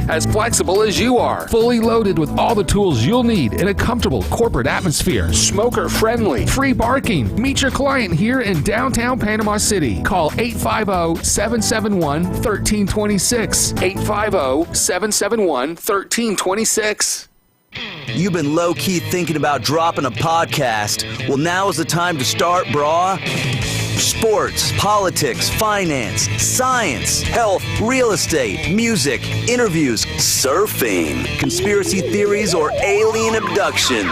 as flexible as you are. Fully loaded with all the tools you'll need in a comfortable corporate atmosphere. Smoker friendly. Free parking. Meet your client here in downtown Panama City. Call 850-771-1326. 850-771-1326. You've been low-key thinking about dropping a podcast. Well, now is the time to start, brah. Sports, politics, finance, science, health, real estate, music, interviews, surfing, conspiracy theories, or alien abductions.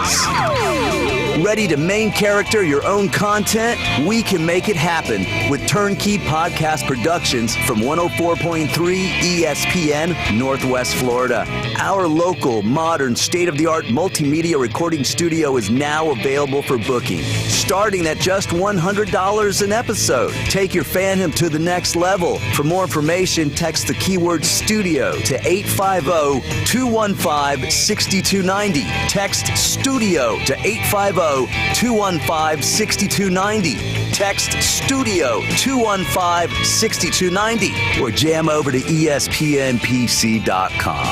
Ready to main character your own content? We can make it happen with Turnkey Podcast Productions from 104.3 ESPN, Northwest Florida. Our local, modern, state-of-the-art multimedia recording studio is now available for booking, starting at just $100 an episode. Take your fandom to the next level. For more information, text the keyword studio to 850-215-6290. Text studio to 850-215-6290. Text studio 215-6290 or jam over to ESPNPC.com.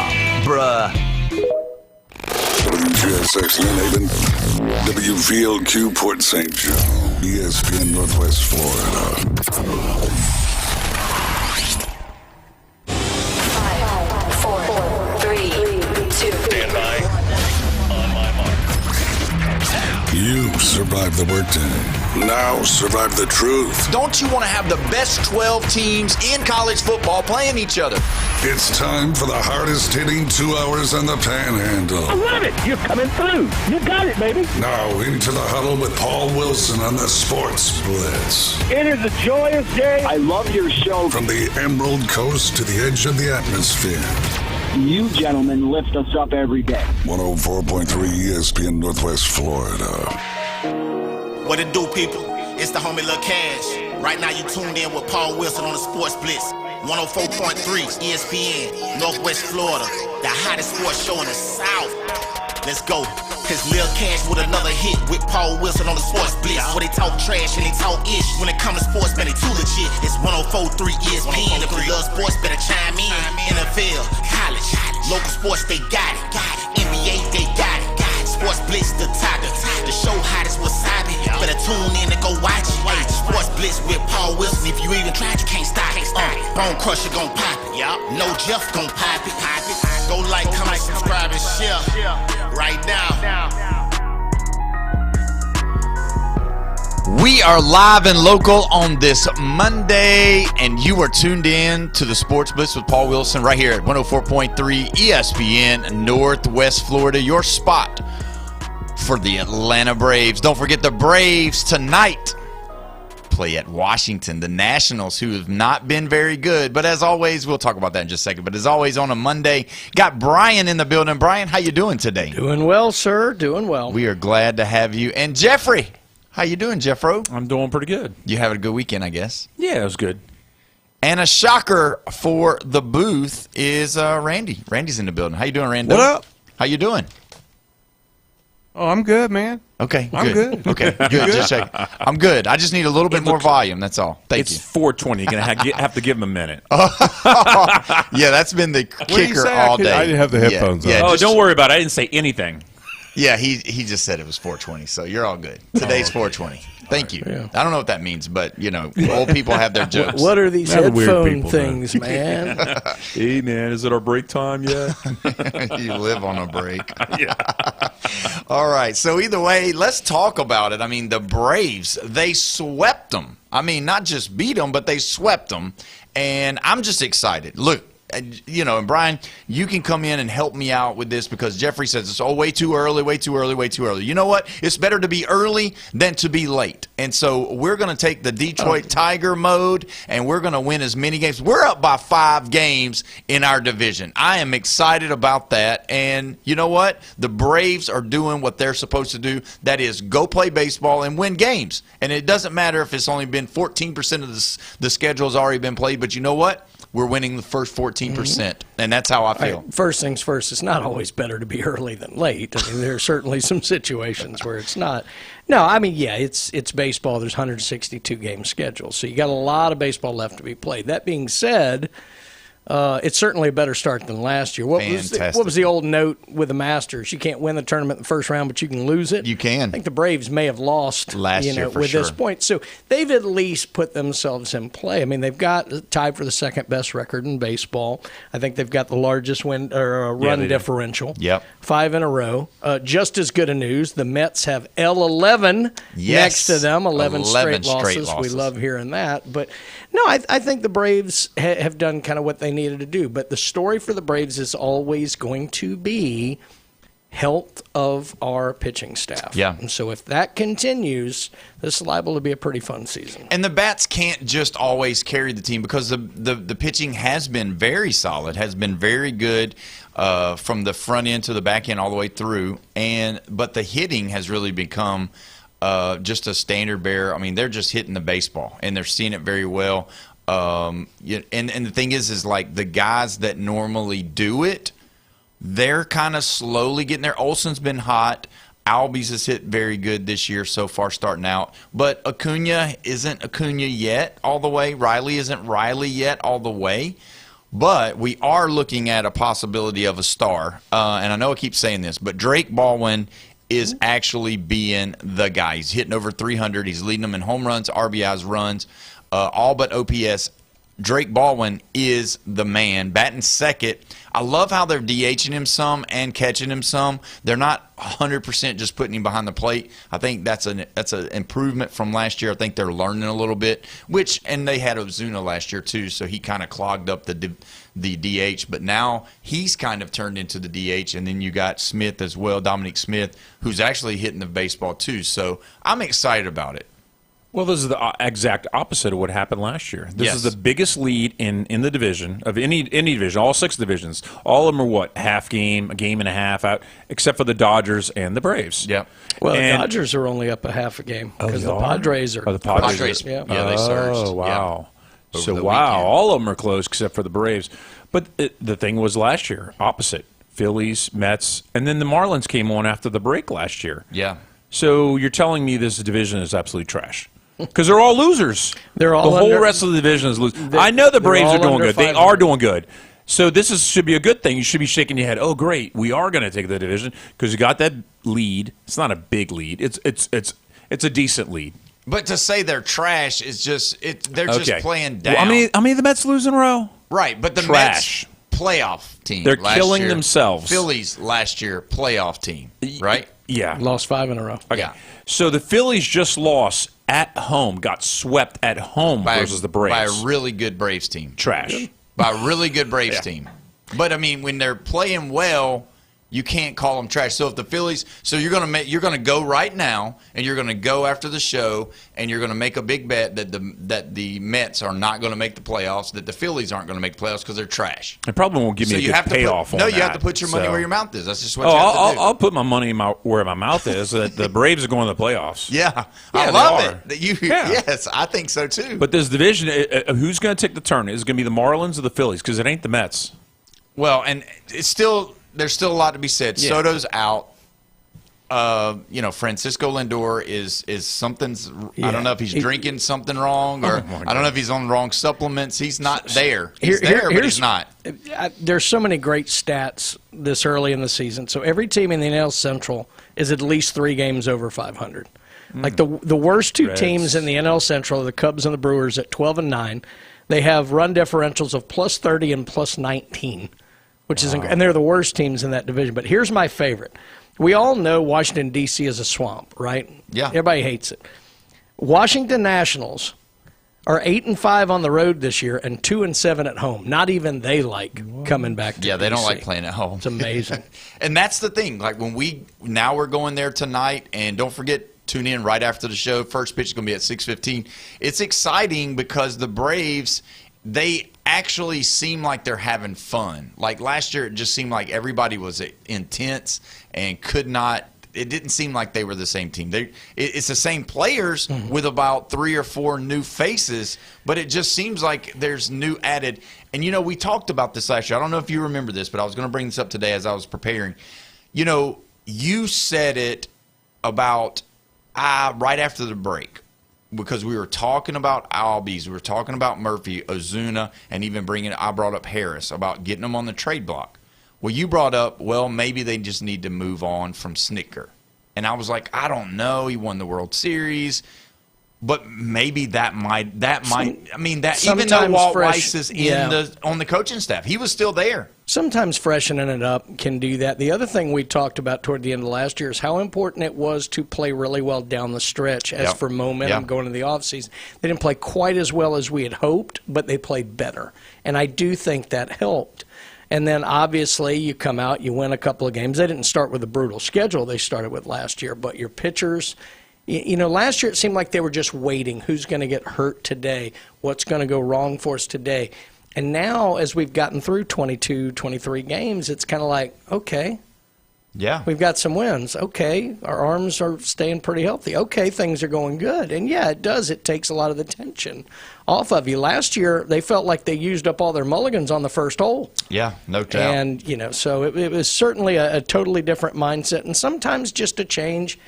Bruh. WGSX New Haven, WVLQ Port St. Joe, ESPN Northwest Florida. 5, 4, 3, 2. Stand by. On my mark. You survived the workday. Now survive the truth. Don't you want to have the best 12 teams in college football playing each other? It's time for the hardest hitting 2 hours on the Panhandle. I love it. You're coming through. You got it, baby. Now into the huddle with Paul Wilson on the Sports Blitz. It is a joyous day. I love your show. From the Emerald Coast to the edge of the atmosphere. You gentlemen lift us up every day. 104.3 ESPN Northwest Florida. What it do, people? It's the homie Lil Cash. Right now you tuned in with Paul Wilson on the Sports Blitz. 104.3 ESPN, Northwest Florida. The hottest sports show in the South. Let's go. Cause Lil Cash with another hit with Paul Wilson on the Sports Blitz. Where they talk trash and they talk ish. When it comes to sports, man, they too legit. It's 104.3 ESPN. If you love sports, better chime in. NFL, college, local sports, they got it. NBA, they got it. Sports Blitz, the topic. The show hottest wasabi. Better tune in and go watch it. Hey, Sports Blitz with Paul Wilson. If you even tried, you can't stop it. Bone Crusher gon' pop it. No Jeff gon' pop it. Go like, comment, subscribe, and share. Right now. We are live and local on this Monday, and you are tuned in to the Sports Blitz with Paul Wilson right here at 104.3 ESPN Northwest Florida, your spot for the Atlanta Braves. Don't forget the Braves tonight play at Washington, the Nationals, who have not been very good. But as always, we'll talk about that in just a second. But as always, on a Monday, got Brian in the building. Brian, how you doing today? Doing well, sir. Doing well. We are glad to have you. And Jeffrey, how you doing, Jeffro? I'm doing pretty good. You having a good weekend, I guess? Yeah, it was good. And a shocker for the booth is Randy. Randy's in the building. How you doing, Randy? What up? How you doing? Oh, I'm good, man. Okay, I'm good. Okay, good. Just check. I'm good. I just need a little bit more volume. That's all. Thank you. It's 4:20. You're going to have to give him a minute. Yeah, that's been the kicker all day. I didn't have the headphones on. Oh, don't worry about it. I didn't say anything. Yeah, he just said it was 4:20, so you're all good. Today's 4:20. Thank you. Yeah. I don't know what that means, but, you know, old people have their jokes. What are these headphone things, man? Hey, man, is it our break time yet? You live on a break. Yeah. All right, so either way, let's talk about it. I mean, the Braves, they swept them. I mean, not just beat them, but they swept them, and I'm just excited. Look. You know, and Brian, you can come in and help me out with this because Jeffrey says it's way too early, way too early, way too early. You know what? It's better to be early than to be late. And so we're going to take the Detroit Tiger mode, and we're going to win as many games. We're up by 5 games in our division. I am excited about that. And you know what? The Braves are doing what they're supposed to do. That is go play baseball and win games. And it doesn't matter if it's only been 14% of the schedule has already been played. But you know what? We're winning the first 14%, and that's how I feel. Right. First things first, it's not always better to be early than late. I mean, there are certainly some situations where it's not. No, I mean, yeah, it's baseball. There's 162 game schedule, so you got a lot of baseball left to be played. That being said, It's certainly a better start than last year. What was the old note with the Masters? You can't win the tournament in the first round, but you can lose it. You can. I think the Braves may have lost last year for with sure. this point. So they've at least put themselves in play. I mean, they've got tied for the second best record in baseball. I think they've got the largest run differential. Yep. 5 in a row. Just as good a news, the Mets have L11 next to them. 11 straight losses. We love hearing that. But no, I think the Braves have done kind of what they needed to do. But the story for the Braves is always going to be health of our pitching staff. Yeah. And so if that continues, this is liable to be a pretty fun season. And the bats can't just always carry the team because the pitching has been very solid, has been very good from the front end to the back end all the way through. But the hitting has really become just a standard bearer. I mean, they're just hitting the baseball, and they're seeing it very well. And the thing is like the guys that normally do it, they're kind of slowly getting there. Olsen's been hot. Albies has hit very good this year so far starting out. But Acuna isn't Acuna yet all the way. Riley isn't Riley yet all the way. But we are looking at a possibility of a star. And I know I keep saying this, but Drake Baldwin is actually being the guy. He's hitting over 300. He's leading them in home runs, RBIs, runs, all but OPS. Drake Baldwin is the man. Batting second. I love how they're DHing him some and catching him some. They're not 100% just putting him behind the plate. I think that's an improvement from last year. I think they're learning a little bit. And they had Ozuna last year too, so he kind of clogged up the DH. But now he's kind of turned into the DH. And then you got Smith as well, Dominic Smith, who's actually hitting the baseball too. So I'm excited about it. Well, this is the exact opposite of what happened last year. This is the biggest lead in the division, of any division, all 6 divisions. All of them are what, half game, a game and a half out, except for the Dodgers and the Braves. Yep. Well, the Dodgers are only up a half a game because the Padres are. Oh, the Padres. Yeah, they surged. Oh, wow. Yeah. So, all of them are close except for the Braves. But the thing was last year, opposite. Phillies, Mets, and then the Marlins came on after the break last year. Yeah. So you're telling me this division is absolutely trash? Because they're all losers. They're all the whole rest of the division is losers. I know the Braves are doing good. They are doing good. So this should be a good thing. You should be shaking your head. Oh, great, we are going to take the division because you got that lead. It's not a big lead. It's a decent lead. But to say they're trash is just they're just playing down. Well, how many of the Mets lose in a row? Right, but the trash. Mets playoff team. They're killing themselves. Phillies last year playoff team, right? Yeah, lost 5 in a row. Okay. Yeah. So the Phillies just lost at home, got swept at home versus the Braves. By a really good Braves team. Trash. By a really good Braves team. But, I mean, when they're playing well, you can't call them trash. So if the Phillies – so you're going to go right now, and you're going to go after the show, and you're going to make a big bet that the Mets are not going to make the playoffs, that the Phillies aren't going to make the playoffs because they're trash. It probably won't give me a good payoff on that. No, you have to put your money where your mouth is. That's just what you have to do. I'll put my money where my mouth is. That the Braves are going to the playoffs. Yeah, I love it. Yes, I think so too. But this division, who's going to take the turn? Is it going to be the Marlins or the Phillies? Because it ain't the Mets. Well, and it's still – there's still a lot to be said. Yeah. Soto's out. Francisco Lindor is something's. Yeah. I don't know if he's drinking something wrong, or I don't know if he's on the wrong supplements. He's not there. He's there, but he's not. There's so many great stats this early in the season. So every team in the NL Central is at least 3 games over 500. Like the worst 2 teams in the NL Central are the Cubs and the Brewers at 12-9. They have run differentials of +30 and +19. Which is and they're the worst teams in that division. But here's my favorite. We all know Washington, D.C. is a swamp, right? Yeah. Everybody hates it. Washington Nationals are 8-5 on the road this year and 2-7 at home. Not even they like coming back to they DC. don't like playing at home. It's amazing. And that's the thing. Like now we're going there tonight, and don't forget, tune in right after the show. First pitch is going to be at 6:15. It's exciting because the Braves, they actually seem like they're having fun. Like last year, it just seemed like everybody was intense and could not. It didn't seem like they were the same team. It's the same players with about 3 or 4 new faces, but it just seems like there's new added. And, we talked about this last year. I don't know if you remember this, but I was going to bring this up today as I was preparing. You said it about right after the break. because we were talking about Albies, we were talking about Murphy, Ozuna, and even I brought up Harris about getting them on the trade block. Well, you brought up, well, maybe they just need to move on from Snicker. And I was like, I don't know. He won the World Series. But maybe that might. I mean, that even though Walt Weiss is on the coaching staff, he was still there. Sometimes freshening it up can do that. The other thing we talked about toward the end of last year is how important it was to play really well down the stretch. As for momentum going into the offseason, they didn't play quite as well as we had hoped, but they played better, and I do think that helped. And then obviously you come out, you win a couple of games. They didn't start with a brutal schedule they started with last year, but your pitchers. You know, last year it seemed like they were just waiting. Who's going to get hurt today? What's going to go wrong for us today? And now, as we've gotten through 22, 23 games, it's kind of like, okay, we've got some wins. Okay, our arms are staying pretty healthy. Okay, things are going good. And, yeah, it does. It takes a lot of the tension off of you. Last year, they felt like they used up all their mulligans on the first hole. Yeah, no doubt. And, you know, so it was certainly a totally different mindset. And sometimes just a change.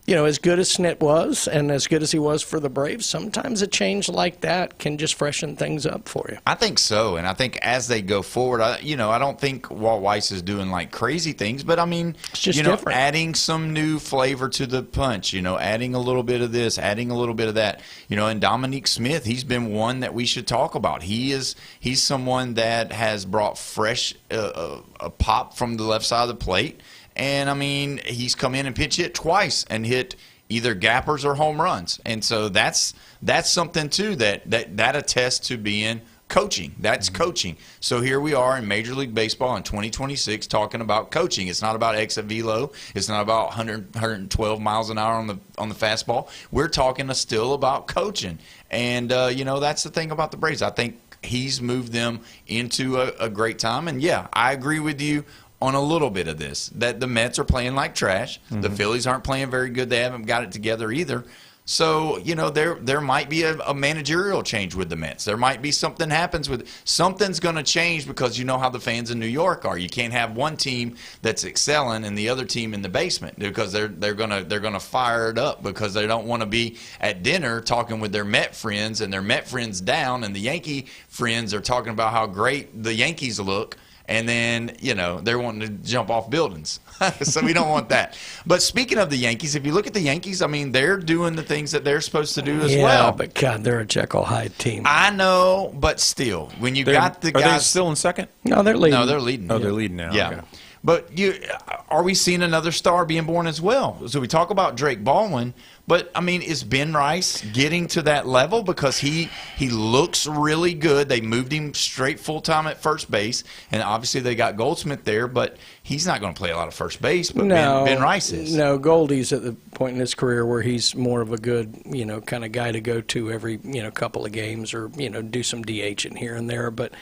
You know, as good as Snit was and as good as he was for the Braves, sometimes a change like that can just freshen things up for you. I think so, and I think as they go forward, I don't think Walt Weiss is doing like crazy things, but I mean, it's just different. Adding some new flavor to the punch, adding a little bit of this, adding a little bit of that, and Dominique Smith, he's been one that we should talk about. He's someone that has brought fresh a pop from the left side of the plate. And, I mean, he's come in and pitch hit twice and hit either gappers or home runs. And so that's something, too, that attests to being coaching. That's coaching. So here we are in Major League Baseball in 2026 talking about coaching. It's not about exit velo. It's not about 112 miles an hour on the fastball. We're talking still about coaching. And, that's the thing about the Braves. I think he's moved them into a great time. And, yeah, I agree with you on a little bit of this, that the Mets are playing like trash. Mm-hmm. The Phillies aren't playing very good. They haven't got it together either. So, there might be a managerial change with the Mets. There might be something something's going to change because you know how the fans in New York are. You can't have one team that's excelling and the other team in the basement because they're gonna fire it up because they don't want to be at dinner talking with their Met friends and their Met friends down and the Yankee friends are talking about how great the Yankees look. And then, they're wanting to jump off buildings. So we don't want that. But speaking of the Yankees, if you look at the Yankees, I mean, they're doing the things that they're supposed to do as well. Yeah, but, God, they're a Jekyll Hyde team. I know, but still, when you got the guys. Are they still in second? No, they're leading. No, they're leading. Oh, they're leading now. Yeah. Okay. But are we seeing another star being born as well? So we talk about Drake Baldwin, but, I mean, is Ben Rice getting to that level? Because he looks really good. They moved him straight full-time at first base, and obviously they got Goldsmith there, but he's not going to play a lot of first base, but Ben Rice is. No, Goldie's at the point in his career where he's more of a good, kind of guy to go to every, couple of games or, do some DH in here and there. But,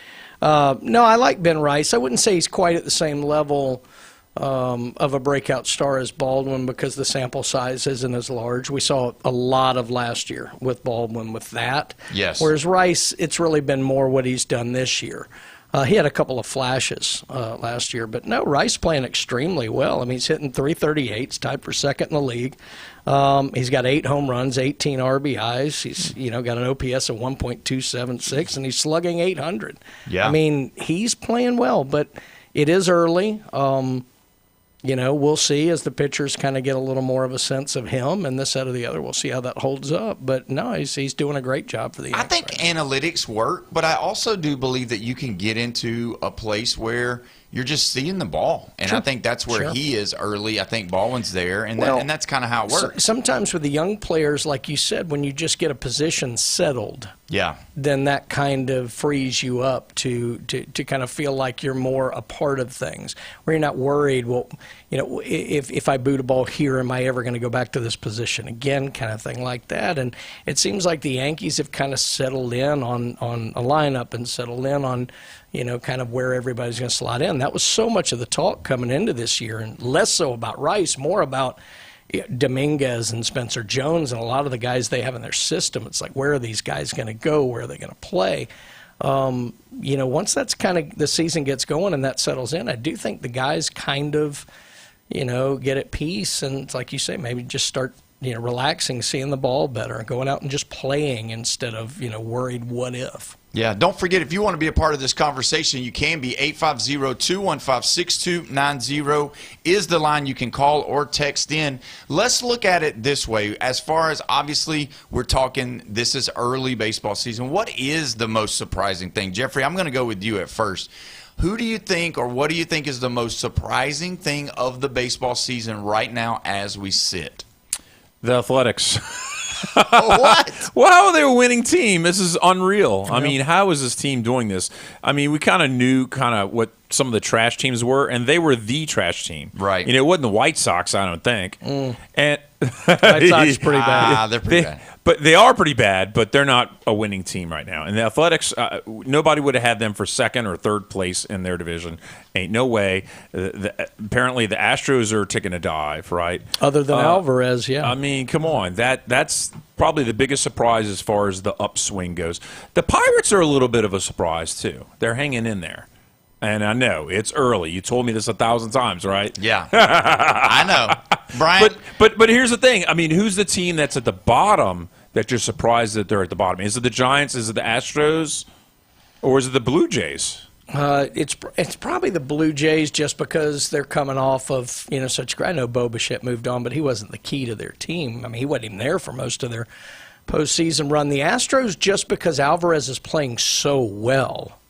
no, I like Ben Rice. I wouldn't say he's quite at the same level of a breakout star as Baldwin because the sample size isn't as large. We saw a lot of last year with Baldwin with that. Yes. Whereas Rice, it's really been more what he's done this year. He had a couple of flashes last year, but no, Rice playing extremely well. I mean, he's hitting .338, he's tied for second in the league. He's got 8 home runs, 18 RBIs. He's got an OPS of 1.276, and he's slugging .800. Yeah. I mean, he's playing well, but it is early. We'll see as the pitchers kind of get a little more of a sense of him and this, that, or the other. We'll see how that holds up. But, no, he's doing a great job for the Yankees. I think analytics work, but I also do believe that you can get into a place where you're just seeing the ball. And I think that's where he is early. I think Baldwin's there, and that's kind of how it works. Sometimes with the young players, like you said, when you just get a position settled, then that kind of frees you up to kind of feel like you're more a part of things, where you're not worried, if I boot a ball here, am I ever going to go back to this position again, kind of thing like that. And it seems like the Yankees have kind of settled in on a lineup and settled in on kind of where everybody's going to slot in. That was so much of the talk coming into this year, and less so about Rice, more about Dominguez and Spencer Jones and a lot of the guys they have in their system. It's like, where are these guys going to go? Where are they going to play? Once that's kind of the season gets going and that settles in, I do think the guys kind of, get at peace and, like you say, maybe just start relaxing, seeing the ball better, going out and just playing instead of, worried what if. Yeah, don't forget, if you want to be a part of this conversation, you can be. 850-215-6290 is the line you can call or text in. Let's look at it this way. As far as, obviously, we're talking, this is early baseball season. What is the most surprising thing? Jeffrey, I'm going to go with you at first. Who do you think, or what do you think is the most surprising thing of the baseball season right now as we sit? The Athletics. What? Wow, they're a winning team. This is unreal. Yep. I mean, how is this team doing this? I mean, we kind of knew what some of the trash teams were, and they were the trash team. Right. It wasn't the White Sox, I don't think. And White Sox pretty bad. They're pretty bad. But they are pretty bad, but they're not a winning team right now. And the Athletics, nobody would have had them for second or third place in their division. Ain't no way. Apparently, the Astros are taking a dive, right? Other than Alvarez, yeah. I mean, come on. That's probably the biggest surprise as far as the upswing goes. The Pirates are a little bit of a surprise, too. They're hanging in there. And I know, it's early. You told me this 1,000 times, right? Yeah. I know. Brian? But here's the thing. I mean, who's the team that's at the bottom that you're surprised that they're at the bottom? Is it the Giants? Is it the Astros? Or is it the Blue Jays? It's probably the Blue Jays just because they're coming off of, such – I know Bo Bichette moved on, but he wasn't the key to their team. I mean, he wasn't even there for most of their postseason run. The Astros, just because Alvarez is playing so well –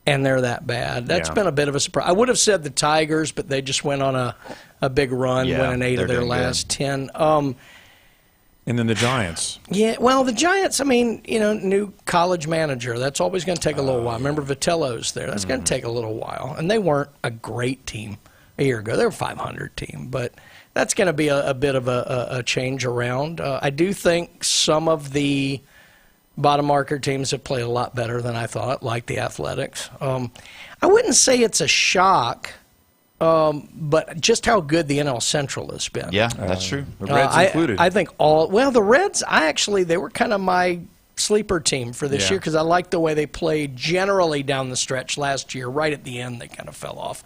and they're that bad. That's been a bit of a surprise. I would have said the Tigers, but they just went on a big run, winning 8 of their last 10. And then the Giants. Yeah, well, the Giants, I mean, new college manager. That's always going to take a little while. Remember, Vitello's there. That's going to take a little while. And they weren't a great team a year ago. They were a 500 team. But that's going to be a bit of a change around. I do think some of the bottom marker teams have played a lot better than I thought, like the Athletics. I wouldn't say it's a shock, but just how good the NL Central has been. Yeah, that's true. The Reds included. I think the Reds, they were kind of my sleeper team for this year because I liked the way they played generally down the stretch last year. Right at the end, they kind of fell off.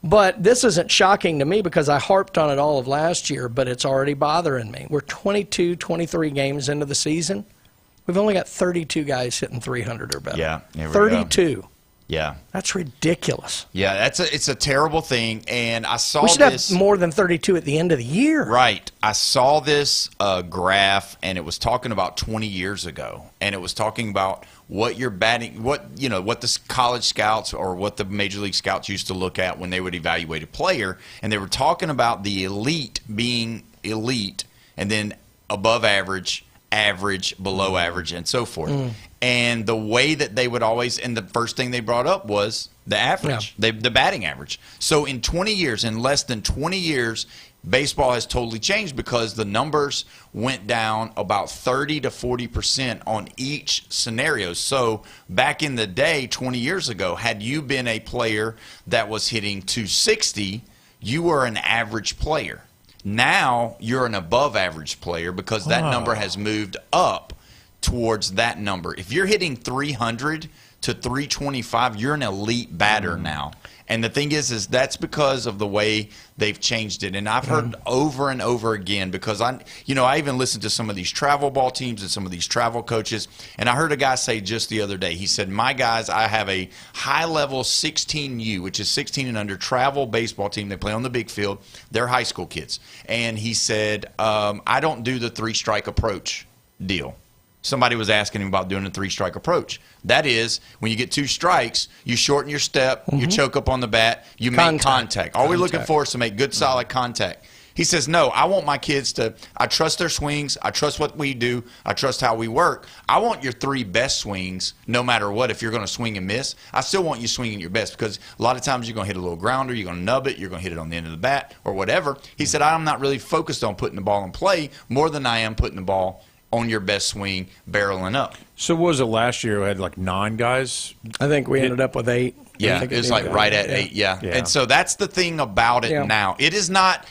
But this isn't shocking to me because I harped on it all of last year, but it's already bothering me. We're 22, 23 games into the season. We've only got 32 guys hitting 300 or better. Yeah, 32. Yeah, that's ridiculous. Yeah, it's a terrible thing, and I saw we should have more than 32 at the end of the year. Right. I saw this graph, and it was talking about 20 years ago, and it was talking about what you're batting, what the college scouts or what the major league scouts used to look at when they would evaluate a player, and they were talking about the elite being elite, and then above average, average, below average, and so forth. And the way that they would always, and the first thing they brought up was the average, the batting average. So in 20 years, in less than 20 years, baseball has totally changed because the numbers went down about 30 to 40% on each scenario. So back in the day, 20 years ago, had you been a player that was hitting 260, you were an average player. Now you're an above average player because that number has moved up towards that number. If you're hitting 300 to 325, you're an elite batter now. And the thing is that's because of the way they've changed it. And I've heard over and over again because I even listened to some of these travel ball teams and some of these travel coaches. And I heard a guy say just the other day, he said, my guys, I have a high-level 16U, which is 16 and under, travel baseball team. They play on the big field. They're high school kids. And he said, I don't do the three-strike approach deal. Somebody was asking him about doing a three-strike approach. That is, when you get 2 strikes, you shorten your step, you choke up on the bat, you make contact. All we're looking for is to make good, solid contact. He says, no, I want my kids I trust their swings, I trust what we do, I trust how we work. I want your 3 best swings, no matter what. If you're going to swing and miss, I still want you swinging your best because a lot of times you're going to hit a little grounder, you're going to nub it, you're going to hit it on the end of the bat or whatever. He said, I'm not really focused on putting the ball in play more than I am putting the ball on your best swing, barreling up. So what was it last year? We had like 9 guys? I think we ended up with 8. Yeah, it was like right at 8, yeah. And so that's the thing about it now. It is not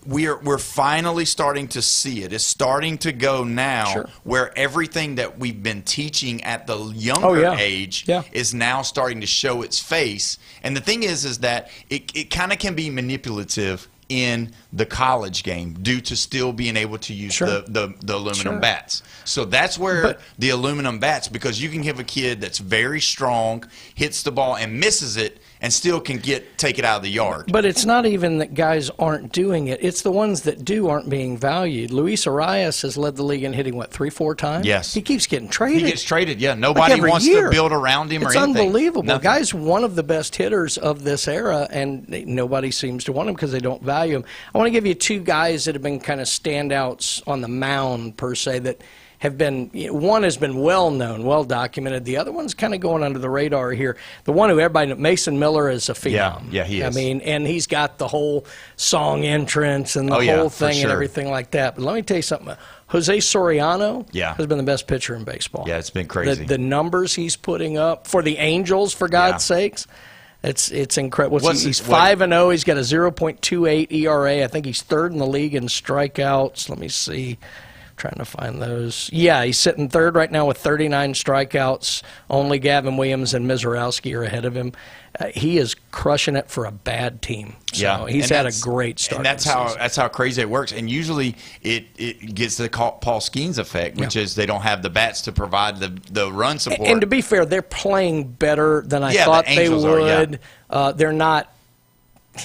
we're finally starting to see it. It's starting to go now where everything that we've been teaching at the younger age is now starting to show its face. And the thing is that it kind of can be manipulative in the college game due to still being able to use the aluminum bats. So that's where the aluminum bats, because you can give a kid that's very strong, hits the ball and misses it, and still can take it out of the yard. But it's not even that guys aren't doing it. It's the ones that do aren't being valued. Luis Arias has led the league in hitting, 3-4 times? Yes. He keeps getting traded. He gets traded, yeah. Nobody wants to build around him or anything. It's unbelievable. Nothing. Guy's one of the best hitters of this era, and nobody seems to want him because they don't value him. I want to give you two guys that have been kind of standouts on the mound, per se, that have been, one has been well known, well documented. The other one's kind of going under the radar here. The one who everybody knows, Mason Miller, is a phenom. Yeah, he is. I mean, and he's got the whole song entrance and the whole thing and everything like that. But let me tell you something. Jose Soriano has been the best pitcher in baseball. Yeah, it's been crazy. The numbers he's putting up for the Angels, for God's sakes. It's incredible. He's 5-0. He's got a 0.28 ERA. I think he's third in the league in strikeouts. Let me see. Trying to find those. Yeah, he's sitting third right now with 39 strikeouts. Only Gavin Williams and Mizorowski are ahead of him. He is crushing it for a bad team. So he's had a great start. And that's how crazy it works. And usually it gets the Paul Skeens effect, which is they don't have the bats to provide the run support. And to be fair, they're playing better than I thought they would. They're not,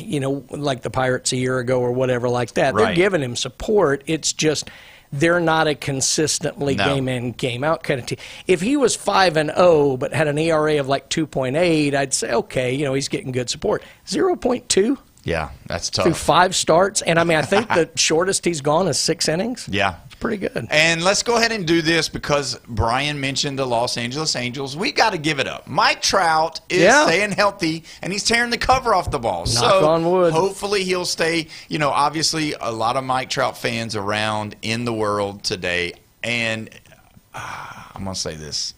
like the Pirates a year ago or whatever like that. They're giving him support. It's just they're not a consistently game in, game out kind of team. If he was 5-0 but had an ERA of 2.8, I'd say, okay, he's getting good support. 0.2? Yeah, that's tough. Through 5 starts. And, I think the shortest he's gone is 6 innings. Yeah. It's pretty good. And let's go ahead and do this because Brian mentioned the Los Angeles Angels. We got to give it up. Mike Trout is staying healthy, and he's tearing the cover off the ball. Knock on wood. Hopefully he'll stay. Obviously a lot of Mike Trout fans around in the world today. And I'm going to say this.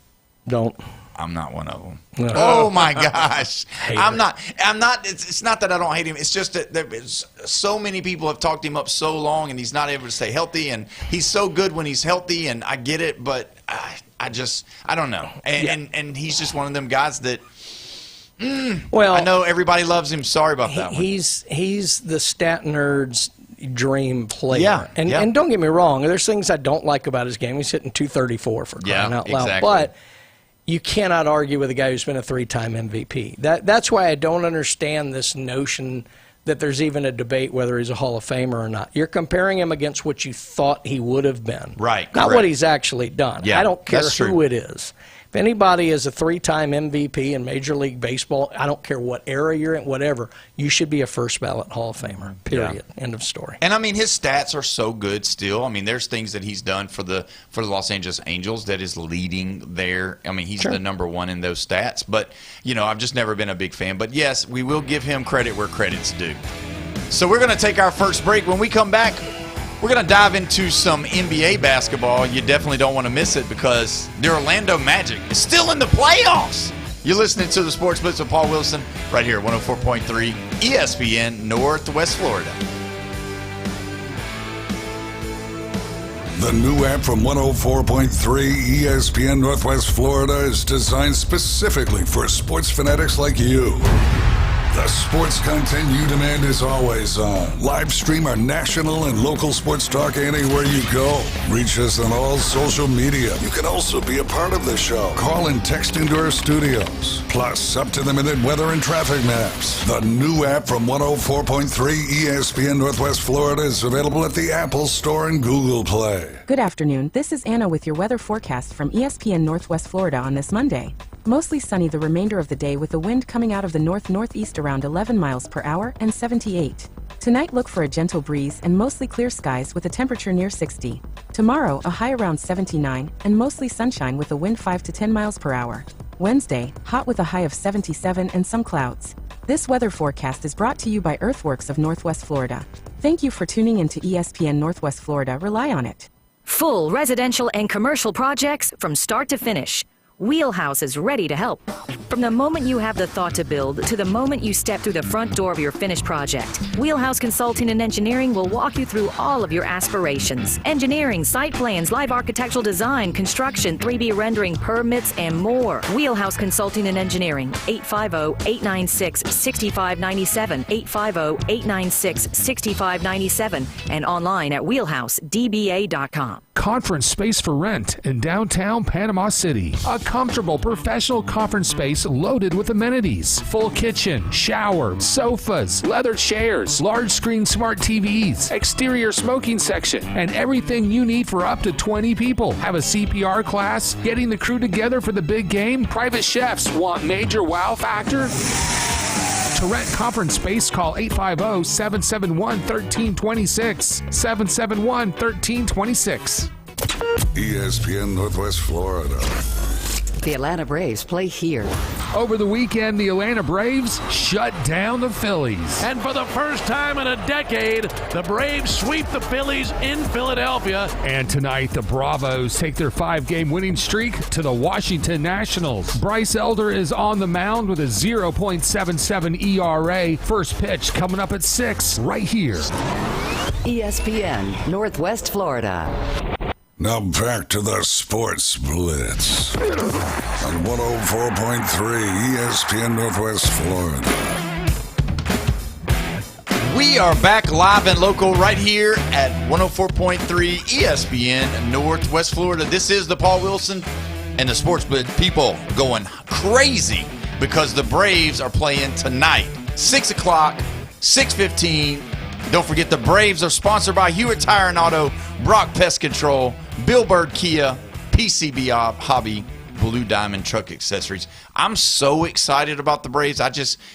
Don't. I'm not one of them. No. Oh my gosh, I'm not. It's not that I don't hate him. It's just that there's so many people have talked him up so long, and he's not able to stay healthy. And he's so good when he's healthy, and I get it, but I don't know. And he's just one of them guys that. Well, I know everybody loves him. Sorry about that. He's the stat nerd's dream player. And don't get me wrong. There's things I don't like about his game. He's hitting 234 for crying out loud. Exactly. But you cannot argue with a guy who's been a 3-time MVP. That's why I don't understand this notion that there's even a debate whether he's a Hall of Famer or not. You're comparing him against what you thought he would have been. Right. Not what he's actually done. Yeah, I don't care who true. it is. If anybody is a 3-time MVP in Major League Baseball, I don't care what era you're in, whatever, you should be a first ballot Hall of Famer, period. Yeah. End of story. And, his stats are so good still. There's things that he's done for the Los Angeles Angels that is leading there. He's the number one in those stats. But, I've just never been a big fan. But, yes, we will give him credit where credit's due. So we're going to take our first break. When we come back, we're going to dive into some NBA basketball. You definitely don't want to miss it because the Orlando Magic is still in the playoffs. You're listening to the Sports Blitz with Paul Wilson right here at 104.3 ESPN Northwest Florida. The new app from 104.3 ESPN Northwest Florida is designed specifically for sports fanatics like you. The sports content you demand is always on. Live stream our national and local sports talk anywhere you go. Reach us on all social media. You can also be a part of the show. Call and text into our studios. Plus, up-to-the-minute weather and traffic maps. The new app from 104.3 ESPN Northwest Florida is available at the Apple Store and Google Play. Good afternoon. This is Anna with your weather forecast from ESPN Northwest Florida on this Monday. Mostly sunny the remainder of the day with the wind coming out of the north-northeast around 11 miles per hour and 78. Tonight look for a gentle breeze and mostly clear skies with a temperature near 60. Tomorrow a high around 79 and mostly sunshine with a wind 5 to 10 miles per hour. Wednesday, hot with a high of 77 and some clouds. This weather forecast is brought to you by Earthworks of Northwest Florida. Thank you for tuning into ESPN Northwest Florida. Rely on it. Full residential and commercial projects from start to finish. Wheelhouse is ready to help. From the moment you have the thought to build to the moment you step through the front door of your finished project, Wheelhouse Consulting and Engineering will walk you through all of your aspirations. Engineering, site plans, live architectural design, construction, 3D rendering, permits, and more. Wheelhouse Consulting and Engineering, 850-896-6597, 850-896-6597, and online at wheelhousedba.com. Conference space for rent in downtown Panama City. A comfortable professional conference space loaded with amenities. Full kitchen, shower, sofas, leather chairs, large screen smart TVs, exterior smoking section, and everything you need for up to 20 people. Have a CPR class? Getting the crew together for the big game? Private chefs want major wow factor? To rent conference space, call 850-771-1326. 771-1326. ESPN Northwest Florida. The Atlanta Braves play here. Over the weekend, the Atlanta Braves shut down the Phillies. And for the first time in a decade, the Braves sweep the Phillies in Philadelphia. And tonight, the Bravos take their 5-game winning streak to the Washington Nationals. Bryce Elder is on the mound with a 0.77 ERA. First pitch coming up at 6 right here. ESPN Northwest Florida. Now back to the Sports Blitz on 104.3 ESPN Northwest Florida. We are back live and local right here at 104.3 ESPN Northwest Florida. This is the Paul Wilson and the Sports Blitz. People going crazy because the Braves are playing tonight. 6 o'clock, 6:15. Don't forget the Braves are sponsored by Hewitt Tire and Auto, Brock Pest Control, Bill Bird Kia, PCB Hobby, Blue Diamond Truck Accessories. I'm so excited about the Braves.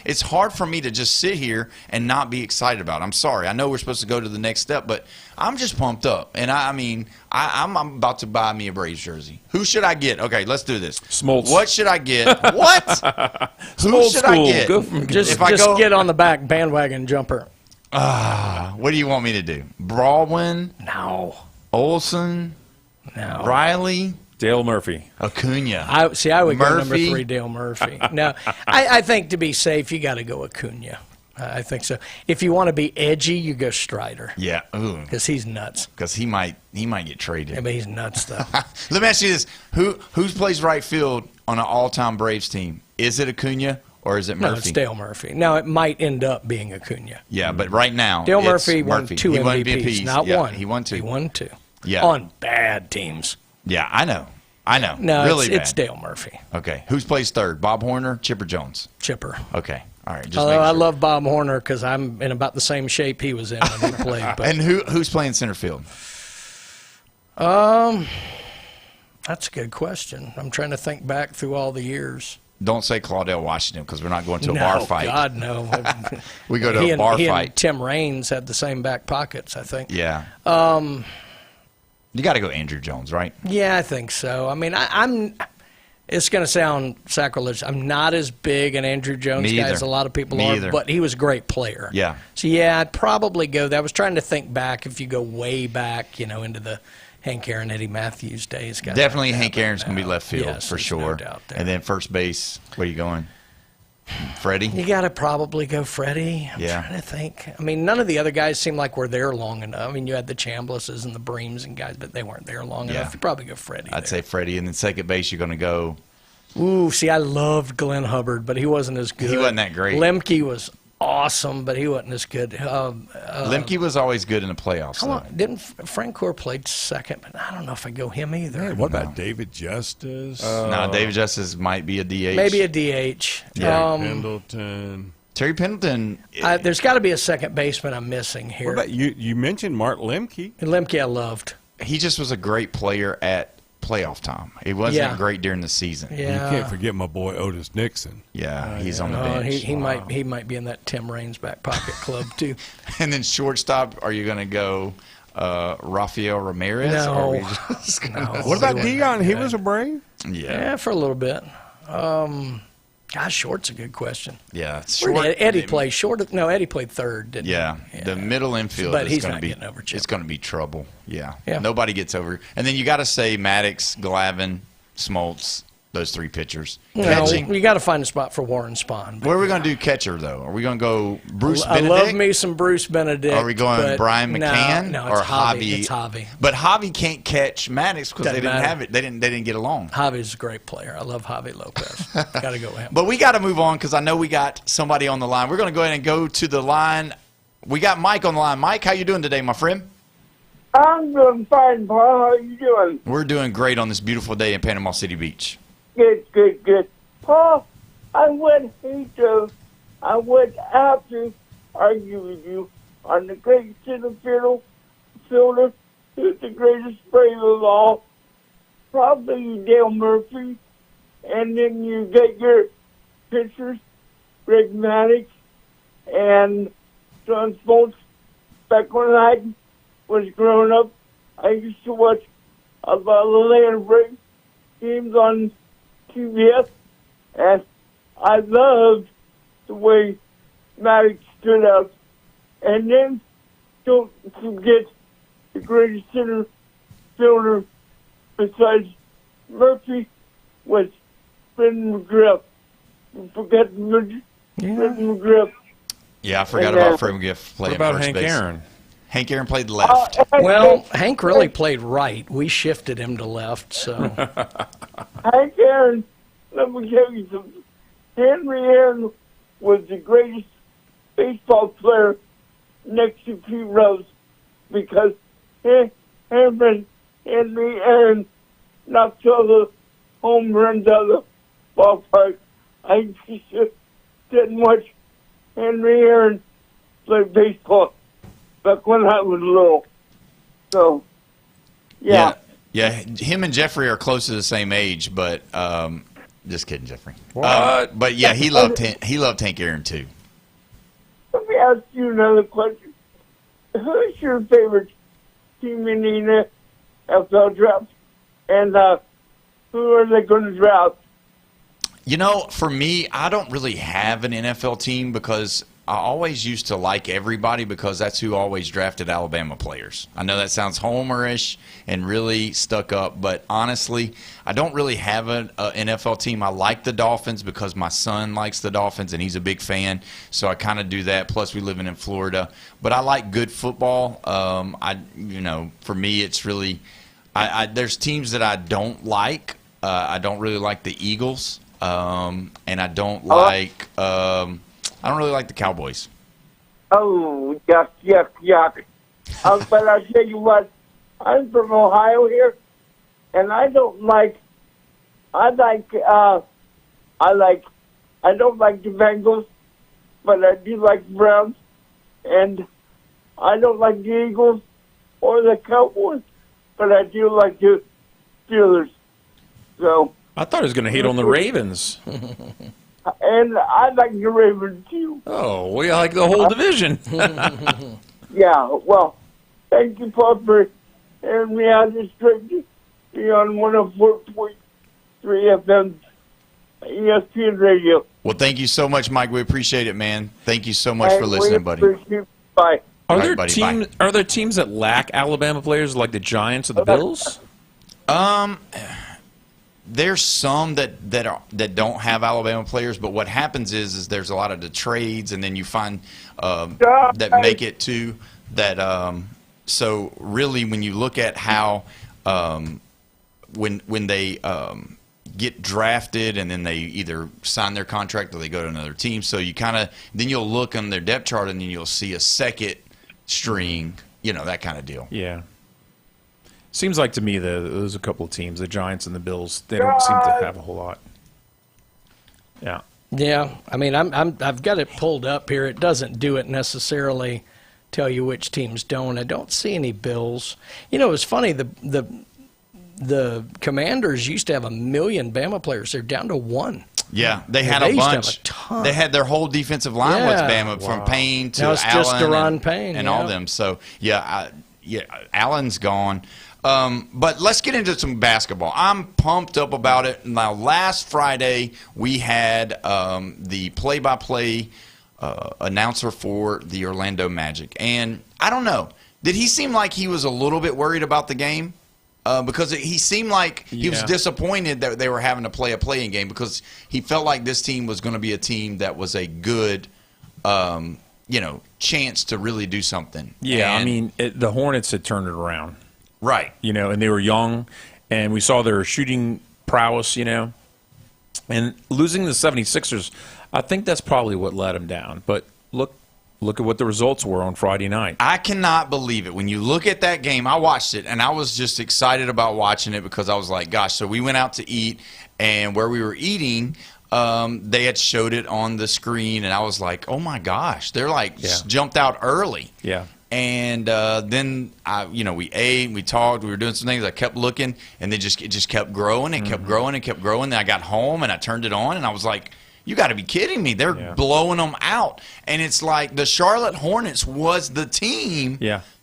It's hard for me to just sit here and not be excited about it. I'm sorry. I know we're supposed to go to the next step, but I'm just pumped up. And I'm about to buy me a Braves jersey. Who should I get? Okay, let's do this. Smoltz. What should I get? What? Who should I get? Just get on the back bandwagon jumper. What do you want me to do? Baldwin? No. Olsen? No. Riley? Dale Murphy. Acuna. I would go number Murphy? 3, Dale Murphy. No, I think to be safe, you got to go Acuna. I think so. If you want to be edgy, you go Strider. Yeah. Ooh. Because he's nuts. Because he might get traded. Yeah, but he's nuts, though. Let me ask you this. Who plays right field on an all-time Braves team? Is it Acuna or is it Murphy? No, it's Dale Murphy. Now, it might end up being Acuna. Yeah, but right now, Dale Murphy won Murphy. 2 He won MVPs. Not yeah, one. He won 2. He won 2. Yeah. On bad teams. Yeah, I know. No, really it's bad. Dale Murphy. Okay. Who plays third? Bob Horner, Chipper Jones? Chipper. Okay. All right. Just Although making I sure. love Bob Horner because I'm in about the same shape he was in when he played. But, And who's playing center field? that's a good question. I'm trying to think back through all the years. Don't say Claudell Washington because we're not going to a bar fight. God, no. We go to he a bar he fight. And Tim Raines had the same back pockets, I think. Yeah. You got to go Andrew Jones, right? Yeah, I think so. I mean, I'm. It's going to sound sacrilegious. I'm not as big an Andrew Jones Me guy either. as a lot of people Me are, either. but he was a great player. Yeah. So, yeah, I'd probably go there. I was trying to think back if you go way back, into the Hank Aaron, Eddie Matthews days. Guys Definitely like that. Hank Aaron's going to be left field Yes, for there's sure. no doubt there. And then first base, where are you going? Freddie? You got to probably go Freddie. I'm trying to think. I mean, none of the other guys seemed like were there long enough. I mean, you had the Chamblises and the Breams and guys, but they weren't there long enough. You probably go Freddie. I'd say Freddie. And then second base, you're going to go. Ooh, see, I loved Glenn Hubbard, but he wasn't as good. He wasn't that great. Lemke was awesome, but he wasn't as good. Lemke was always good in the playoffs. Didn't Frank Gore played second, but I don't know if I go him either. Hey, what about David Justice? No, David Justice might be a DH. Maybe a DH. Yeah. Pendleton. Terry Pendleton. There's got to be a second baseman I'm missing here. What about you? You mentioned Mark Lemke. Lemke I loved. He just was a great player at playoff time. He wasn't great during the season. Yeah. You can't forget my boy Otis Nixon. Yeah, he's on the bench. He might be in that Tim Raines back pocket club too. And then shortstop, are you going to go Rafael Ramirez? No. Or are we just gonna What about Dion? He was a Brave. Yeah, for a little bit. Gosh, short's a good question. Yeah, it's Where short. did Eddie play short? No, Eddie played third, didn't he? The middle infield But is he's going not to be getting over Chipper. it's going to be trouble. Yeah. Yeah. Nobody gets over. And then you got to say Maddox, Glavine, Smoltz. those three pitchers. No, Catching. you got to find a spot for Warren Spahn. Where are we going to do catcher, though? Are we going to go Bruce I Benedict? love me some Bruce Benedict. Are we going Brian McCann no, or it's Javi? It's Javi. But Javi can't catch Maddox because they didn't matter. have it. They didn't get along. Javi's a great player. I love Javi Lopez. Got to go with him. But we got to move on because I know we got somebody on the line. We're going to go ahead and go to the line. We got Mike on the line. Mike, how you doing today, my friend? I'm doing fine, Paul. How you doing? We're doing great on this beautiful day in Panama City Beach. Good. Paul, I would have to argue with you on the great center fielder who's the greatest player of all. Probably Dale Murphy. And then you get your pitchers, Greg Maddux and John Smoltz. Back when I was growing up, I used to watch a lot of land break games on TBS, and I loved the way Maddux stood out. And then don't forget the greatest center fielder besides Murphy was Brendan McGriff. Forget Brendan McGriff. Yeah, I forgot about Fred McGriff playing What about first Hank base. Aaron? Hank Aaron played left. Well, Hank really played right. We shifted him to left, so. Hank Aaron, let me tell you something. Henry Aaron was the greatest baseball player next to Pete Rose because Henry Aaron knocked all the home runs out of the ballpark. I just didn't watch Henry Aaron play baseball back when I was little. So, yeah. Yeah, him and Jeffrey are close to the same age, but just kidding, Jeffrey. What? But yeah, he loved Hank Aaron too. Let me ask you another question. Who's your favorite team in the NFL draft? And who are they going to draft? You know, for me, I don't really have an NFL team because I always used to like everybody because that's who always drafted Alabama players. I know that sounds homerish and really stuck up, but honestly, I don't really have an NFL team. I like the Dolphins because my son likes the Dolphins and he's a big fan, so I kind of do that. Plus, we live in Florida, but I like good football. For me, it's really there's teams that I don't like. I don't really like the Eagles, and I don't like. I don't really like the Cowboys. Oh, yuck. But I'll tell you what, I'm from Ohio here, and I don't like the Bengals, but I do like the Browns, and I don't like the Eagles or the Cowboys, but I do like the Steelers. So I thought he was going to hate on the Ravens. And I like the Ravens too. Oh, we like the whole division. Yeah, well, thank you, Paul, for having me out this trip to be on 104.3 FM ESPN Radio. Well, thank you so much, Mike. We appreciate it, man. Thank you so much for listening, buddy. Bye. Are there teams that lack Alabama players like the Giants or the Bills? There's some that don't have Alabama players, but what happens is there's a lot of the trades, and then you find that make it to that. So really, when you look at how when they get drafted and then they either sign their contract or they go to another team, so you kind of then you'll look on their depth chart and then you'll see a second string, that kind of deal. Yeah. Seems like to me there's a couple of teams, the Giants and the Bills, they don't seem to have a whole lot. Yeah. Yeah, I mean, I've got it pulled up here. It doesn't do it necessarily tell you which teams don't. I don't see any Bills. It's funny, the Commanders used to have 1 million Bama players. They're down to 1. Yeah, they had a bunch. They had their whole defensive line was Bama, from Payne to now it's Allen just Daron Payne and all of them. So, Allen's gone. But let's get into some basketball. I'm pumped up about it. Now, last Friday, we had the play-by-play announcer for the Orlando Magic. And I don't know. Did he seem like he was a little bit worried about the game? because he seemed like he was disappointed that they were having to play a play-in game because he felt like this team was going to be a team that was a good, chance to really do something. Yeah, I mean, the Hornets had turned it around. Right. And they were young, and we saw their shooting prowess, and losing the 76ers, I think that's probably what let them down. But look at what the results were on Friday night. I cannot believe it. When you look at that game, I watched it, and I was just excited about watching it because I was like, gosh, so we went out to eat, and where we were eating, they had showed it on the screen, and I was like, oh, my gosh. They're jumped out early. Yeah. And then we ate, we talked, we were doing some things. I kept looking, and it just kept growing and kept growing and kept growing. Then I got home and I turned it on, and I was like, "You got to be kidding me! They're blowing them out." And it's like the Charlotte Hornets was the team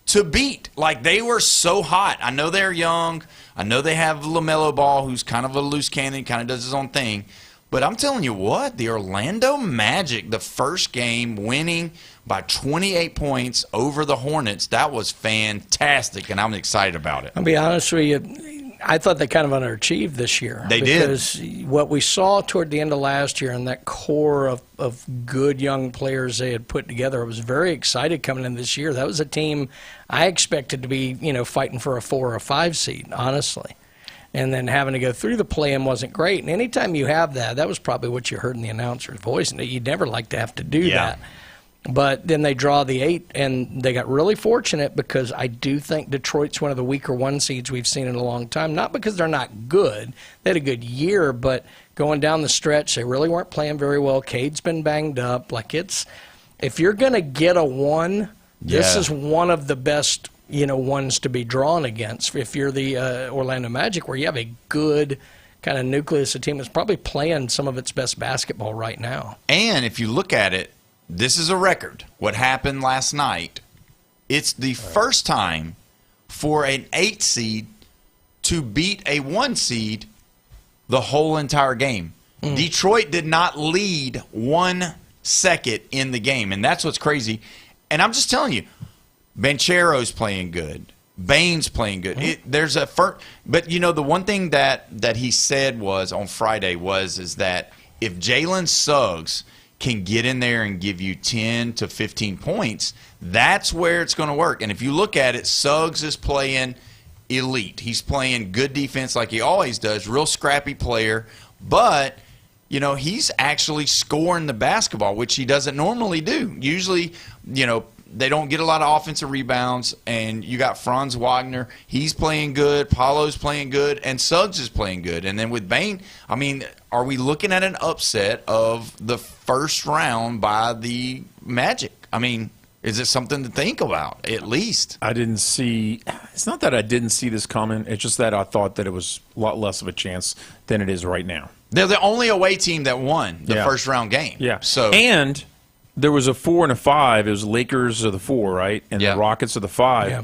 to beat. Like they were so hot. I know they're young. I know they have LaMelo Ball, who's kind of a loose cannon, kind of does his own thing. But I'm telling you what, the Orlando Magic, the first game, winning by 28 points over the Hornets, that was fantastic, and I'm excited about it. I'll be honest with you, I thought they kind of underachieved this year. They did. Because what we saw toward the end of last year and that core of good young players they had put together, I was very excited coming in this year. That was a team I expected to be, fighting for a 4 or a 5 seed, honestly. And then having to go through the play-in wasn't great. And anytime you have that was probably what you heard in the announcer's voice. And you'd never like to have to do that. But then they draw the 8, and they got really fortunate because I do think Detroit's one of the weaker 1 seeds we've seen in a long time. Not because they're not good. They had a good year, but going down the stretch, they really weren't playing very well. Cade's been banged up. If you're going to get a 1, this is one of the best ones to be drawn against. If you're the Orlando Magic, where you have a good kind of nucleus of team that's probably playing some of its best basketball right now. And if you look at it, this is a record. What happened last night, it's the first time for an 8 seed to beat a 1 seed the whole entire game. Detroit did not lead 1 second in the game, and that's what's crazy. And I'm just telling you, Banchero's playing good. Bane's playing good. But the one thing that he said was on Friday is that if Jalen Suggs can get in there and give you 10 to 15 points, that's where it's going to work. And if you look at it, Suggs is playing elite. He's playing good defense like he always does, real scrappy player. But, he's actually scoring the basketball, which he doesn't normally do. Usually, they don't get a lot of offensive rebounds, and you got Franz Wagner. He's playing good. Paulo's playing good, and Suggs is playing good. And then with Bane, are we looking at an upset of the first round by the Magic? Is it something to think about, at least? I didn't see – it's not that I didn't see this coming. It's just that I thought that it was a lot less of a chance than it is right now. They're the only away team that won the first round game. Yeah. And – there was a 4 and a 5. It was Lakers of the 4, right? And the Rockets of the 5. Yeah.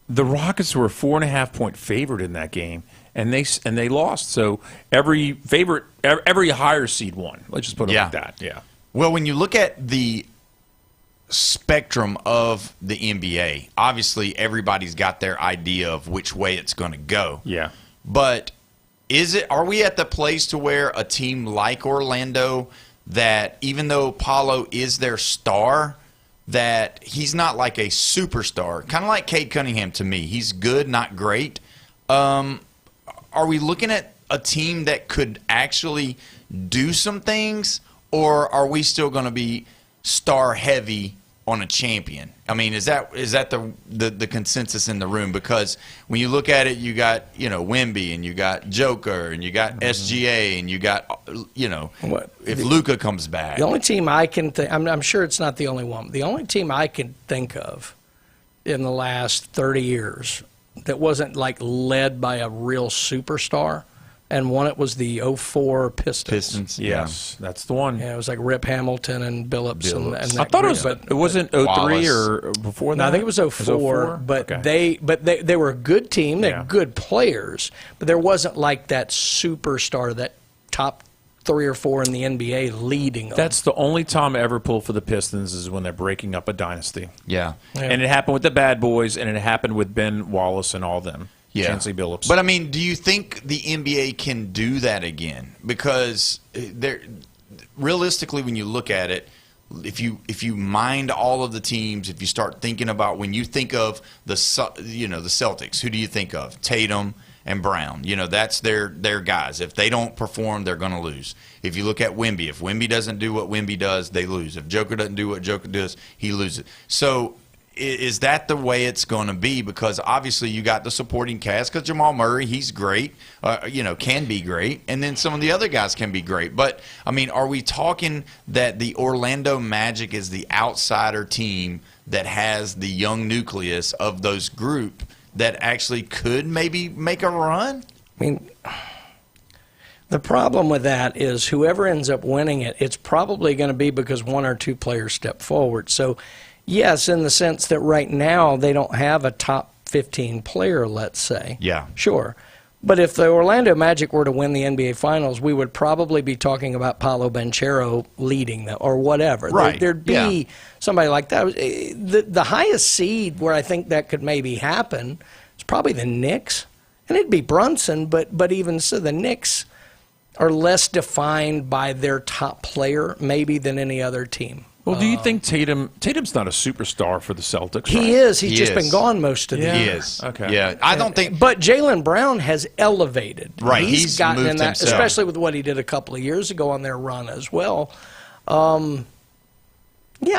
The Rockets were a 4.5 point favorite in that game, and they lost. So every higher seed won. Let's just put it like that. Yeah. Well, when you look at the spectrum of the NBA, obviously everybody's got their idea of which way it's going to go. Yeah. But are we at the place to where a team like Orlando, that even though Paulo is their star, that he's not like a superstar, kind of like Cade Cunningham to me. He's good, not great. Are we looking at a team that could actually do some things, or are we still going to be star heavy on a champion? Is that the consensus in the room? Because when you look at it, you got Wemby, and you got Joker, and you got SGA, and you got if Luka comes back. The only team I can think, I'm sure it's not the only one. The only team I can think of in the last 30 years that wasn't led by a real superstar. And one, it was the 04 Pistons. Yes, that's the one. Yeah, it was like Rip Hamilton and Billups. And I thought it wasn't 03 or before that. No, I think it was 04. But they were a good team. They had good players, but there wasn't like that superstar, that top 3 or 4 in the NBA leading them. That's the only time I ever pulled for the Pistons is when they're breaking up a dynasty. Yeah. And it happened with the Bad Boys, and it happened with Ben Wallace and all them. Chancey Billups. But, I mean, do you think the NBA can do that again? Because realistically, when you look at it, if you mind all of the teams, if you start thinking about when you think of the Celtics, who do you think of? Tatum and Brown. That's their guys. If they don't perform, they're going to lose. If you look at Wemby, if Wemby doesn't do what Wemby does, they lose. If Joker doesn't do what Joker does, he loses. So is that the way it's going to be? Because obviously you got the supporting cast, because Jamal Murray, he's great, can be great, and then some of the other guys can be great. But, I mean, are we talking that the Orlando Magic is the outsider team that has the young nucleus of those group that actually could maybe make a run? I mean, the problem with that is whoever ends up winning it, it's probably going to be because one or two players step forward. So, yes, in the sense that right now they don't have a top 15 player, let's say. Yeah. Sure. But if the Orlando Magic were to win the NBA Finals, we would probably be talking about Paolo Banchero leading them or whatever. Right. There'd be somebody like that. The highest seed where I think that could maybe happen is probably the Knicks. And it'd be Brunson, but even so, the Knicks are less defined by their top player maybe than any other team. Well, do you think Tatum's not a superstar for the Celtics? He right? is. He's just been gone most of the year. He is. Okay. Yeah, I don't think. But Jaylen Brown has elevated. Right, He's gotten moved in that, himself. especially with what he did a couple of years ago on their run as well. Yeah,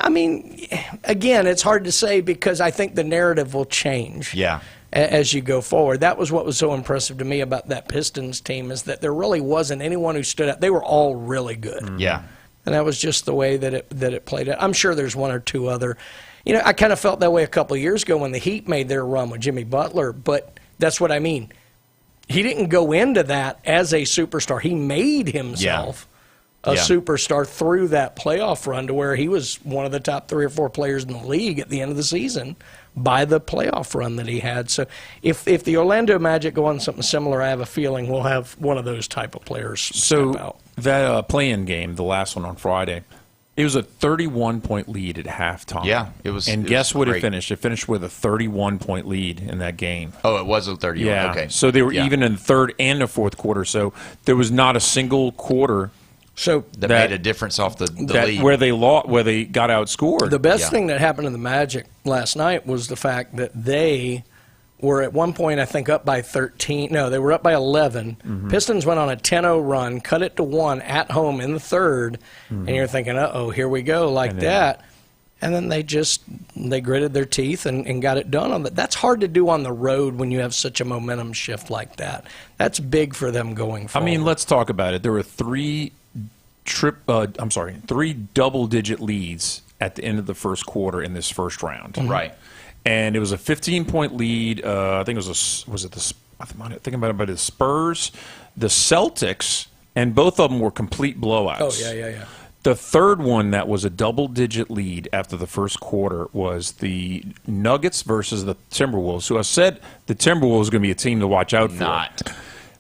I mean, again, it's hard to say because I think the narrative will change. Yeah. As you go forward. That was what was so impressive to me about that Pistons team, is that there really wasn't anyone who stood out. They were all really good. Yeah. And that was just the way that it played out. I'm sure there's one or two other. I kind of felt that way a couple of years ago when the Heat made their run with Jimmy Butler, but that's what I mean. He didn't go into that as a superstar. He made himself a superstar through that playoff run to where he was one of the top 3 or 4 players in the league at the end of the season by the playoff run that he had. So if the Orlando Magic go on something similar, I have a feeling we'll have one of those type of players step out. That play-in game, the last one on Friday, it was a 31-point lead at halftime. Yeah, it was. And guess what it finished? It finished with a 31-point lead in that game. Oh, it was a 31. Yeah. Okay. So they were even in the third and the fourth quarter. So there was not a single quarter that made a difference off the lead. where they got outscored. The best thing that happened to the Magic last night was the fact that they were at one point, I think, up by 13. No, they were up by 11. Mm-hmm. Pistons went on a 10-0 run, cut it to 1 at home in the third, and you're thinking, uh-oh, here we go, like that. And then they gritted their teeth and got it done on that. That's hard to do on the road when you have such a momentum shift like that. That's big for them going forward. I mean, let's talk about it. There were three double-digit leads at the end of the first quarter in this first round. Mm-hmm. Right. And it was a 15-point lead. I think it was I'm thinking about the Spurs, the Celtics, and both of them were complete blowouts. Oh, yeah. The third one that was a double-digit lead after the first quarter was the Nuggets versus the Timberwolves, who I said the Timberwolves was going to be a team to watch out for.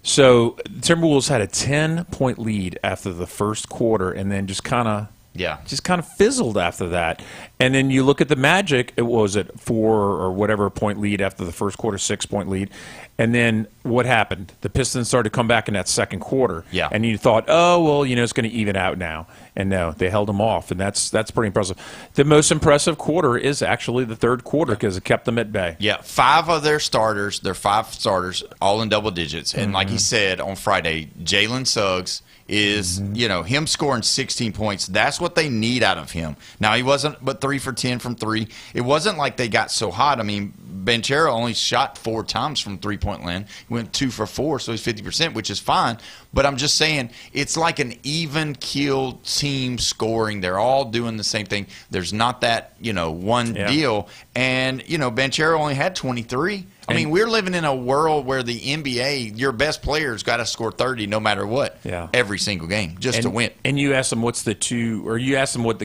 So the Timberwolves had a 10-point lead after the first quarter, and then just kind of fizzled after that. And then you look at the Magic, it was at 4 or whatever point lead after the first quarter, 6-point lead. And then what happened? The Pistons started to come back in that second quarter. Yeah. And you thought, oh, well, it's going to even out now. And no, they held them off, and that's pretty impressive. The most impressive quarter is actually the third quarter because it kept them at bay. Yeah, 5 of their starters, all in double digits. And like he said on Friday, Jalen Suggs is, him scoring 16 points. That's what they need out of him. Now, he wasn't but 3 for 10 from 3. It wasn't like they got so hot. I mean, Banchero only shot 4 times from three-point land. He went 2 for 4, so he's 50%, which is fine. But I'm just saying, it's like an even-keeled team scoring. They're all doing the same thing. There's not that, one deal. And, Banchero only had 23. I mean, we're living in a world where the NBA, your best player's got to score 30 no matter what every single game just to win. And you asked them what the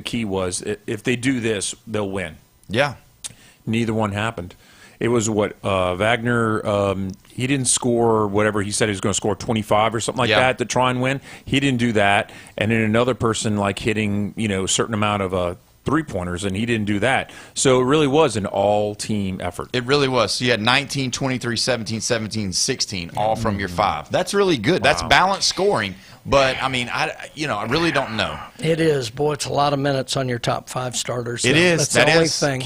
key was. If they do this, they'll win. Yeah. Neither one happened. It was Wagner, he didn't score whatever. He said he was going to score 25 or something like that to try and win. He didn't do that. And then another person hitting, a certain amount of three-pointers, and he didn't do that. So it really was an all-team effort. It really was. So you had 19, 23, 17, 17, 16, all from your 5. That's really good. Wow. That's balanced scoring. But, I mean, I really don't know. It is. Boy, it's a lot of minutes on your top 5 starters. It is. That's the only thing.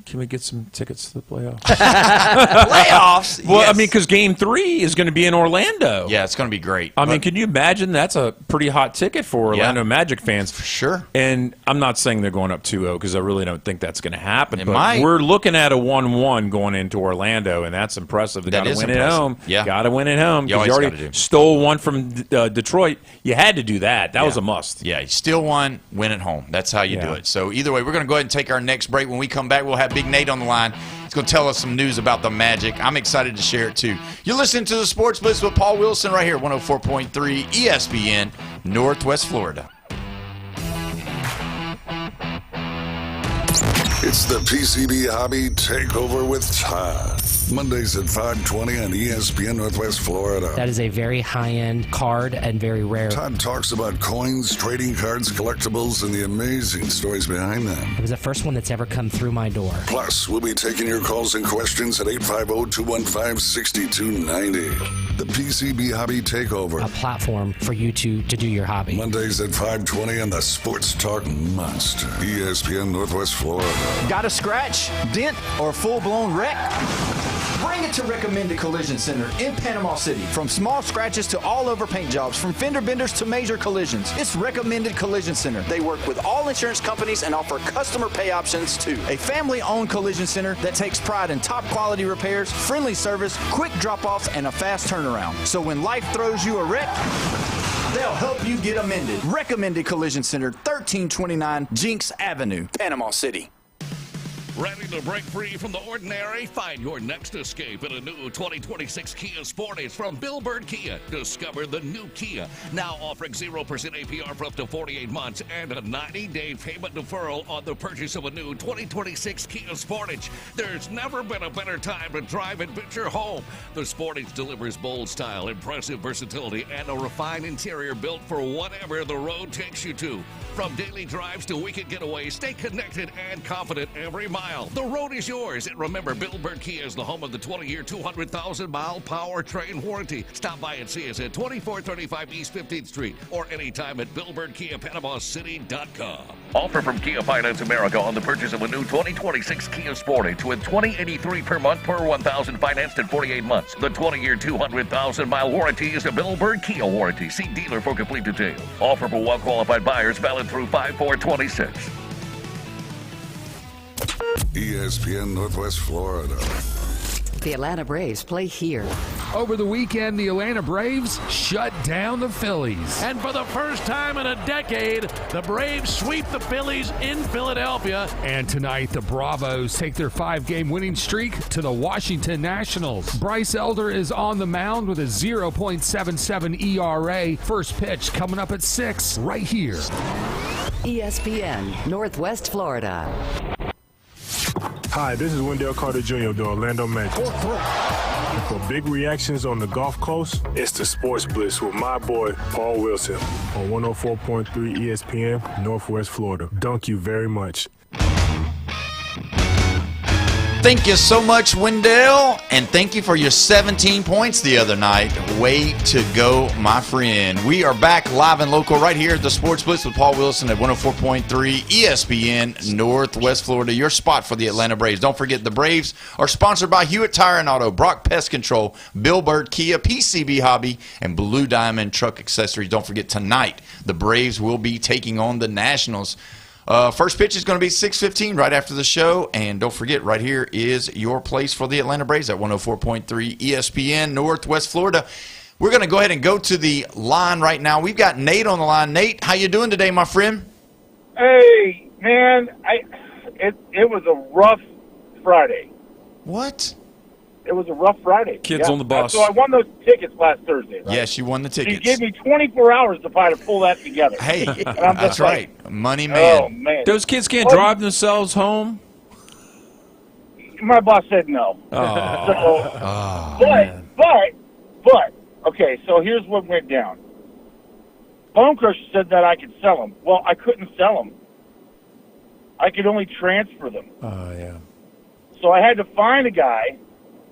Can we get some tickets to the playoffs? Playoffs? Well, yes. I mean, because Game 3 is going to be in Orlando. Yeah, it's going to be great. I mean, can you imagine? That's a pretty hot ticket for Orlando Magic fans. For sure. And I'm not saying they're going up 2-0 because I really don't think that's going to happen. But we're looking at a 1-1 going into Orlando, and that's impressive. They got to win at home. Yeah. Got to win at home. You already stole one from Detroit. You had to do that. That was a must. Yeah, you steal one, win at home. That's how you do it. So either way, we're going to go ahead and take our next break. When we come back, we'll have Big Nate on the line. He's going to tell us some news about the Magic. I'm excited to share it, too. You're listening to the Sports Blitz with Paul Wilson right here, 104.3 ESPN, Northwest Florida. It's the PCB Hobby Takeover with Todd. Mondays at 5:20 on ESPN Northwest Florida. That is a very high-end card and very rare. Todd talks about coins, trading cards, collectibles, and the amazing stories behind them. It was the first one that's ever come through my door. Plus, we'll be taking your calls and questions at 850-215-6290. The PCB Hobby Takeover. A platform for you to do your hobby. Mondays at 5:20 on the Sports Talk Monster. ESPN Northwest Florida. Got a scratch, dent, or full-blown wreck? Bring it to Recommended Collision Center in Panama City. From small scratches to all-over paint jobs, from fender benders to major collisions, it's Recommended Collision Center. They work with all insurance companies and offer customer pay options too. A family-owned collision center that takes pride in top-quality repairs, friendly service, quick drop-offs, and a fast turnaround. So when life throws you a wreck, they'll help you get amended. Recommended Collision Center, 1329 Jinx Avenue, Panama City. Ready to break free from the ordinary? Find your next escape in a new 2026 Kia Sportage from Bill Bird Kia. Discover the new Kia, now offering 0% APR for up to 48 months and a 90-day payment deferral on the purchase of a new 2026 Kia Sportage. There's never been a better time to drive and bid your home. The Sportage delivers bold style, impressive versatility, and a refined interior built for whatever the road takes you to. From daily drives to weekend getaways, stay connected and confident every mile. The road is yours. And remember, Bill Bird Kia is the home of the 20-year, 200,000-mile powertrain warranty. Stop by and see us at 2435 East 15th Street or anytime at BillBirdKiaPanamaCity.com. Offer from Kia Finance America on the purchase of a new 2026 Kia Sportage with $20.83 per month per $1,000 financed in 48 months. The 20-year, 200,000-mile warranty is a Bill Bird Kia warranty. See dealer for complete details. Offer for well-qualified buyers valid through 5/4/26. ESPN Northwest Florida. The Atlanta Braves play here. Over the weekend, the Atlanta Braves shut down the Phillies. And for the first time in a decade, the Braves sweep the Phillies in Philadelphia. And tonight, the Bravos take their 5-game winning streak to the Washington Nationals. Bryce Elder is on the mound with a 0.77 ERA. First pitch coming up at 6 right here. ESPN Northwest Florida. Hi, this is Wendell Carter Jr. of the Orlando Magic. And for big reactions on the Gulf Coast, it's the Sports Blitz with my boy, Paul Wilson, on 104.3 ESPN, Northwest Florida. Thank you very much. Thank you so much, Wendell, and thank you for your 17 points the other night. Way to go, my friend. We are back live and local right here at the Sports Blitz with Paul Wilson at 104.3 ESPN Northwest Florida, your spot for the Atlanta Braves. Don't forget, the Braves are sponsored by Hewitt Tire and Auto, Brock Pest Control, Bill Bird Kia, PCB Hobby, and Blue Diamond Truck Accessories. Don't forget, tonight, the Braves will be taking on the Nationals. First pitch is going to be 6:15 right after the show. And don't forget, right here is your place for the Atlanta Braves at 104.3 ESPN Northwest Florida. We're going to go ahead and go to the line right now. We've got Nate on the line. Nate, how you doing today, my friend? Hey, man, it was a rough Friday. What? It was a rough Friday. Kids on the bus. So I won those tickets last Thursday, right? Yes, you won the tickets. You gave me 24 hours to try to pull that together. Hey, I'm that's right. Money man. Oh, man. Those kids can't drive themselves home? My boss said no. Oh. But, okay, so here's what went down. Bone Crusher said that I could sell them. Well, I couldn't sell them I could only transfer them. Oh, yeah. So I had to find a guy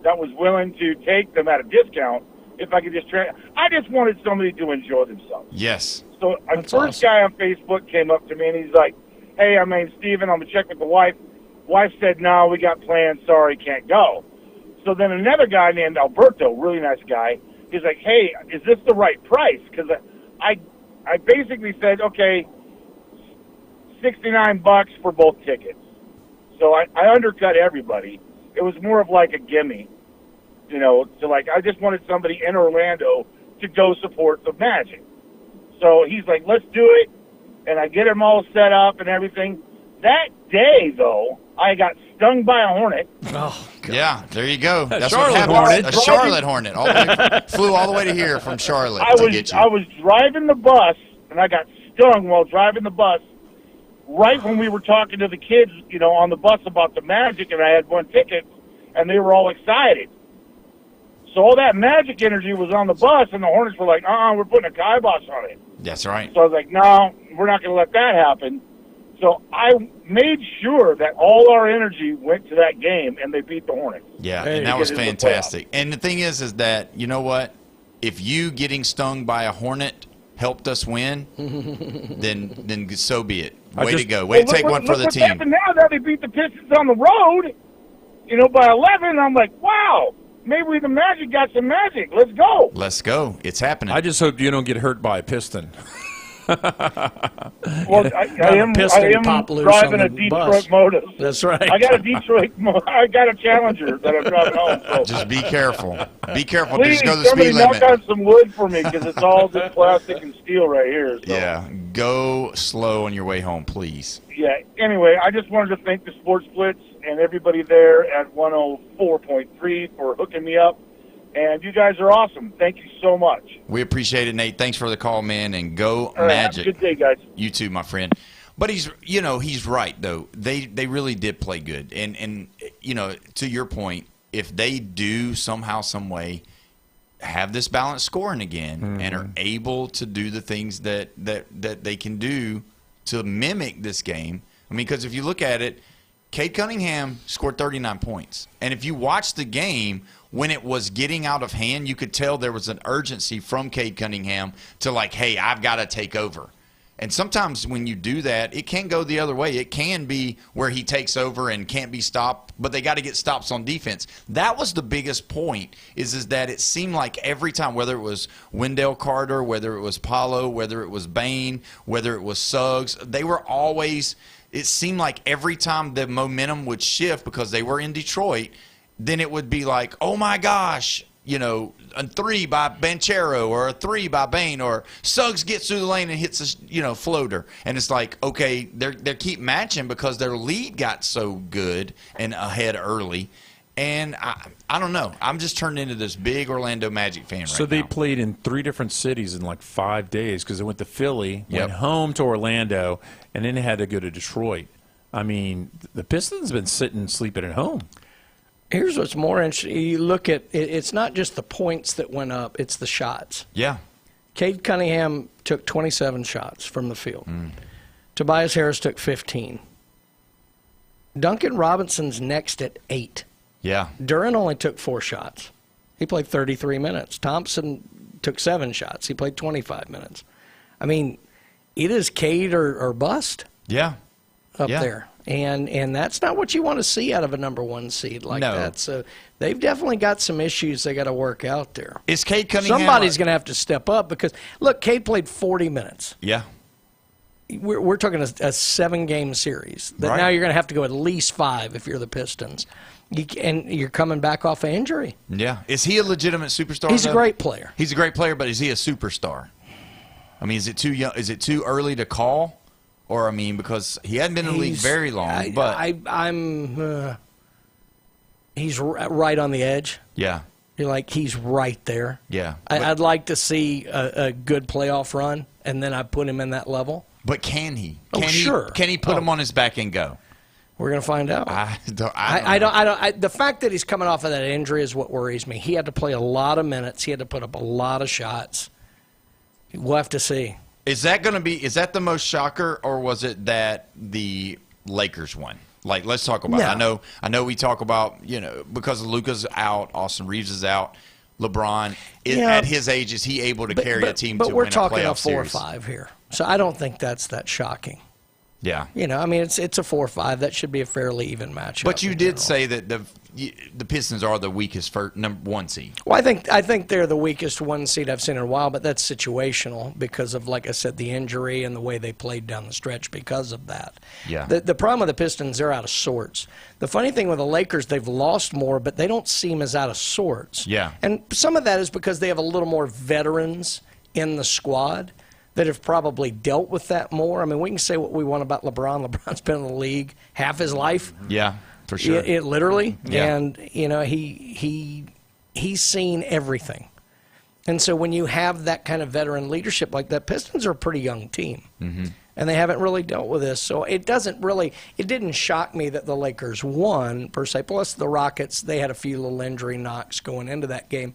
that was willing to take them at a discount if I could just I just wanted somebody to enjoy themselves. Yes. So a first guy on Facebook came up to me, and he's like, hey, I'm named Steven. I'm going to check with the wife. Wife said, no, we got plans. Sorry, can't go. So then another guy named Alberto, really nice guy, he's like, hey, is this the right price? Because I basically said, okay, $69 for both tickets. So I undercut everybody. It was more of like a gimme, you know, to like, I just wanted somebody in Orlando to go support the Magic. So he's like, let's do it. And I get him all set up and everything. That day, though, I got stung by a hornet. Oh, God. Yeah, there you go. That's Charlotte what happened. Hornet. A Charlotte Hornet. Flew all the way to here from Charlotte to get you. I was driving the bus, and I got stung while driving the bus right when we were talking to the kids, you know, on the bus about the Magic, and I had one ticket, and they were all excited. So all that Magic energy was on the bus, and the Hornets were like, we're putting a kibosh on it. That's right. So I was like, no, we're not going to let that happen. So I made sure that all our energy went to that game, and they beat the Hornets. Yeah, and that was fantastic. And the thing is that, you know what? If you getting stung by a hornet helped us win, then so be it. Way to go. Way to take one for the team. Now that they beat the Pistons on the road, you know, by 11, I'm like, wow, maybe the Magic got some magic. Let's go. Let's go. It's happening. I just hope you don't get hurt by a piston. Well, I am driving a Detroit Motor. That's right. I got a Challenger that I'm driving home. So. Just be careful. Be careful. Please, just go the speed limit. knock on some wood for me because it's all just plastic and steel right here. So. Yeah, go slow on your way home, please. Yeah. Anyway, I just wanted to thank the Sports Blitz and everybody there at 104.3 for hooking me up. And you guys are awesome. Thank you so much. We appreciate it, Nate. Thanks for the call, man, and go all right, Magic. Have a good day, guys. You too, my friend. But he's right though. They really did play good, and to your point, if they do somehow, some way, have this balanced scoring again, and are able to do the things that they can do to mimic this game. I mean, because if you look at it, Cade Cunningham scored 39 points, and if you watch the game. When it was getting out of hand, you could tell there was an urgency from Cade Cunningham to like, hey, I've got to take over. And sometimes when you do that, it can go the other way. It can be where he takes over and can't be stopped, but they got to get stops on defense. That was the biggest point is that it seemed like every time, whether it was Wendell Carter, whether it was Paolo, whether it was Bain, whether it was Suggs, they were always – it seemed like every time the momentum would shift because they were in Detroit – then it would be like, oh, my gosh, you know, a 3 by Banchero or a 3 by Bain or Suggs gets through the lane and hits a, floater. And it's like, okay, they keep matching because their lead got so good and ahead early. And I don't know. I'm just turned into this big Orlando Magic fan right now. So they played in 3 different cities in like 5 days because they went to Philly, went home to Orlando, and then they had to go to Detroit. I mean, the Pistons been sleeping at home. Here's what's more interesting. You look at it's not just the points that went up, it's the shots. Yeah. Cade Cunningham took 27 shots from the field. Tobias Harris took 15. Duncan Robinson's next at 8. Yeah. Duran only took 4 shots. He played 33 minutes. Thompson took 7 shots. He played 25 minutes. I mean, it is Cade or bust. Yeah. Up there. And that's not what you want to see out of a number 1 seed like that. So they've definitely got some issues they got to work out there. Is Cade Cunningham? Somebody's going to have to step up because, look, Cade played 40 minutes. Yeah. We're talking a 7-game series. That now you're going to have to go at least 5 if you're the Pistons. And you're coming back off an injury. Yeah. Is he a legitimate superstar? He's a great player. He's a great player, but is he a superstar? I mean, is it too young? Is it too early to call? Or, I mean, because he hadn't been in the league very long. He's right on the edge. Yeah. You're like, he's right there. Yeah. I'd like to see a good playoff run, and then I put him in that level. But can he? Sure. Can he put him on his back and go? We're going to find out. I don't. The fact that he's coming off of that injury is what worries me. He had to play a lot of minutes. He had to put up a lot of shots. We'll have to see. Is that going to be? Is that the most shocker, or was it that the Lakers won. Like, let's talk about it. I know we talk about, because Luka's out, Austin Reeves is out, LeBron, at his age, is he able to carry a team to win a playoff series? But we're talking a 4-5 here. So I don't think that's that shocking. Yeah. It's a 4-5. That should be a fairly even matchup. But you did say that the Pistons are the weakest number 1 seed. Well, I think they're the weakest 1 seed I've seen in a while, but that's situational because of, like I said, the injury and the way they played down the stretch because of that. Yeah. The problem with the Pistons, they're out of sorts. The funny thing with the Lakers, they've lost more, but they don't seem as out of sorts. Yeah. And some of that is because they have a little more veterans in the squad that have probably dealt with that more. I mean, we can say what we want about LeBron. LeBron's been in the league half his life. Yeah, for sure. It literally. Yeah. And, he's seen everything. And so when you have that kind of veteran leadership like that, Pistons are a pretty young team. Mm-hmm. And they haven't really dealt with this. So it didn't shock me that the Lakers won, per se. Plus the Rockets, they had a few little injury knocks going into that game.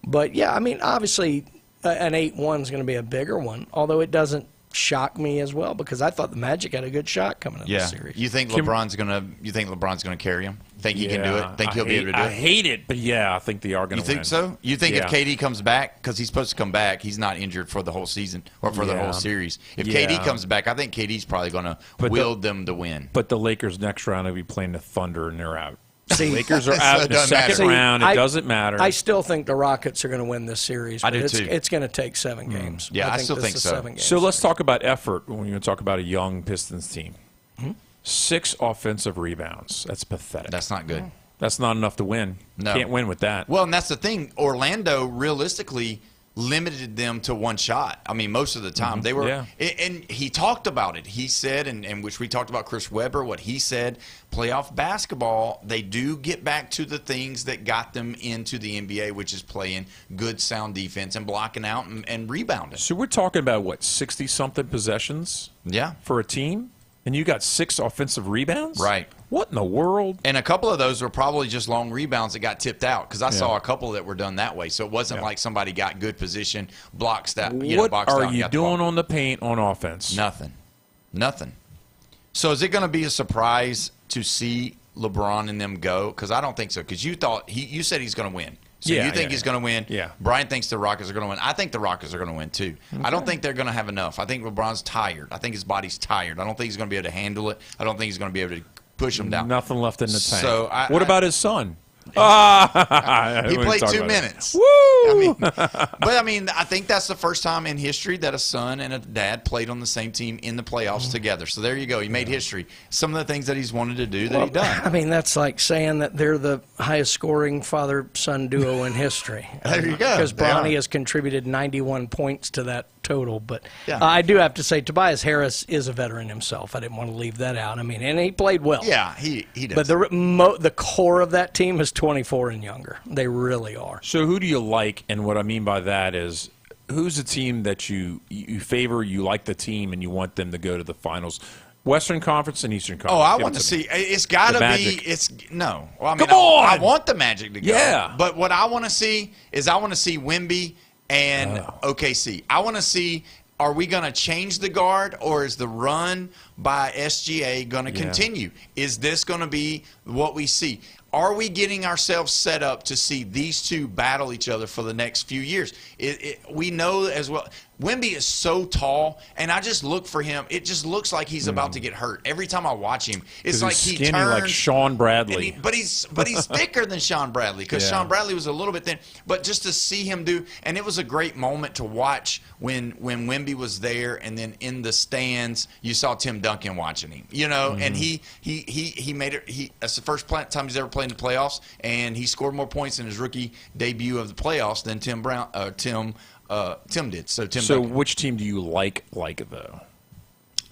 But, yeah, I mean, obviously an 8-1 is going to be a bigger one, although it doesn't shock me as well because I thought the Magic had a good shot coming in this series. You think LeBron's gonna carry him? Think he can do it? Think he'll be able to do it? I hate it, but I think they are going to win. You think so? You think if KD comes back, because he's supposed to come back, he's not injured for the whole season or for the whole series. If KD comes back, I think KD's probably going to will them to win. But the Lakers next round will be playing the Thunder, and they're out. See, Lakers are out in the second round. It doesn't matter. I still think the Rockets are going to win this series. I do too. It's going to take 7 games. Yeah, I still think so. 7 games. So let's talk about effort when you talk about a young Pistons team. 6 offensive rebounds. That's pathetic. That's not good. That's not enough to win. No. Can't win with that. Well, and that's the thing. Orlando realistically limited them to 1 shot. I mean, most of the time they were, and he talked about it. He said, and which we talked about Chris Webber, what he said, playoff basketball, they do get back to the things that got them into the NBA, which is playing good, sound defense and blocking out and rebounding. So we're talking about, 60-something possessions for a team? And you got 6 offensive rebounds? Right. What in the world? And a couple of those were probably just long rebounds that got tipped out because I saw a couple that were done that way. So it wasn't like somebody got good position, blocks that. What boxed are out, you doing on the paint on offense? Nothing. So is it going to be a surprise to see LeBron and them go? Because I don't think so. Because you said he's going to win. So you think he's going to win. Yeah. Brian thinks the Rockets are going to win. I think the Rockets are going to win too. Okay. I don't think they're going to have enough. I think LeBron's tired. I think his body's tired. I don't think he's going to be able to handle it. I don't think he's going to be able to push him down. Nothing left in the tank. So what about his son? He played 2 minutes. Woo! I think that's the first time in history that a son and a dad played on the same team in the playoffs together. So there you go. He made history. Some of the things that he's wanted to do that he done. I mean, that's like saying that they're the highest scoring father-son duo in history. There you go. Because Bronny has contributed 91 points to that total. But I do have to say, Tobias Harris is a veteran himself. I didn't want to leave that out. I mean, and he played well. Yeah, he does. But the core of that team is 24 and younger. They really are. So who do you like? And what I mean by that is, who's a team that you favor, you like the team, and you want them to go to the finals? Western Conference and Eastern Conference. Oh, I want to see. It's got to be. Well, I mean, Come on! I want the Magic to go. Yeah. But what I want to see is Wemby and OKC. I want to see, are we going to change the guard, or is the run by SGA going to continue? Is this going to be what we see? Are we getting ourselves set up to see these two battle each other for the next few years? We know as well. Wemby is so tall, and I just look for him. It just looks like he's about to get hurt every time I watch him. It's like he skinny, turns like Sean Bradley. But he's thicker than Sean Bradley because Sean Bradley was a little bit thin. But just to see him and it was a great moment to watch when Wemby was there, and then in the stands you saw Tim Duncan watching him. And he made it. That's the first time he's ever played in the playoffs, and he scored more points in his rookie debut of the playoffs than Tim did. So Duncan. Which team do you like though?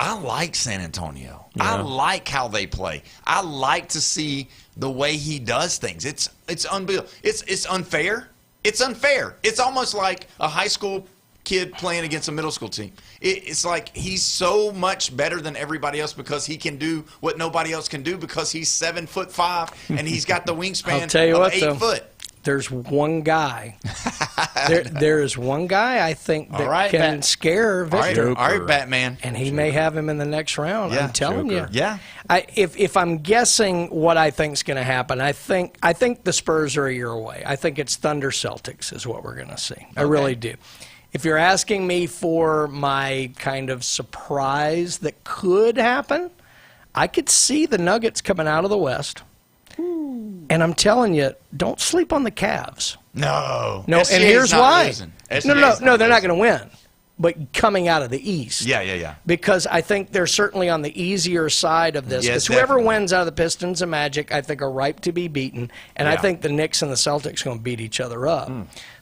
I like San Antonio. Yeah. I like how they play. I like to see the way he does things. It's unbelievable. It's unfair. It's unfair. It's almost like a high school kid playing against a middle school team. It's like he's so much better than everybody else because he can do what nobody else can do because he's 7'5" and he's got the wingspan of 8 foot. there's one guy. there is one guy I think that can scare Victor. All right, Batman. And he may have him in the next round. Yeah. I'm telling you. Yeah. If I'm guessing what I think's going to happen, I think the Spurs are a year away. I think it's Thunder Celtics is what we're going to see. I really do. If you're asking me for my kind of surprise that could happen, I could see the Nuggets coming out of the West. And I'm telling you, don't sleep on the Cavs. No. And here's why. No, they're not going to win. But coming out of the East. Yeah. Because I think they're certainly on the easier side of this. Because whoever wins out of the Pistons and Magic, I think are ripe to be beaten. And I think the Knicks and the Celtics are going to beat each other up.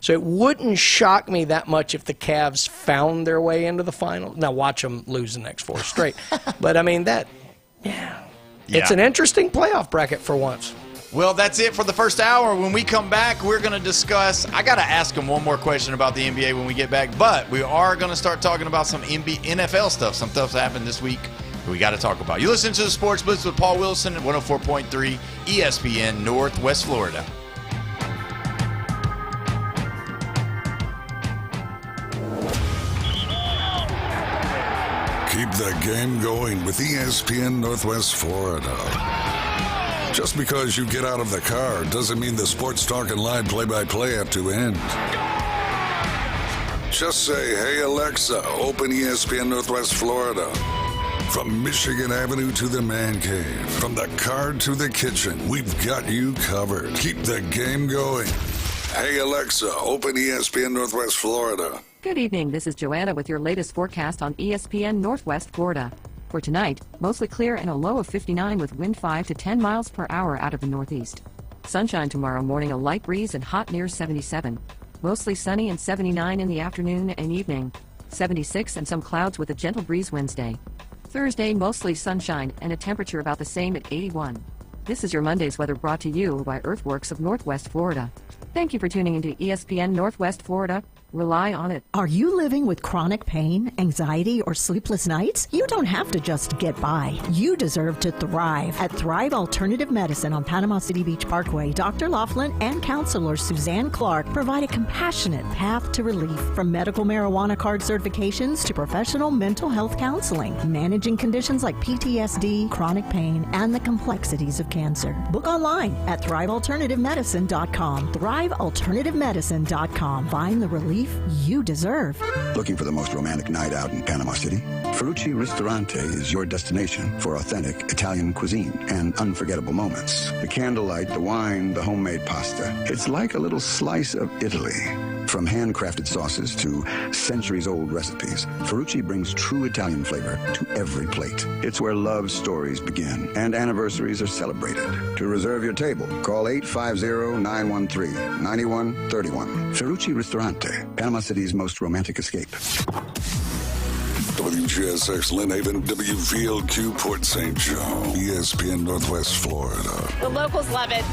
So it wouldn't shock me that much if the Cavs found their way into the final. Now watch them lose the next 4 straight. But I mean, it's an interesting playoff bracket for once. Well, that's it for the first hour. When we come back, we're going to discuss. I got to ask him one more question about the NBA when we get back, but we are going to start talking about some NFL stuff. Some stuff happened this week that we got to talk about. You listen to the Sports Blitz with Paul Wilson at 104.3 ESPN Northwest Florida. Keep the game going with ESPN Northwest Florida. Just because you get out of the car doesn't mean the sports talk and live play-by-play have to end. Just say, hey, Alexa, open ESPN Northwest Florida. From Michigan Avenue to the man cave, from the car to the kitchen, we've got you covered. Keep the game going. Hey, Alexa, open ESPN Northwest Florida. Good evening. This is Joanna with your latest forecast on ESPN Northwest Florida. For tonight, mostly clear and a low of 59 with wind 5 to 10 miles per hour out of the northeast. Sunshine tomorrow morning, a light breeze and hot near 77. Mostly sunny and 79 in the afternoon and evening. 76 and some clouds with a gentle breeze Wednesday. Thursday, mostly sunshine and a temperature about the same at 81. This is your Monday's weather brought to you by Earthworks of Northwest Florida. Thank you for tuning into ESPN Northwest Florida. Rely on it. Are you living with chronic pain, anxiety, or sleepless nights? You don't have to just get by. You deserve to thrive. At Thrive Alternative Medicine on Panama City Beach Parkway, Dr. Laughlin and counselor Suzanne Clark provide a compassionate path to relief, from medical marijuana card certifications to professional mental health counseling, managing conditions like PTSD, chronic pain, and the complexities of cancer. Book online at thrivealternativemedicine.com. thrivealternativemedicine.com. Find the relief you deserve. Looking for the most romantic night out in Panama City? Ferrucci Ristorante is your destination for authentic Italian cuisine and unforgettable moments. The candlelight, the wine, the homemade pasta. It's like a little slice of Italy. From handcrafted sauces to centuries-old recipes, Ferrucci brings true Italian flavor to every plate. It's where love stories begin and anniversaries are celebrated. To reserve your table, call 850-913-9131. Ferrucci Ristorante, Panama City's most romantic escape. WGSX Lynn Haven, WVLQ Port St. Joe, ESPN Northwest Florida. The locals love it.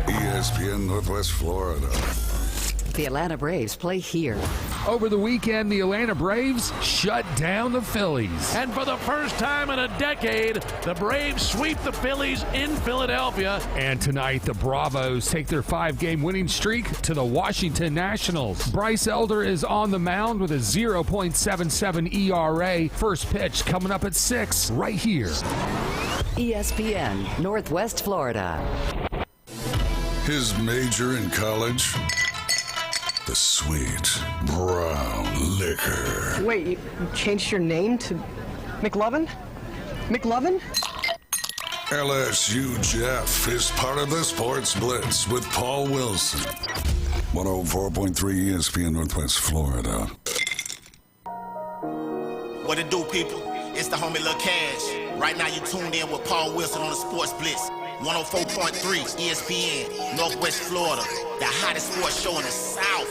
ESPN Northwest Florida. The Atlanta Braves play here. Over the weekend, the Atlanta Braves shut down the Phillies. And for the first time in a decade, the Braves sweep the Phillies in Philadelphia. And tonight, the Bravos take their 5-game winning streak to the Washington Nationals. Bryce Elder is on the mound with a 0.77 ERA. First pitch coming up at 6 right here. ESPN Northwest Florida. His major in college? The sweet brown liquor. Wait, you changed your name to McLovin? McLovin? LSU Jeff is part of the Sports Blitz with Paul Wilson. 104.3 ESPN Northwest Florida. What it do, people? It's the homie Lil Cash. Right now you tuned in with Paul Wilson on the Sports Blitz. 104.3 ESPN, Northwest Florida, the hottest sports show in the South.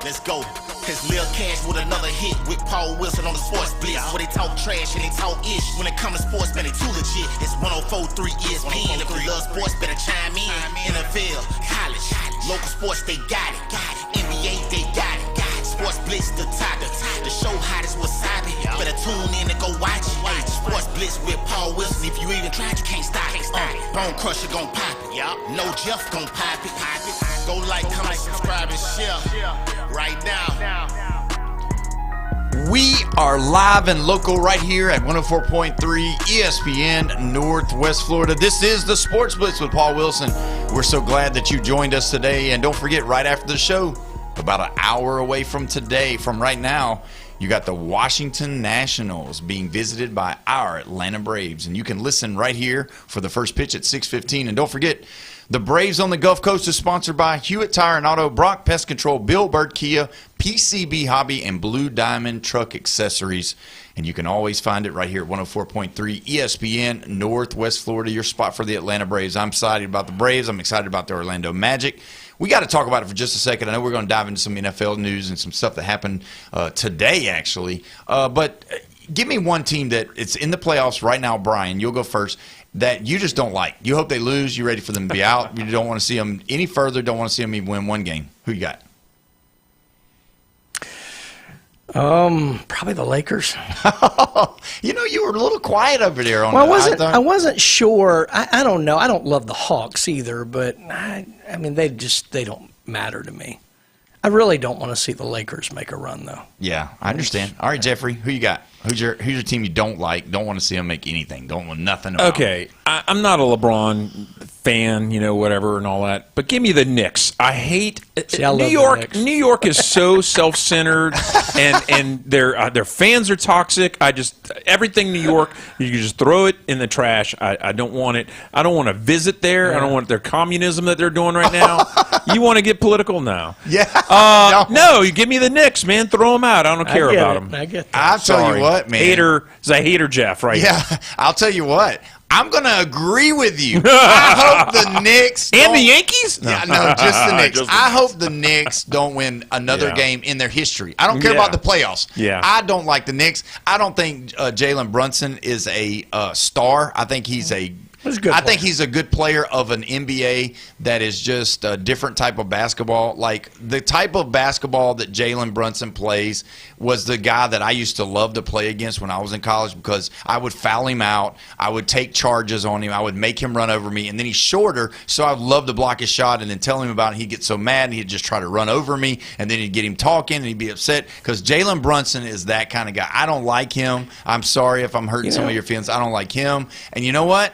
Let's go. Cause Lil Cash with another hit with Paul Wilson on the Sports Blitz. Where they talk trash and they talk ish. When it comes to sports, man, they too legit. It's 104.3 ESPN. If you love sports, better chime in. NFL, college, local sports, they got it. NBA, they got it. Sports Blitz, the topic. The show hottest wasabi. Better tune in and go watch it. Sports Blitz with Paul Wilson. If you even tried, you can't stop it. Bone Crusher gon' pop it. Yup. No Jeff gon' pop it. Go like, comment, subscribe, and share right now. We are live and local right here at 104.3 ESPN Northwest Florida. This is the Sports Blitz with Paul Wilson. We're so glad that you joined us today. And don't forget, right after the show, about an hour away from today, from right now, you got the Washington Nationals being visited by our Atlanta Braves. And you can listen right here for the first pitch at 6:15. And don't forget, the Braves on the Gulf Coast is sponsored by Hewitt Tire and Auto, Brock Pest Control, Bill Bird Kia, PCB Hobby, and Blue Diamond Truck Accessories. And you can always find it right here at 104.3 ESPN Northwest Florida, your spot for the Atlanta Braves. I'm excited about the Braves. I'm excited about the Orlando Magic. We got to talk about it for just a second. I know we're going to dive into some NFL news and some stuff that happened today, actually. But give me one team that it's in the playoffs right now, Brian. You'll go first. That you just don't like. You hope they lose. You're ready for them to be out. You don't want to see them any further. Don't want to see them even win one game. Who you got? Probably the Lakers. You know, you were a little quiet over there on. Well, I wasn't sure. I don't know. I don't love the Hawks either, but I mean, they don't matter to me. I really don't want to see the Lakers make a run, though. Yeah, I understand. All right, Jeffrey, who you got? Who's your team you don't like? Don't want to see them make anything. Don't want nothing about Okay, I'm not a LeBron fan, whatever and all that. But give me the Knicks. I hate New York. New York is so self-centered, and their fans are toxic. Everything New York, you can just throw it in the trash. I don't want it. I don't want to visit there. Yeah. I don't want their communism that they're doing right now. You want to get political now? Yeah. No, you give me the Knicks, man. Throw them out. I don't care about them. I get that. I'll tell you what, man. It's a hater, Jeff, right? Yeah, I'll tell you what. I'm going to agree with you. I hope the Knicks and the Yankees? No, just the Knicks. I hope the Knicks don't win another game in their history. I don't care about the playoffs. Yeah. I don't like the Knicks. I don't think Jalen Brunson is a star. I think he's a think he's a good player of an NBA that is just a different type of basketball. Like the type of basketball that Jalen Brunson plays was the guy that I used to love to play against when I was in college because I would foul him out. I would take charges on him. I would make him run over me. And then he's shorter, so I'd love to block his shot and then tell him about it. He'd get so mad and he'd just try to run over me. And then he'd get him talking and he'd be upset because Jalen Brunson is that kind of guy. I don't like him. I'm sorry if I'm hurting some of your feelings. I don't like him. And you know what?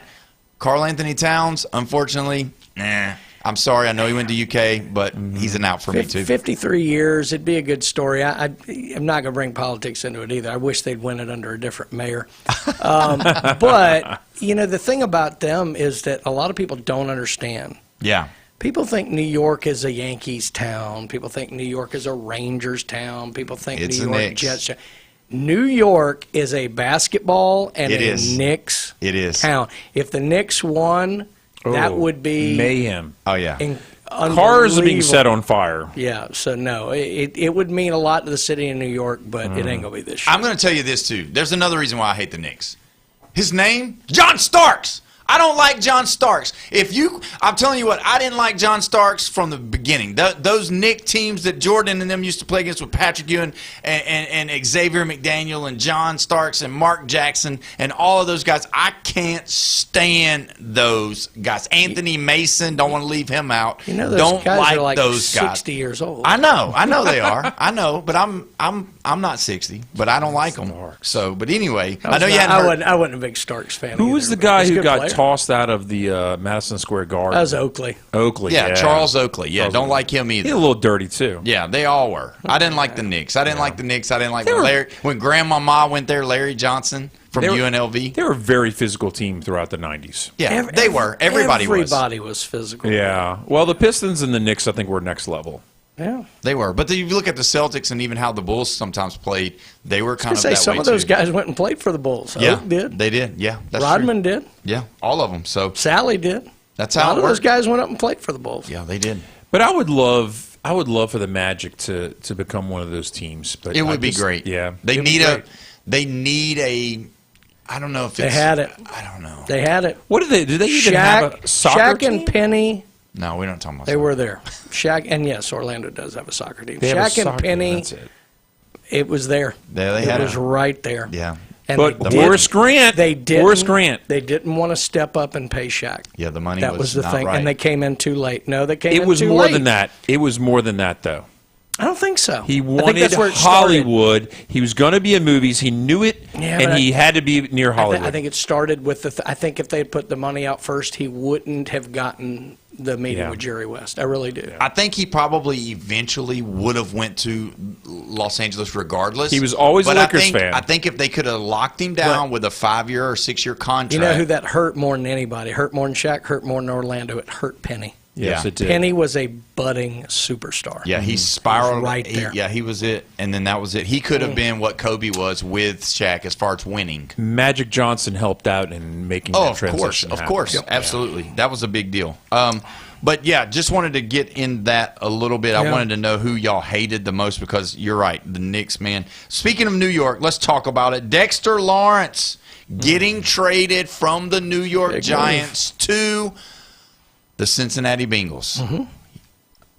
Karl Anthony Towns, unfortunately, I'm sorry. I know he went to UK, but he's an out for me, too. 53 years. It'd be a good story. I'm not going to bring politics into it either. I wish they'd win it under a different mayor. But, the thing about them is that a lot of people don't understand. Yeah. People think New York is a Yankees town. People think New York is a Rangers town. People think New York Jets town. New York is a basketball and Knicks town. If the Knicks won, that would be mayhem. Oh, yeah. Cars are being set on fire. Yeah, so no, it would mean a lot to the city of New York, but it ain't going to be this year. I'm going to tell you this, too. There's another reason why I hate the Knicks. His name? John Starks. I don't like John Starks. I'm telling you what, I didn't like John Starks from the beginning. Those Knick teams that Jordan and them used to play against with Patrick Ewing and Xavier McDaniel and John Starks and Mark Jackson and all of those guys, I can't stand those guys. Anthony Mason, don't want to leave him out. Those don't guys like are like those 60 years old. I know they are. I know, but I'm not 60, but I don't like them. So, but anyway, I know you hadn't heard. I wasn't a big Starks fan. Who was the guy who got tossed out of the Madison Square Garden? That was Oakley. Yeah, Charles Oakley. Yeah, don't like him either. He's a little dirty, too. Yeah, they all were. I didn't like the Knicks. I didn't like when Grandmama went there, Larry Johnson from UNLV. They were a very physical team throughout the 90s. Yeah, they were. Everybody was physical. Yeah. Well, the Pistons and the Knicks, I think, were next level. Yeah, they were. But if you look at the Celtics and even how the Bulls sometimes played, they were kind of that way, some of those guys went and played for the Bulls. Yeah, Oak did. They did. Yeah, that's Rodman true. did. Yeah, all of them. So Sally did. That's how a lot of those guys went up and played for the Bulls. Yeah, they did. But I would love for the Magic to become one of those teams. But it would be great. Yeah, they need a. I don't know if they had it. I don't know. They had it. What did they? Did they even have a soccer Shaq team? and Penny. No, we don't talk about. They were there. Shaq and yes, Orlando does have a soccer team. They Shaq and Penny. That's it. It was there. There they had it. It was right there. Yeah. And But Horace Grant, they didn't want to step up and pay Shaq. Yeah, the money that was the not thing, right. and they came in too late. No, they came in too late. It was more than that. It was more than that, though. I don't think so. He I think wanted that's where it started. Hollywood. He was going to be in movies. He knew it, and he had to be near Hollywood. I think it started with I think if they had put the money out first, he wouldn't have gotten the meeting with Jerry West. I really do. I think he probably eventually would have went to Los Angeles regardless. He was always a Lakers fan. fan. I think if they could have locked him down with a 5-year or 6-year contract. You know who that hurt more than anybody? Hurt more than Shaq, hurt more than Orlando. It hurt Penny. Yes, it did. Penny was a budding superstar. Yeah, he spiraled right there. He was it, and then that was it. He could have been what Kobe was with Shaq as far as winning. Magic Johnson helped out in making that transition Of happen. course, absolutely. That was a big deal. But yeah, just wanted to get in that a little bit. I wanted to know who y'all hated the most because you're right, the Knicks, man. Speaking of New York, let's talk about it. Dexter Lawrence getting traded from the New York Giants to the Cincinnati Bengals.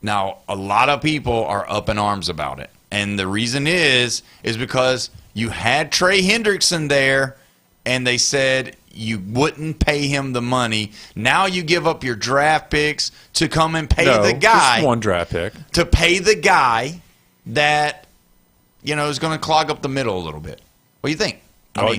Now, a lot of people are up in arms about it. And the reason is because you had Trey Hendrickson there, and they said you wouldn't pay him the money. Now you give up your draft picks to come and pay the guy. Just one draft pick. To pay the guy that, is going to clog up the middle a little bit. What do you think?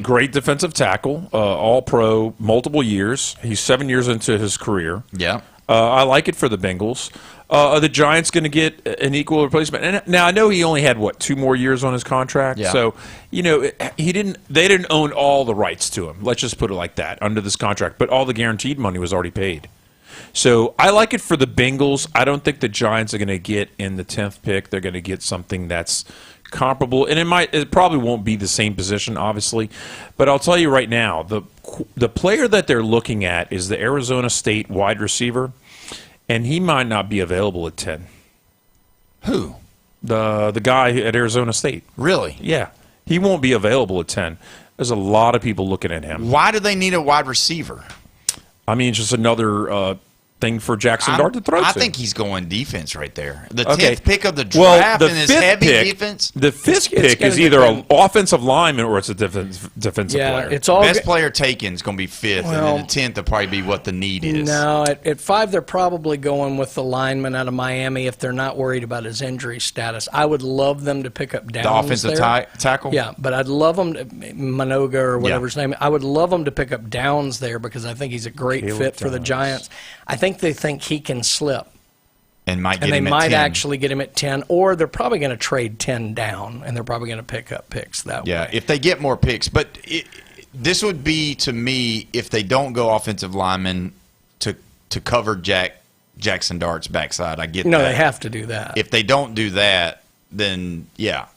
Great defensive tackle, all-pro, multiple years. He's 7 years into his career. Yeah. I like it for the Bengals. Are the Giants going to get an equal replacement? And now I know he only had 2 more years on his contract. Yeah. So they didn't own all the rights to him. Let's just put it like that under this contract. But all the guaranteed money was already paid. So I like it for the Bengals. I don't think the Giants are going to get in the 10th pick. They're going to get something that's comparable, and it probably won't be the same position, obviously. But I'll tell you right now, the player that they're looking at is the Arizona State wide receiver, and he might not be available at 10. Who? The guy at Arizona State. Really? Yeah, he won't be available at 10. There's a lot of people looking at him. Why do they need a wide receiver? I mean, it's just another thing for Jackson Dart to throw to. I think he's going defense right there. The 10th pick of the draft well, and his heavy defense. The 5th pick is either an offensive lineman or it's a defensive player. It's all best player taken is going to be 5th, and then the 10th will probably be what the need is. No, at 5 they're probably going with the lineman out of Miami if they're not worried about his injury status. I would love them to pick up Downs the offensive tackle? Yeah, but I'd love them to, Manoga or whatever his name is. I would love them to pick up Downs there because I think he's a great fit for the Giants. I think they think he can slip. And they might actually get him at 10, or they're probably going to trade 10 down, and they're probably going to pick up picks that way. Yeah, if they get more picks. But this would be, to me, if they don't go offensive lineman to cover Jackson Dart's backside. I get that. No, they have to do that. If they don't do that, then,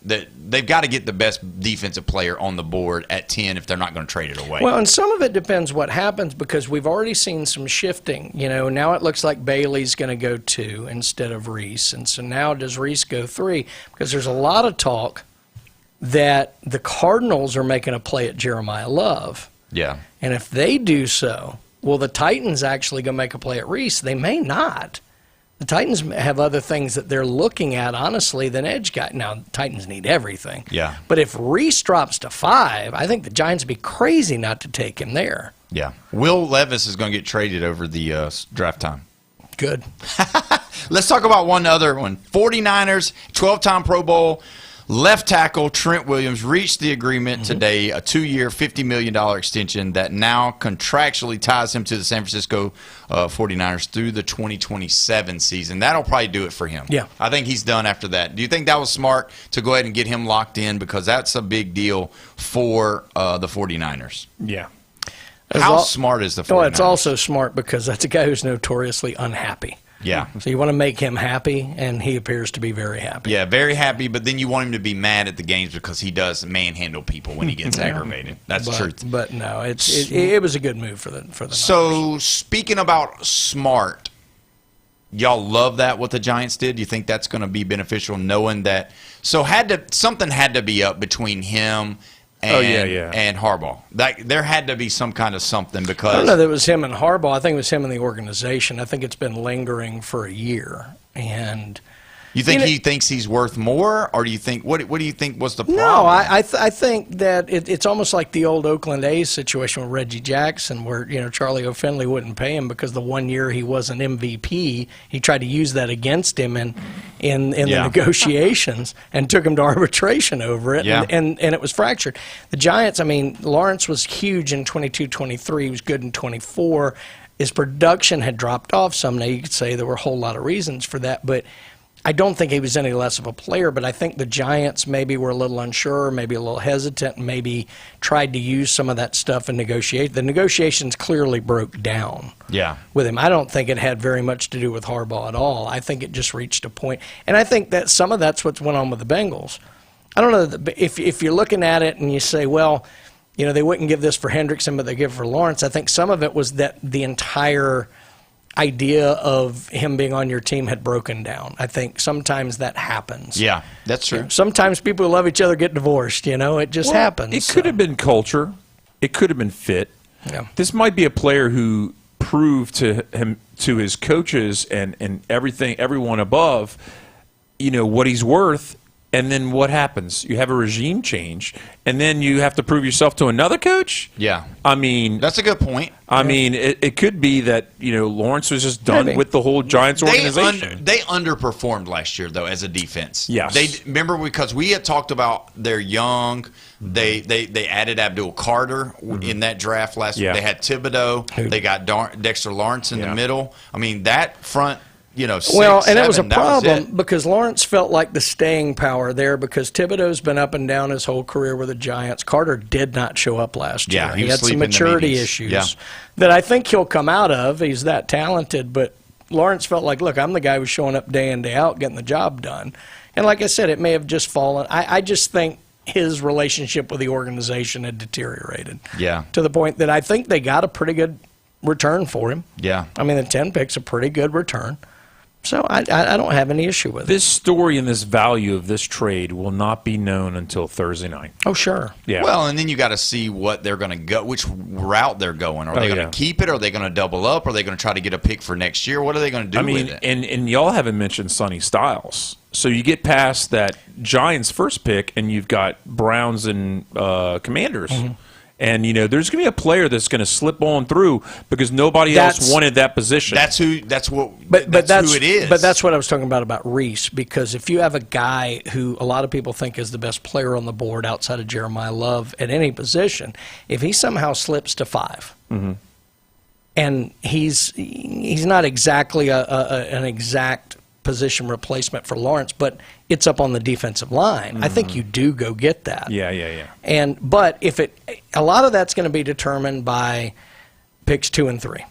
they've got to get the best defensive player on the board at 10 if they're not going to trade it away. Well, and some of it depends what happens because we've already seen some shifting. Now it looks like Bailey's going to go 2 instead of Reese. And so now does Reese go 3? Because there's a lot of talk that the Cardinals are making a play at Jeremiah Love. Yeah. And if they do so, will the Titans actually go make a play at Reese? They may not. The Titans have other things that they're looking at, honestly, than edge guy. Now, the Titans need everything. Yeah. But if Reese drops to 5, I think the Giants would be crazy not to take him there. Yeah. Will Levis is going to get traded over the draft time. Good. Let's talk about one other one. 49ers, 12-time Pro Bowl, left tackle Trent Williams reached the agreement today, a 2-year, $50 million extension that now contractually ties him to the San Francisco 49ers through the 2027 season. That'll probably do it for him. Yeah. I think he's done after that. Do you think that was smart to go ahead and get him locked in? Because that's a big deal for the 49ers. Yeah. How smart is the 49ers? Well, it's also smart because that's a guy who's notoriously unhappy. Yeah. So you want to make him happy, and he appears to be very happy. Yeah, very happy, but then you want him to be mad at the games because he does manhandle people when he gets aggravated. That's the truth. But no, it was a good move for the Niners. So speaking about smart, y'all love that what the Giants did? Do you think that's going to be beneficial knowing that? So something had to be up between him and Harbaugh. There had to be some kind of something because I don't know that it was him and Harbaugh. I think it was him and the organization. I think it's been lingering for a year. And You think he thinks he's worth more, or do you think what do you think was the problem? No, I think that it's almost like the old Oakland A's situation with Reggie Jackson, where Charlie O'Finley wouldn't pay him because the 1 year he was an MVP, he tried to use that against him in the negotiations and took him to arbitration over it, and it was fractured. The Giants, I mean, Lawrence was huge in 22-23, he was good in 24. His production had dropped off some. Now you could say there were a whole lot of reasons for that, but I don't think he was any less of a player, but I think the Giants maybe were a little unsure, maybe a little hesitant, and maybe tried to use some of that stuff in negotiate. The negotiations clearly broke down with him. I don't think it had very much to do with Harbaugh at all. I think it just reached a point. And I think that some of that's what's went on with the Bengals. I don't know if you're looking at it and you say, well, they wouldn't give this for Hendrickson, but they give it for Lawrence. I think some of it was that the entire idea of him being on your team had broken down. I think sometimes that happens. Yeah, that's true. Sometimes people who love each other get divorced, it just happens. It could have been culture. It could have been fit. Yeah. This might be a player who proved to his coaches and everyone above, what he's worth. And then what happens? You have a regime change, and then you have to prove yourself to another coach? Yeah. I mean, that's a good point. I mean, it could be that, Lawrence was just done with the whole Giants organization. They underperformed last year, though, as a defense. Yes. Remember, because we had talked about they're young. They added Abdul Carter in that draft last year. They had Thibodeau. They got Dexter Lawrence in the middle. I mean, that front – and it was a problem because Lawrence felt like the staying power there because Thibodeau's been up and down his whole career with the Giants. Carter did not show up last year. He had some maturity issues that I think he'll come out of. He's that talented, but Lawrence felt like, look, I'm the guy who's showing up day in, day out, getting the job done. And like I said, it may have just fallen. I just think his relationship with the organization had deteriorated. To the point that I think they got a pretty good return for him. I mean, the 10 pick's a pretty good return. So I don't have any issue with it. This story and this value of this trade will not be known until Thursday night. Oh, sure. Yeah. Well, and then you got to see what they're going to go, which route they're going. Are they going to keep it? Are they going to double up? Are they going to try to get a pick for next year? What are they going to do with it? And y'all haven't mentioned Sonny Styles. So you get past that Giants first pick, and you've got Browns and Commanders. Mm-hmm. And, there's going to be a player that's going to slip on through because nobody else wanted that position. That's who it is. But that's what I was talking about Reese, because if you have a guy who a lot of people think is the best player on the board outside of Jeremiah Love at any position, if he somehow slips to 5, and he's not exactly an exact position replacement for Lawrence, but it's up on the defensive line. I think you do go get that. Yeah. But a lot of that's going to be determined by picks 2 and 3.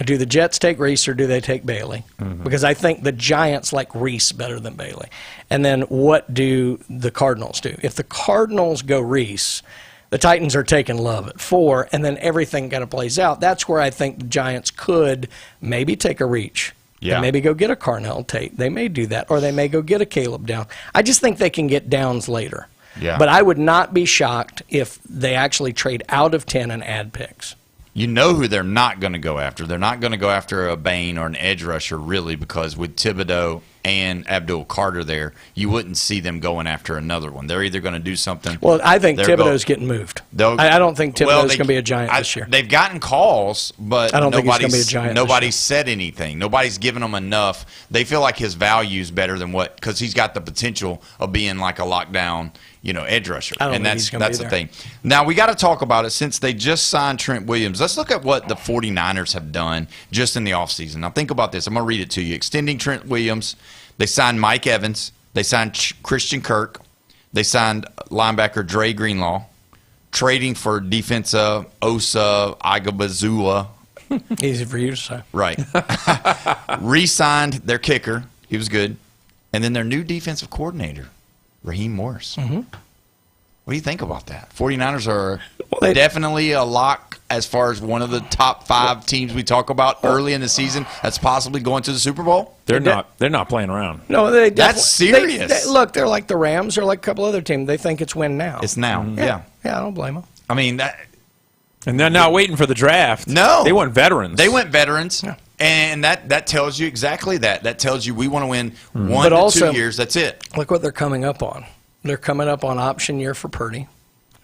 Do the Jets take Reese or do they take Bailey? Because I think the Giants like Reese better than Bailey. And then what do the Cardinals do? If the Cardinals go Reese, the Titans are taking Love at 4, and then everything kind of plays out. That's where I think the Giants could maybe take a reach. They maybe go get a Carnell Tate. They may do that. Or they may go get a Caleb Downs. I just think they can get Downs later. But I would not be shocked if they actually trade out of 10 and add picks. You know who they're not going to go after. They're not going to go after a Bain or an edge rusher, really, because with Thibodeau and Abdul Carter there, you wouldn't see them going after another one. They're either going to do something. Well, I think Thibodeau's getting moved. I don't think Thibodeau's going to be a Giant this year. They've gotten calls, but I don't think he's going to be a Giant. Nobody's said anything. Nobody's given them enough. They feel like his value is better than what, because he's got the potential of being like a lockdown, edge rusher. And that's the thing. Now, we got to talk about it since they just signed Trent Williams. Let's look at what the 49ers have done just in the offseason. Now, think about this. I'm going to read it to you. Extending Trent Williams. They signed Mike Evans. They signed Christian Kirk. They signed linebacker Dre Greenlaw. Trading for defensive Osa Agabazua. Easy for you to say. Right. Re-signed their kicker. He was good. And then their new defensive coordinator, Raheem Morris. What do you think about that? 49ers are definitely a lock as far as one of the top 5 teams we talk about early in the season that's possibly going to the Super Bowl. They're not playing around. No, that's serious. Look, they're like the Rams. They're like a couple other teams. They think it's win now. It's now. Yeah, I don't blame them. I mean that. And they're not waiting for the draft. No, they want veterans. They went veterans. And that tells you exactly that. That tells you we want to win 1 But to also, 2 years. That's it. Look what they're coming up on. They're coming up on option year for Purdy.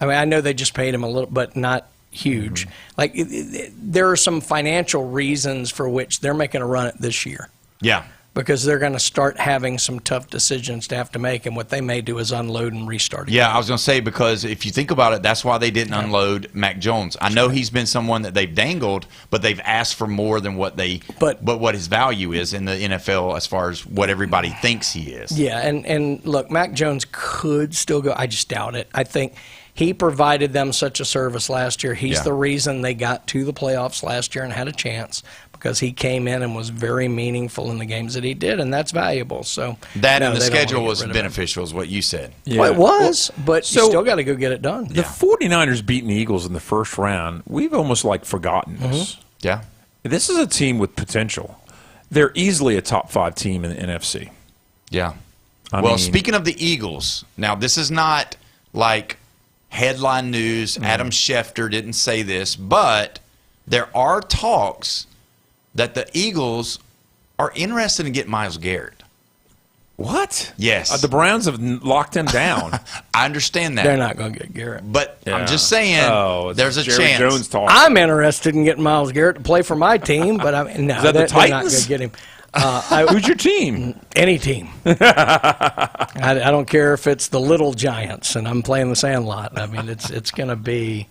I mean, I know they just paid him a little, but not huge. Like there are some financial reasons for which they're making a run at this year. Yeah. Because they're going to start having some tough decisions to have to make, and what they may do is unload and restart again. Yeah, I was going to say, because if you think about it, that's why they didn't unload Mac Jones. I know he's been someone that they've dangled, but they've asked for more than what what his value is in the NFL as far as what everybody thinks he is. Yeah, and look, Mac Jones could still go. I just doubt it. I think he provided them such a service last year. He's the reason they got to the playoffs last year and had a chance, because he came in and was very meaningful in the games that he did, and that's valuable. So that and the schedule was beneficial, is what you said. Yeah. Well, it was, but you still got to go get it done. The 49ers beating the Eagles in the first round, we've almost forgotten this. Yeah. This is a team with potential. They're easily a top 5 team in the NFC. Yeah. I mean, speaking of the Eagles, now this is not like headline news. Adam Schefter didn't say this, but there are talks that the Eagles are interested in getting Myles Garrett. What? Yes. The Browns have locked him down. I understand that. They're not going to get Garrett. But I'm just saying, there's a Jerry chance. Jones talk. I'm interested in getting Myles Garrett to play for my team, but no, Is that the they're not Titans? going to get him. Who's your team? Any team. I don't care if it's the Little Giants and I'm playing the Sandlot. I mean, it's going to be.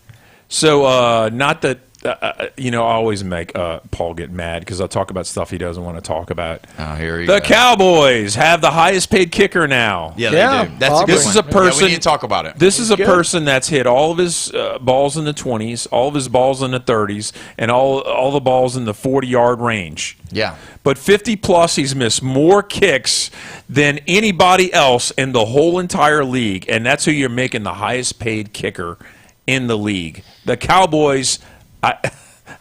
So, not that. I always make Paul get mad because I talk about stuff he doesn't want to talk about. Oh, here you go. The go. Cowboys have the highest paid kicker now. Yeah, they do. That's a good This is a one. person. Yeah, we need to talk about it. This is a Good. person that's hit all of his balls in the 20s, all of his balls in the 30s, and all the balls in the 40-yard range. Yeah. But 50-plus, he's missed more kicks than anybody else in the whole entire league, and that's who you're making the highest paid kicker in the league. The Cowboys.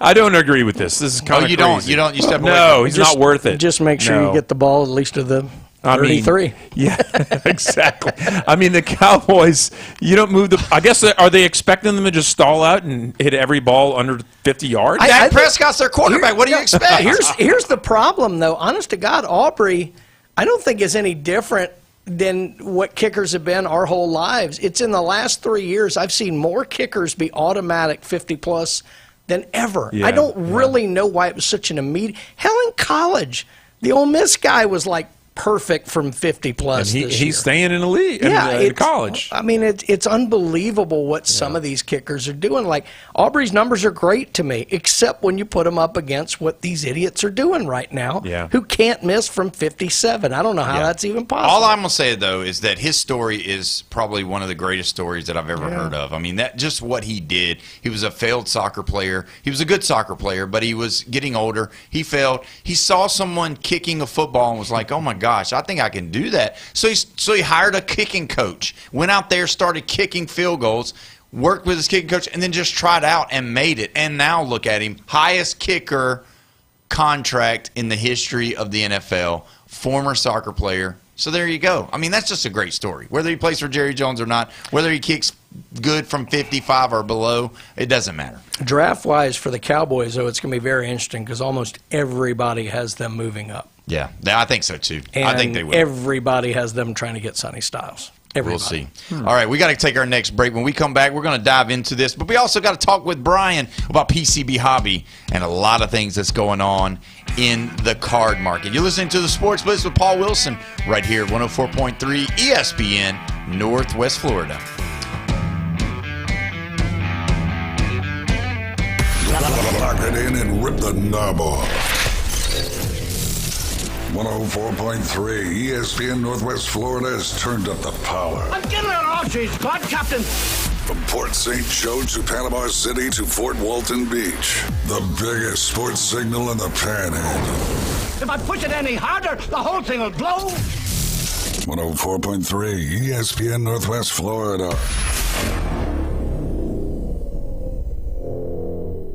I don't agree with this. This is kind of you crazy. don't. You step away. No, he's not worth it. Just make sure you get the ball at least to the 33. Yeah, exactly. I mean, the Cowboys, you don't move the – I guess, are they expecting them to just stall out and hit every ball under 50 yards? Dak Prescott's their quarterback. What do you expect? Here's the problem, though. Honest to God, Aubrey, I don't think is any different than what kickers have been our whole lives. It's in the last 3 years I've seen more kickers be automatic 50-plus than ever. Yeah, I don't really know why it was such an immediate. Hell, in college, the Ole Miss guy was perfect from 50-plus. And he's staying in the league, in college. I mean, it's unbelievable what some of these kickers are doing. Aubrey's numbers are great to me, except when you put them up against what these idiots are doing right now, who can't miss from 57. I don't know how that's even possible. All I'm going to say, though, is that his story is probably one of the greatest stories that I've ever heard of. I mean, that just what he did. He was a failed soccer player. He was a good soccer player, but he was getting older. He failed. He saw someone kicking a football and was like, oh, my gosh, I think I can do that. So he hired a kicking coach, went out there, started kicking field goals, worked with his kicking coach, and then just tried out and made it. And now look at him, highest kicker contract in the history of the NFL, former soccer player. So there you go. I mean, that's just a great story. Whether he plays for Jerry Jones or not, whether he kicks good from 55 or below, it doesn't matter. Draft-wise for the Cowboys, though, it's going to be very interesting because almost everybody has them moving up. Yeah, I think so, too. And I think they will. Everybody has them trying to get Sonny Styles. Everybody. We'll see. All right, we got to take our next break. When we come back, we're going to dive into this. But we also got to talk with Brian about PCB Hobby and a lot of things that's going on in the card market. You're listening to the Sports Blitz with Paul Wilson right here at 104.3 ESPN, Northwest Florida. Lock it in and rip the knob off. 104.3 ESPN Northwest Florida has turned up the power. I'm getting an off-cheese, Squad Captain. From Port St. Joe to Panama City to Fort Walton Beach, the biggest sports signal in the Panhandle. If I push it any harder, the whole thing will blow. 104.3 ESPN Northwest Florida.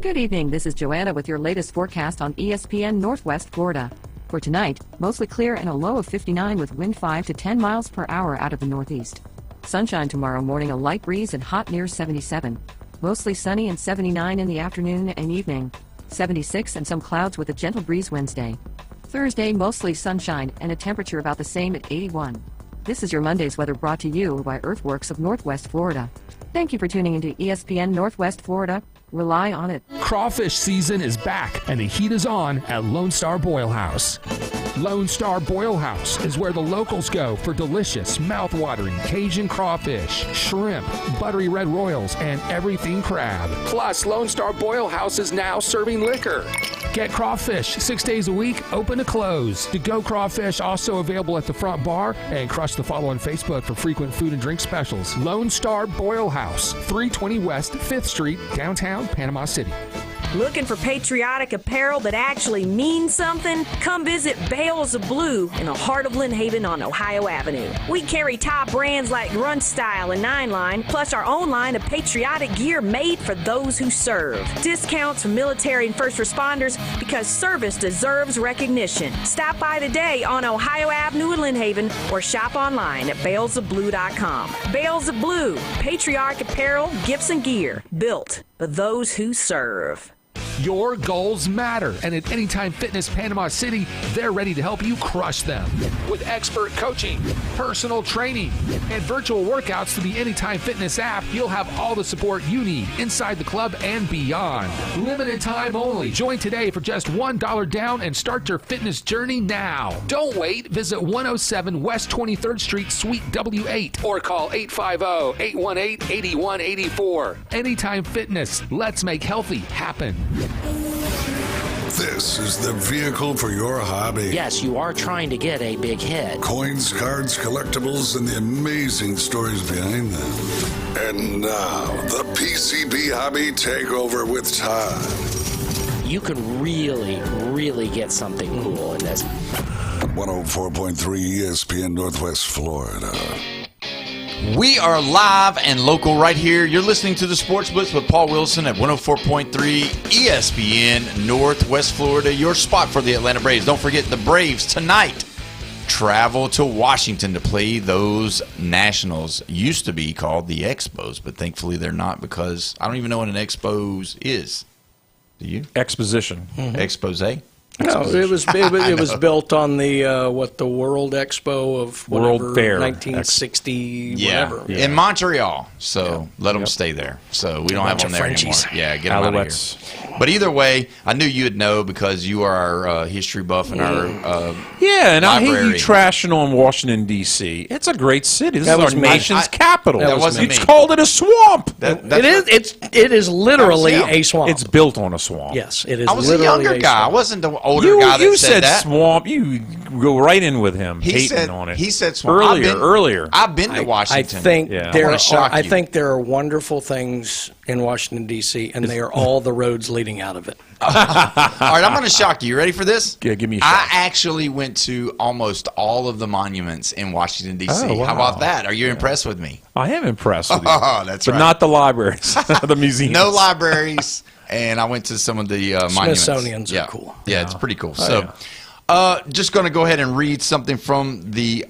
Good evening, this is Joanna with your latest forecast on ESPN Northwest Florida. For tonight, mostly clear and a low of 59 with wind 5 to 10 miles per hour out of the northeast. Sunshine tomorrow morning, a light breeze and hot near 77. Mostly sunny and 79 in the afternoon and evening. 76 and some clouds with a gentle breeze Wednesday. Thursday, mostly sunshine and a temperature about the same at 81. This is your Monday's weather brought to you by Earthworks of Northwest Florida. Thank you for tuning into ESPN Northwest Florida. Rely on it. Crawfish season is back, and the heat is on at Lone Star Boil House. Lone Star Boil House is where the locals go for delicious, mouth-watering Cajun crawfish, shrimp, buttery red royals, and everything crab. Plus, Lone Star Boil House is now serving liquor. Get crawfish 6 days a week, open to close. To-go crawfish also available at the front bar, and crush the follow on Facebook for frequent food and drink specials. Lone Star Boil House, 320 West 5th Street, downtown Panama City. Looking for patriotic apparel that actually means something? Come visit Bales of Blue in the heart of Lynn Haven on Ohio Avenue. We carry top brands like Grunt Style and Nine Line, plus our own line of patriotic gear made for those who serve. Discounts for military and first responders because service deserves recognition. Stop by today on Ohio Avenue in Lynn Haven or shop online at balesofblue.com. Bales of Blue, patriotic apparel, gifts, and gear built for those who serve. Your goals matter, and at Anytime Fitness Panama City, they're ready to help you crush them. With expert coaching, personal training, and virtual workouts through the Anytime Fitness app, you'll have all the support you need inside the club and beyond. Limited time only. Join today for just $1 down and start your fitness journey now. Don't wait. Visit 107 West 23rd Street, Suite W8, or call 850-818-8184. Anytime Fitness. Let's make healthy happen. This is the vehicle for your hobby. Yes, you are trying to get a big hit. Coins, cards, collectibles, and the amazing stories behind them. And now, the PCB Hobby Takeover with Todd. You could really, really get something cool in this. 104.3 ESPN Northwest Florida. We are live and local right here. You're listening to the Sports Blitz with Paul Wilson at 104.3 ESPN Northwest Florida, your spot for the Atlanta Braves. Don't forget the Braves tonight travel to Washington to play those Nationals. Used to be called the Expos, but thankfully they're not because I don't even know what an Expos is. Do you? Exposition. Expose? No, it was built on the the World Expo of whatever, World Fair 1960 whatever. Yeah, in Montreal. So let them stay there. So we don't have them there anymore. Yeah, get them out of here. But either way, I knew you'd know because you are our history buff and our and I hate library. you trashing on Washington, D.C. It's a great city. This is our nation's capital. That wasn't You me. called it a swamp. It is literally a swamp. It's built on a swamp. Yes, it is. I was a literally younger guy. I swamp. wasn't the older guy that You said that. swamp. You go right in with him, hating on it. He said swamp. Earlier. I've been to Washington. I think I think there are wonderful things in Washington D.C. and they are all the roads leading out of it. All right, I'm going to shock you. You ready for this? Yeah, give me a shot. I actually went to almost all of the monuments in Washington, D.C. Oh, wow. How about that? Are you impressed with me? I am impressed with you. Oh, that's but right. not the libraries, the museums. No libraries, and I went to some of the monuments. Smithsonian's are cool. Yeah, it's pretty cool. Just going to go ahead and read something from the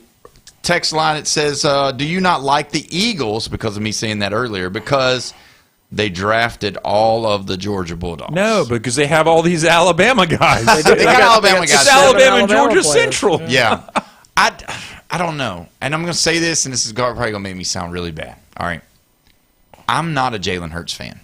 text line. It says, do you not like the Eagles, because of me saying that earlier, because they drafted all of the Georgia Bulldogs? No, because they have all these Alabama guys. They got Alabama guys. It's Alabama and Georgia Central. Yeah. I don't know. And I'm going to say this, and this is probably going to make me sound really bad. All right. I'm not a Jalen Hurts fan.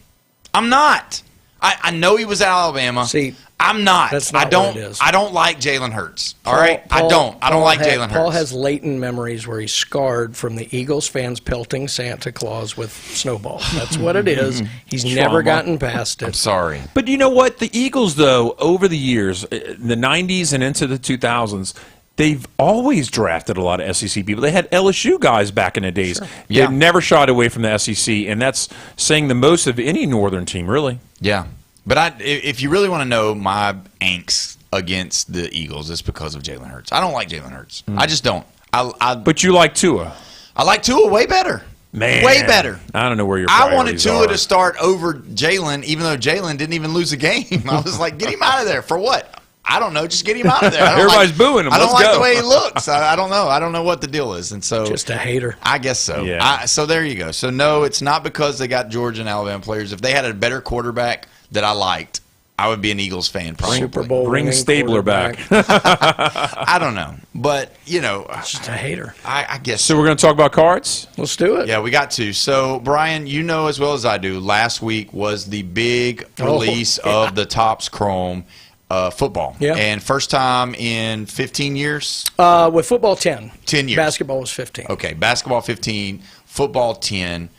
I'm not. I know he was at Alabama. See, I'm not. That's not I what it is. I don't like Jalen Hurts. All right? I don't like Jalen Hurts. Paul has latent memories where he's scarred from the Eagles fans pelting Santa Claus with snowballs. That's what it is. He's never gotten past it. I'm sorry. But you know what? The Eagles, though, over the years, in the 90s and into the 2000s, they've always drafted a lot of SEC people. They had LSU guys back in the days. Sure. They've never shied away from the SEC, and that's saying the most of any Northern team, really. Yeah. But if you really want to know my angst against the Eagles, it's because of Jalen Hurts. I don't like Jalen Hurts. I just don't. But you like Tua. I like Tua way better. Man. Way better. I don't know where your I wanted priorities Tua are. to start over Jalen, even though Jalen didn't even lose a game. I was like, get him out of there. For what? I don't know. Just get him out of there. Everybody's booing him. I don't Let's like go. the way he looks. I don't know. I don't know what the deal is. And so Just a hater. I guess so. Yeah. So there you go. So no, it's not because they got Georgia and Alabama players. If they had a better quarterback that I liked, I would be an Eagles fan probably. Super Bowl Bring Stabler back. I don't know. But, just a hater. I guess. So we're going to talk about cards? Let's do it. Yeah, we got to. So, Brian, you know as well as I do, last week was the big release of the Topps Chrome football. Yeah. And first time in 15 years? With football, 10. 10 years. Basketball was 15. Okay, basketball 15, football 10.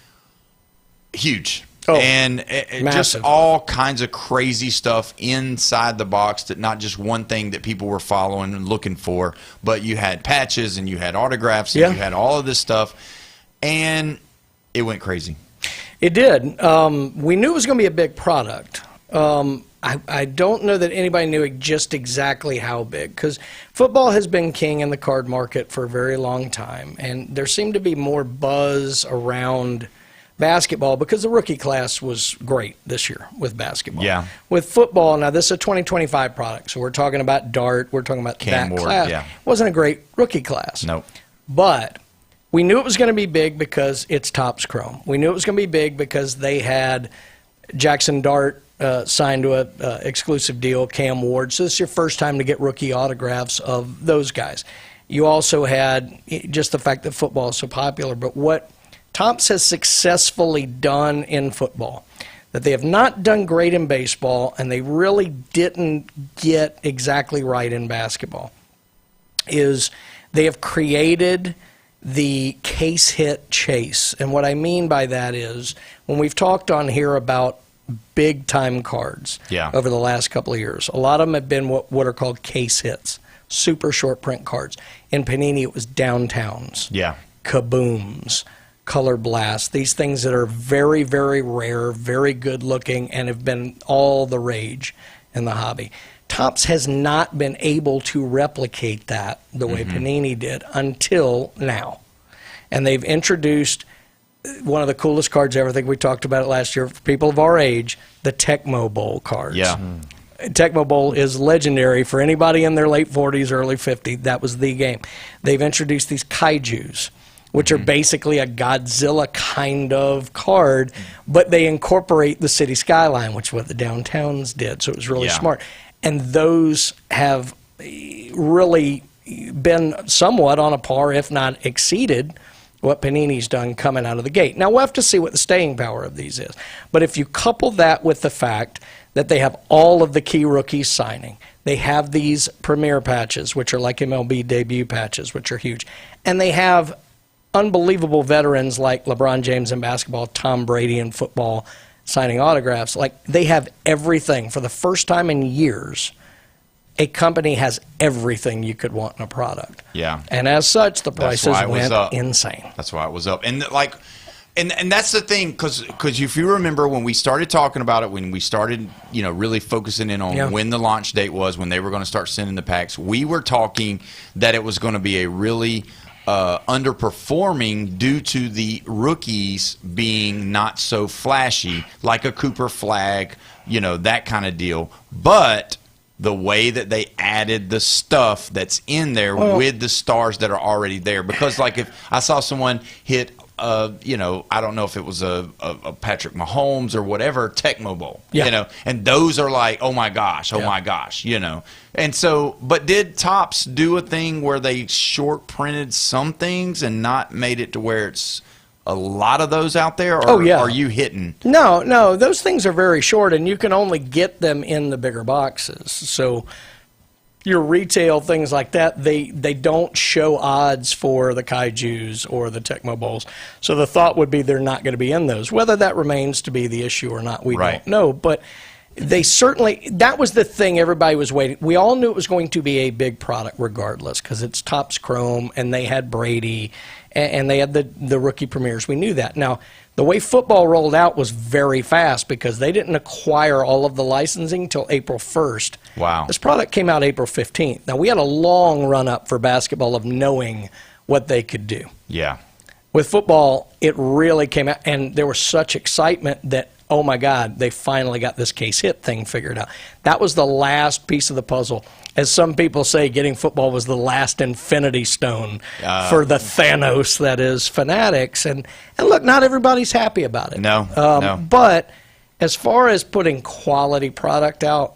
Huge. Oh, and just massive. all kinds of crazy stuff inside the box, that not just one thing that people were following and looking for, but you had patches and you had autographs and you had all of this stuff, and it went crazy. It did. We knew it was going to be a big product. I don't know that anybody knew just exactly how big, because football has been king in the card market for a very long time, and there seemed to be more buzz around basketball because the rookie class was great this year with basketball. Yeah. With football, now this is a 2025 product, so we're talking about Dart, we're talking about Cam that Ward, class. yeah. It wasn't a great rookie class. Nope. But we knew it was going to be big because it's Topps Chrome. We knew it was going to be big because they had Jackson Dart signed to an exclusive deal, Cam Ward. So this is your first time to get rookie autographs of those guys. You also had just the fact that football is so popular, but what Topps has successfully done in football that they have not done great in baseball, and they really didn't get exactly right in basketball, is they have created the case hit chase. And what I mean by that is, when we've talked on here about big time cards over the last couple of years, a lot of them have been what are called case hits, super short print cards. In Panini, it was Downtowns, Kabooms, Color Blast, these things that are very, very rare, very good looking, and have been all the rage in the hobby. Topps has not been able to replicate that the way Panini did until now. And they've introduced one of the coolest cards ever. I think we talked about it last year for people of our age, the Tecmo Bowl cards. Yeah. Tecmo Bowl is legendary for anybody in their late 40s, early 50s. That was the game. They've introduced these kaijus, which are basically a Godzilla kind of card, but they incorporate the city skyline, which is what the Downtowns did. So it was really smart. And those have really been somewhat on a par, if not exceeded, what Panini's done coming out of the gate. Now, we'll have to see what the staying power of these is. But if you couple that with the fact that they have all of the key rookies signing, they have these premier patches, which are like MLB debut patches, which are huge, and they have unbelievable veterans like LeBron James in basketball, Tom Brady in football, signing autographs. Like, they have everything. For the first time in years, a company has everything you could want in a product. Yeah. And as such, the prices went insane. That's why it was up. And and that's the thing, because if you remember when we started talking about it, when we started, really focusing in on when the launch date was, when they were going to start sending the packs, we were talking that it was going to be a really underperforming due to the rookies being not so flashy, like a Cooper Flag, that kind of deal. But the way that they added the stuff that's in there with the stars that are already there, because like if I saw someone hit I don't know if it was a Patrick Mahomes or whatever, Tecmo Bowl, and those are like, oh my gosh, and so, but did Topps do a thing where they short printed some things and not made it to where it's a lot of those out there, or are you hitting? No, those things are very short, and you can only get them in the bigger boxes. So your retail things like that, they don't show odds for the kaijus or the Tecmo Bowls. So the thought would be they're not going to be in those. Whether that remains to be the issue or not, we don't know. But they certainly, that was the thing everybody was waiting. We all knew it was going to be a big product regardless, because it's Topps Chrome, and they had Brady, and they had the rookie premieres. We knew that. Now, the way football rolled out was very fast, because they didn't acquire all of the licensing till April 1st. Wow. This product came out April 15th. Now, we had a long run-up for basketball of knowing what they could do. Yeah. With football, it really came out, and there was such excitement that, oh my God, they finally got this case hit thing figured out. That was the last piece of the puzzle. As some people say, getting football was the last infinity stone for the Thanos that is fanatics. And look, not everybody's happy about it. No. But As far as putting quality product out,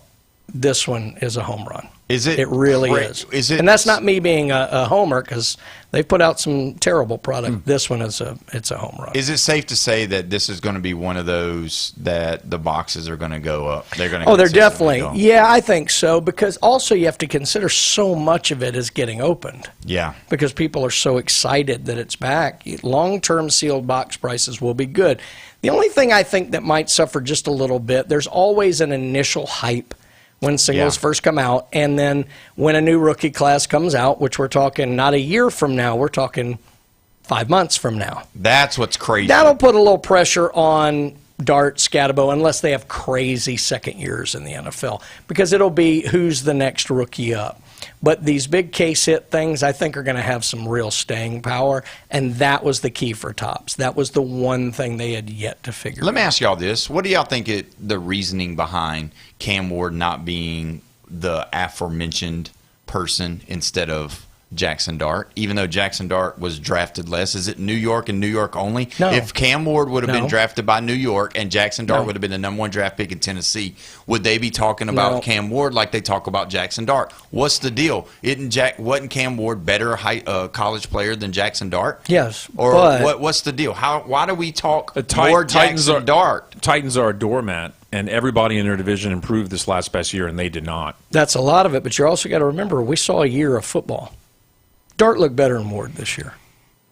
this one is a home run. Is it? It really is. Is it? And that's not me being a homer, because they've put out some terrible product. This one is it's a home run. Is it safe to say that this is going to be one of those that the boxes are going to go up? They're going to. Oh, they're definitely. Yeah, I think so, because also you have to consider so much of it is getting opened. Yeah. Because people are so excited that it's back. Long-term sealed box prices will be good. The only thing I think that might suffer just a little bit, there's always an initial hype when singles first come out, and then when a new rookie class comes out, which we're talking not a year from now, we're talking 5 months from now. That's what's crazy. That'll put a little pressure on Dart, Scatabo, unless they have crazy second years in the NFL, because it'll be who's the next rookie up. But these big case hit things, I think, are going to have some real staying power, and that was the key for Topps. That was the one thing they had yet to figure out. Let me ask y'all this. What do y'all think the reasoning behind Cam Ward not being the aforementioned person instead of Jackson Dart, even though Jackson Dart was drafted less? Is it New York and New York only? No. If Cam Ward would have been No. drafted by New York and Jackson Dart No. would have been the #1 draft pick in Tennessee, would they be talking about No. Cam Ward like they talk about Jackson Dart? What's the deal? Wasn't Cam Ward better college player than Jackson Dart? Yes. Or but what's the deal? Why do we talk Titans more Jackson Dart? Titans are a doormat, and everybody in their division improved this last past year, and they did not. that's a lot of it, but you also got to remember, we saw a year of football. Dart looked better than Ward this year.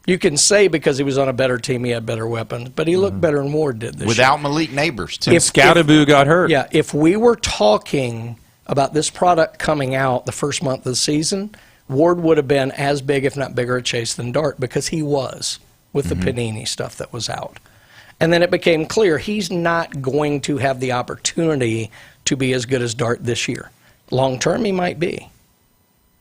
You can say because he was on a better team, he had better weapons, but he looked better than Ward did this year. Without Malik Neighbors, too. If Scatabo got hurt. Yeah, if we were talking about this product coming out the first month of the season, Ward would have been as big, if not bigger, a chase than Dart, because he was with the Panini stuff that was out. And then it became clear he's not going to have the opportunity to be as good as Dart this year. Long term, he might be.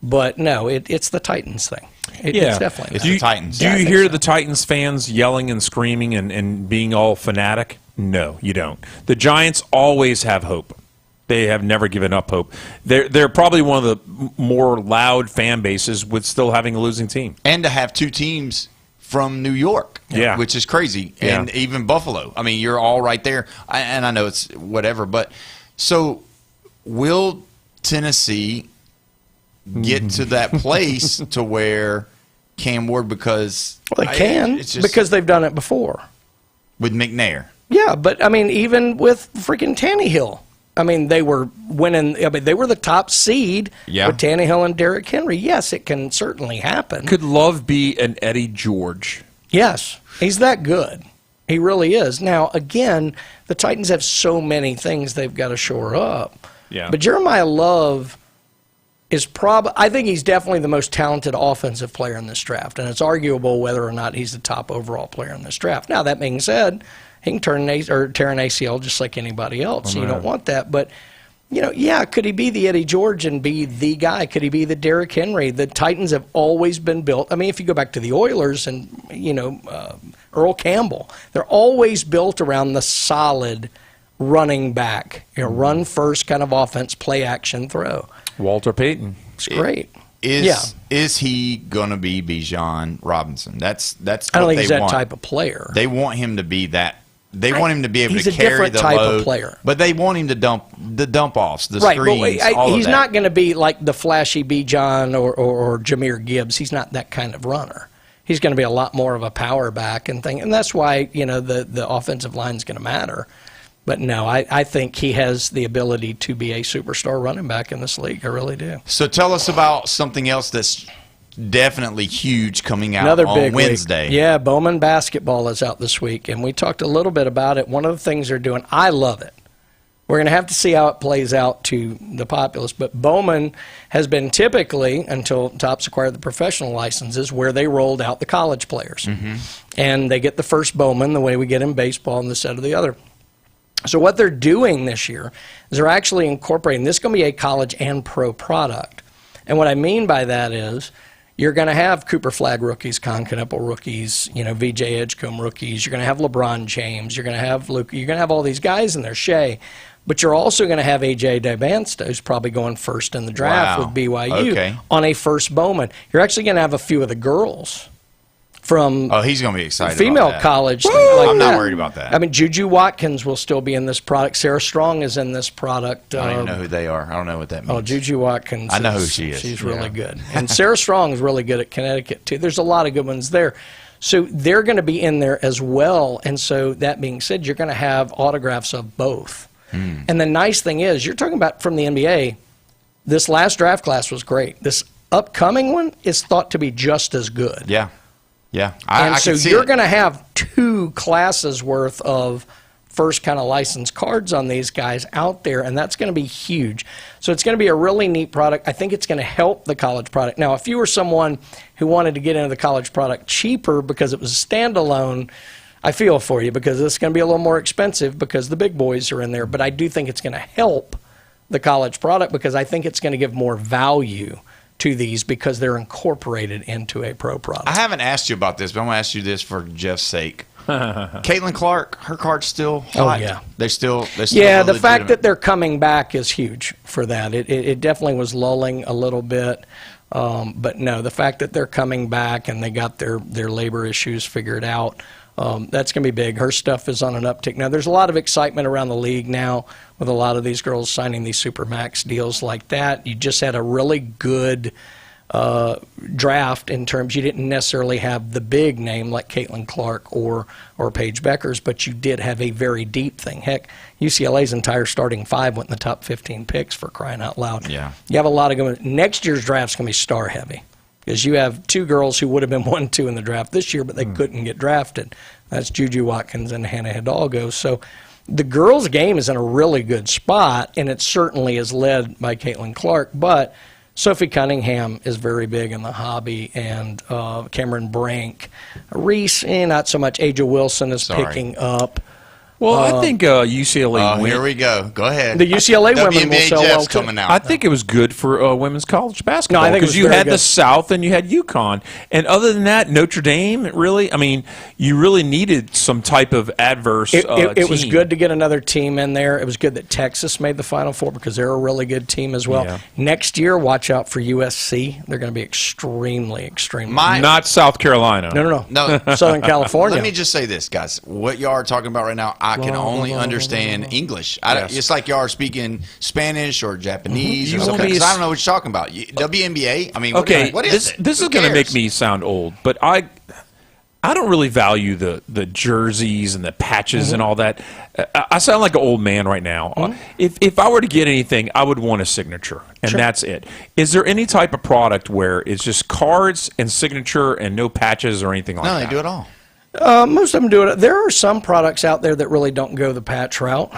But no, it's the Titans thing. It's definitely the Titans. Do you hear the Titans fans yelling and screaming and being all fanatic? No, you don't. The Giants always have hope. They have never given up hope. They're probably one of the more loud fan bases with still having a losing team. And to have two teams from New York, which is crazy, and even Buffalo. I mean, you're all right there. And I know it's whatever, but so will Tennessee get to that place to where Cam Ward, because Well, they can, because they've done it before. With McNair. Yeah, but I mean, even with freaking Tannehill. I mean, they were winning. I mean, they were the top seed with Tannehill and Derrick Henry. Yes, it can certainly happen. Could Love be an Eddie George? Yes, he's that good. He really is. Now, again, the Titans have so many things they've got to shore up. Yeah. But Jeremiah Love is I think he's definitely the most talented offensive player in this draft, and it's arguable whether or not he's the top overall player in this draft. Now, that being said, he can tear an ACL just like anybody else. So you don't want that. But, could he be the Eddie George and be the guy? Could he be the Derrick Henry? The Titans have always been built. I mean, if you go back to the Oilers and, Earl Campbell, they're always built around the solid running back, run first kind of offense, play action, throw. Walter Payton. It's great. Is he going to be Bijan Robinson? That's what I don't think they he's that want. type of player. They want him to be that. They want him to be able he's to a carry different the type load, of player. but they want him to dump offs, the right, screens, but all of he's that. not going to be like the flashy Bijan or Jahmyr Gibbs. He's not that kind of runner. He's going to be a lot more of a power back and thing, and that's why the offensive line is going to matter. But no, I think he has the ability to be a superstar running back in this league. I really do. So tell us about something else that's definitely huge coming out Another on big Wednesday. Week. Yeah, Bowman basketball is out this week, and we talked a little bit about it. One of the things they're doing, I love it. We're going to have to see how it plays out to the populace, but Bowman has been typically, until Topps acquired the professional licenses, where they rolled out the college players. And they get the first Bowman the way we get in baseball and this, that, or the other. So what they're doing this year is they're actually incorporating, this is going to be a college and pro product. And what I mean by that is you're going to have Cooper Flagg rookies, Con Knuckle rookies, VJ Edgecombe rookies. You're going to have LeBron James. You're going to have Luke. You're going to have all these guys in there, Shea. But you're also going to have A.J. DeBansta, who's probably going first in the draft with BYU on a first Bowman. You're actually going to have a few of the girls from he's going to be excited female about that. college. I'm not worried about that. I mean, Juju Watkins will still be in this product. Sarah Strong is in this product. I don't even know who they are. I don't know what that means. Oh, Juju Watkins. I know who she is. She's really good. And Sarah Strong is really good at Connecticut, too. There's a lot of good ones there. So they're going to be in there as well. And so that being said, you're going to have autographs of both. And the nice thing is, you're talking about from the NBA, this last draft class was great. This upcoming one is thought to be just as good. Yeah. And so you're going to have 2 classes worth of first kind of licensed cards on these guys out there, and that's going to be huge. So it's going to be a really neat product. I think it's going to help the college product. Now, if you were someone who wanted to get into the college product cheaper because it was a standalone, I feel for you, because it's going to be a little more expensive because the big boys are in there. But I do think it's going to help the college product because I think it's going to give more value to these because they're incorporated into a pro product. I haven't asked you about this, but I'm going to ask you this for Jeff's sake. Caitlin Clark, her card's still hot. Oh, yeah. They're still yeah, the fact that they're coming back is huge for that. It definitely was lulling a little bit. But no, the fact that they're coming back and they got their labor issues figured out, that's going to be big. Her stuff is on an uptick. Now, there's a lot of excitement around the league now with a lot of these girls signing these Supermax deals like that. You just had a really good draft in terms you didn't necessarily have the big name like Caitlin Clark or Paige Beckers, but you did have a very deep thing. Heck, UCLA's entire starting 5 went in the top 15 picks, for crying out loud. Yeah. You have a lot of good. Next year's draft's going to be star heavy because you have 2 girls who would have been 1-2 in the draft this year, but they couldn't get drafted. That's Juju Watkins and Hannah Hidalgo. So the girls' game is in a really good spot, and it certainly is led by Caitlin Clark, but Sophie Cunningham is very big in the hobby, and Cameron Brink. Reese, not so much. Aja Wilson is picking up. Well, I think UCLA went. Here we go. Go ahead. The UCLA women will sell well, too. coming out. I think it was good for women's college basketball. No, I think it was you very had good. the South and you had UConn. And other than that, Notre Dame, really, I mean, you really needed some type of adverse It team. was good to get another team in there. It was good that Texas made the Final Four because they're a really good team as well. Yeah. Next year, watch out for USC. They're going to be extremely good. Not South Carolina. No. Southern California. Let me just say this, guys. What y'all are talking about right now, I can only understand English. It's like y'all are speaking Spanish or Japanese or something. 'Cause I don't know what you're talking about. WNBA? I mean, what is it? This is going to make me sound old, but I don't really value the jerseys and the patches and all that. I sound like an old man right now. If I were to get anything, I would want a signature, and that's it. Is there any type of product where it's just cards and signature and no patches or anything like that? No, they do it all. Most of them do it. There are some products out there that really don't go the patch route.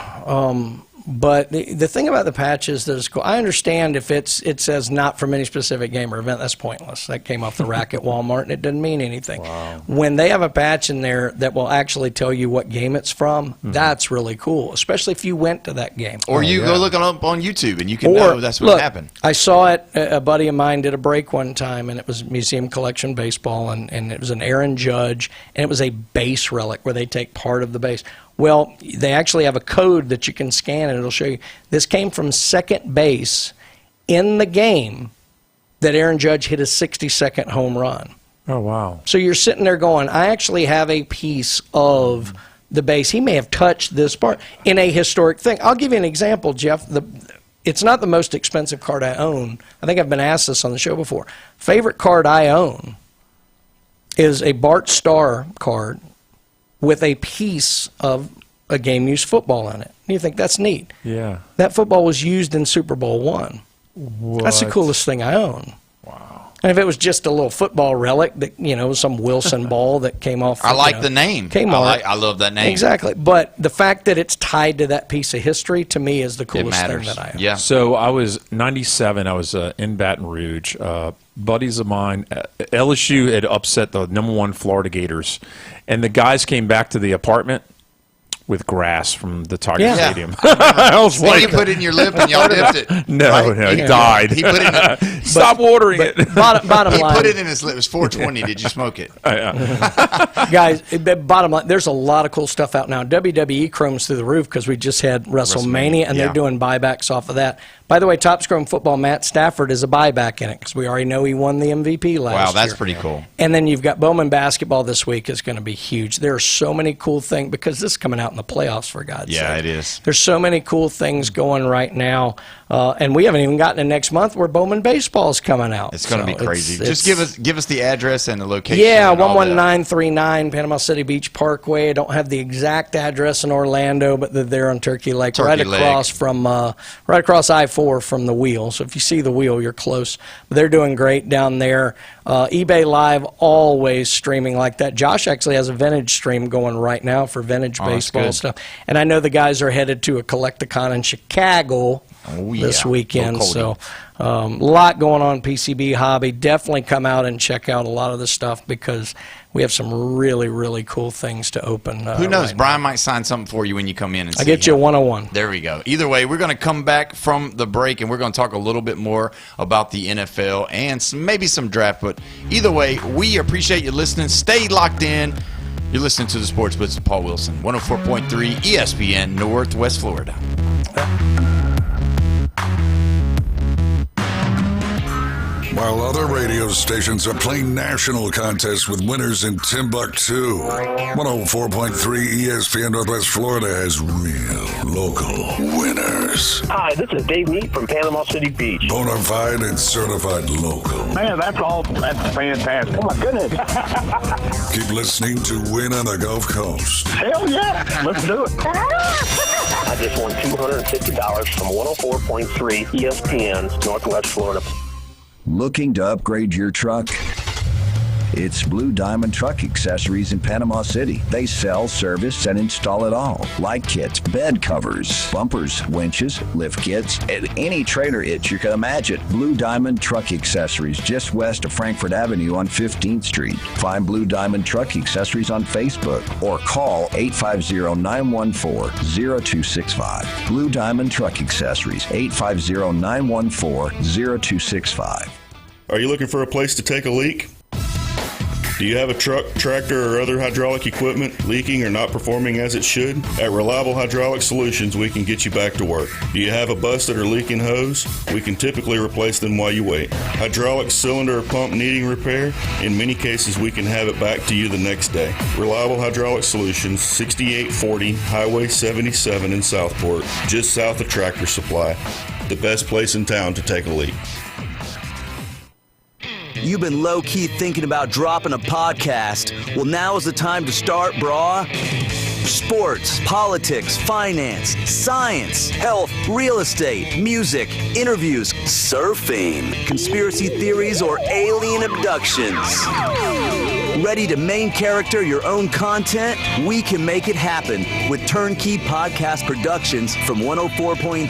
But the thing about the patches that is cool, I understand if it says not from any specific game or event, that's pointless. That came off the rack at Walmart, and it doesn't mean anything. Wow. When they have a patch in there that will actually tell you what game it's from, that's really cool, especially if you went to that game. Or you go look it up on YouTube, and you can know that's what happened. I saw it. A buddy of mine did a break one time, and it was Museum Collection Baseball, and it was an Aaron Judge, and it was a base relic where they take part of the base. Well, they actually have a code that you can scan, and it'll show you. This came from second base in the game that Aaron Judge hit a 60-second home run. Oh, wow. So you're sitting there going, I actually have a piece of the base. He may have touched this part in a historic thing. I'll give you an example, Jeff. It's not the most expensive card I own. I think I've been asked this on the show before. Favorite card I own is a Bart Starr card with a piece of a game-used football in it. And you think, that's neat. Yeah. That football was used in Super Bowl I. That's the coolest thing I own. Wow. And if it was just a little football relic that, some Wilson ball that came off. I like the name. Kmart. I love that name. Exactly. But the fact that it's tied to that piece of history, to me, is the coolest thing that I own. Yeah. So I was 97. I was in Baton Rouge. Buddies of mine, LSU had upset the #1 Florida Gators, and the guys came back to the apartment with grass from the Tiger Stadium. I was like, you put it in your lip and y'all dipped it. No, it died. He put it in Stop watering it. Bottom he line. put it in his lip. It was 420. Did you smoke it? Guys, bottom line, there's a lot of cool stuff out now. WWE Chrome's through the roof because we just had WrestleMania, and they're doing buybacks off of that. By the way, top-scoring football, Matt Stafford is a buyback in it because we already know he won the MVP last year. Wow, that's pretty cool. And then you've got Bowman basketball this week is going to be huge. There are so many cool things because this is coming out in the playoffs, for God's sake. Yeah, it is. There's so many cool things going right now. And we haven't even gotten to next month where Bowman baseball is coming out. It's going to be crazy. Just give us the address and the location. Yeah, and all 11939 Panama City Beach Parkway. I don't have the exact address in Orlando, but they're there on Turkey Lake, right across I-4 from the wheel. So if you see the wheel, you're close. But they're doing great down there. eBay Live always streaming like that. Josh actually has a vintage stream going right now for vintage baseball stuff. And I know the guys are headed to a Collecticon in Chicago this weekend. So a lot going on PCB hobby. Definitely come out and check out a lot of the stuff because we have some really, really cool things to open. Who knows? Brian might sign something for you when you come in. I get you a 101. There we go. Either way, we're going to come back from the break, and we're going to talk a little bit more about the NFL and maybe some draft. But either way, we appreciate you listening. Stay locked in. You're listening to the Sports Blitz with Paul Wilson, 104.3 ESPN, Northwest Florida. While other radio stations are playing national contests with winners in Timbuktu, 104.3 ESPN Northwest Florida has real local winners. Hi, this is Dave Neat from Panama City Beach. Bona fide and certified local. Man, that's fantastic. Oh, my goodness. Keep listening to Win on the Gulf Coast. Hell yeah. Let's do it. I just won $250 from 104.3 ESPN Northwest Florida. Looking to upgrade your truck? It's Blue Diamond Truck Accessories in Panama City. They sell, service, and install it all. Light kits, bed covers, bumpers, winches, lift kits, and any trailer hitch you can imagine. Blue Diamond Truck Accessories, just west of Frankfort Avenue on 15th Street. Find Blue Diamond Truck Accessories on Facebook or call 850-914-0265. Blue Diamond Truck Accessories, 850-914-0265. Are you looking for a place to take a leak? Do you have a truck, tractor, or other hydraulic equipment leaking or not performing as it should? At Reliable Hydraulic Solutions, we can get you back to work. Do you have a busted or leaking hose? We can typically replace them while you wait. Hydraulic cylinder or pump needing repair? In many cases, we can have it back to you the next day. Reliable Hydraulic Solutions, 6840 Highway 77 in Southport, just south of Tractor Supply. The best place in town to take a leak. You've been low-key thinking about dropping a podcast. Well, now is the time to start, brah. Sports, politics, finance, science, health, real estate, music, interviews, surfing, conspiracy theories, or alien abductions. Ready to main character your own content? We can make it happen with Turnkey Podcast Productions from 104.3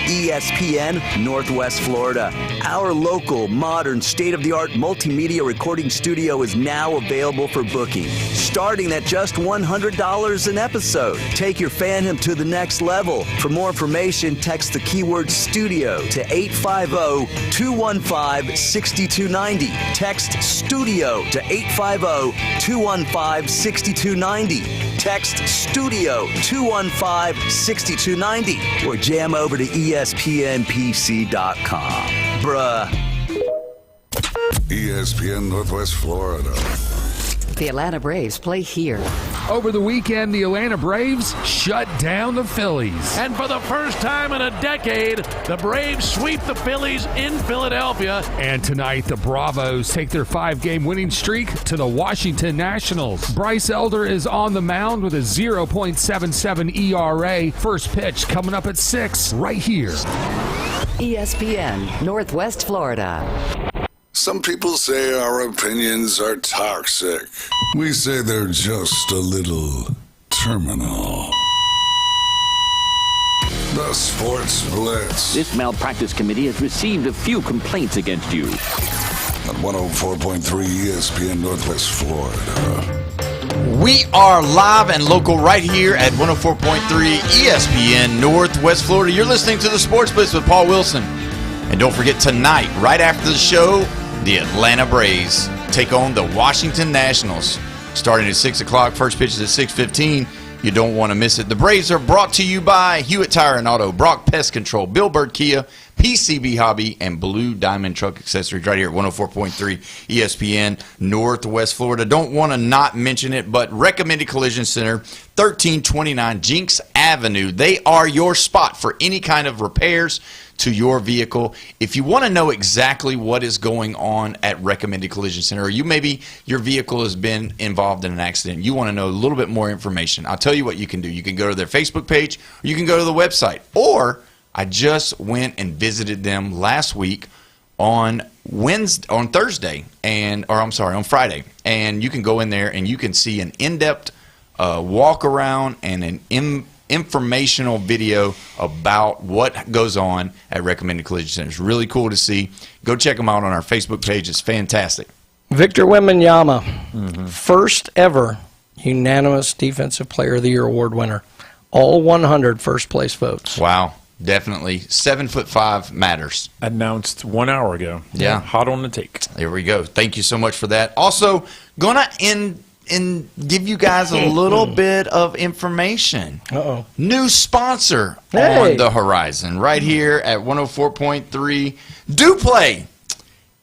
ESPN, Northwest Florida. Our local, modern, state-of-the-art multimedia recording studio is now available for booking, starting at just $100 an episode. Take your fandom to the next level. For more information, text the keyword studio to 850-215-6290. Text studio to 850-215-6290. Text studio 215-6290 or jam over to ESPNPC.com. Bruh. ESPN Northwest Florida. The Atlanta Braves play here. Over the weekend, the Atlanta Braves shut down the Phillies. And for the first time in a decade, the Braves sweep the Phillies in Philadelphia. And tonight, the Bravos take their 5-game winning streak to the Washington Nationals. Bryce Elder is on the mound with a 0.77 ERA. First pitch coming up at 6 right here. ESPN, Northwest Florida. Some people say our opinions are toxic. We say they're just a little terminal. The Sports Blitz. This malpractice committee has received a few complaints against you. On 104.3 ESPN Northwest Florida. We are live and local right here at 104.3 ESPN Northwest Florida. You're listening to the Sports Blitz with Paul Wilson. And don't forget, tonight, right after the show, the Atlanta Braves take on the Washington Nationals. Starting at 6 o'clock, first pitch is at 6:15. You don't want to miss it. The Braves are brought to you by Hewitt Tire and Auto, Brock Pest Control, Bill Bird Kia, PCB Hobby, and Blue Diamond Truck Accessories right here at 104.3 ESPN Northwest Florida. Don't want to not mention it, but Recommended Collision Center, 1329 Jinx Avenue. They are your spot for any kind of repairs to your vehicle. If you want to know exactly what is going on at Recommended Collision Center, or maybe your vehicle has been involved in an accident, you want to know a little bit more information, I'll tell you what you can do. You can go to their Facebook page, or you can go to the website, or I just went and visited them last week on Friday, and you can go in there and you can see an in-depth walk around and an informational video about what goes on at Recommended Collision Center. It's really cool to see. Go check them out on our Facebook page. It's fantastic. Victor Wembanyama, first ever unanimous Defensive Player of the Year award winner. All 100 first place votes. Wow. Definitely. 7'5" matters. Announced 1 hour ago. Yeah. Hot on the take. There we go. Thank you so much for that. Also, gonna give you guys a little bit of information. Uh-oh. New sponsor on the horizon right here at 104.3 Duplay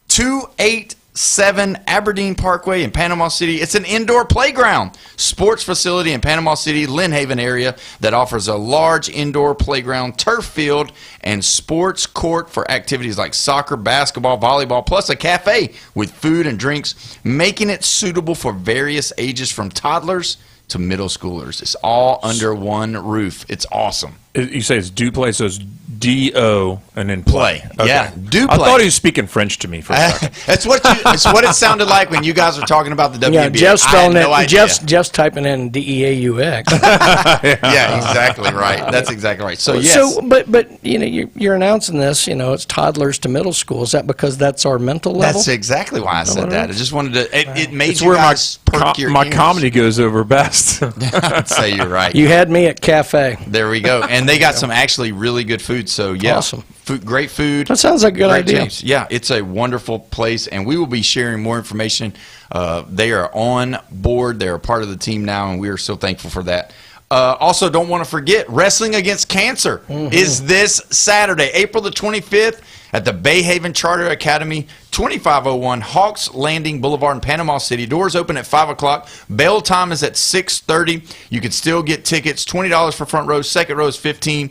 287 Aberdeen Parkway in Panama City. It's an indoor playground sports facility in Panama City, Lynn Haven area that offers a large indoor playground, turf field, and sports court for activities like soccer, basketball, volleyball, plus a cafe with food and drinks, making it suitable for various ages from toddlers to middle schoolers. It's all under one roof. It's awesome. You say it's Duplay, so it's D-O and then play. Okay. Yeah, Duplay. I thought he was speaking French to me for a second. It's what it sounded like when you guys were talking about the WNBA. Yeah, Jeff's spelling no it. Jeff's typing in D-E-A-U-X. Yeah, exactly right. That's exactly right. So yes. So, but you're announcing this. It's toddlers to middle school. Is that because that's our mental level? That's exactly why I said that. I just wanted to. It made it's you where guys perk your my ears. comedy goes over best. I'd say you're right. You had me at cafe. There we go. And they got some actually really good food. So yeah, awesome. Great food. That sounds like a good idea. James. Yeah, it's a wonderful place, and we will be sharing more information. They are on board. They're a part of the team now, and we are so thankful for that. Also, don't want to forget, Wrestling Against Cancer is this Saturday, April the 25th, at the Bay Haven Charter Academy, 2501 Hawks Landing Boulevard in Panama City. Doors open at 5 o'clock. Bail time is at 6:30. You can still get tickets. $20 for front row. Second row is $15.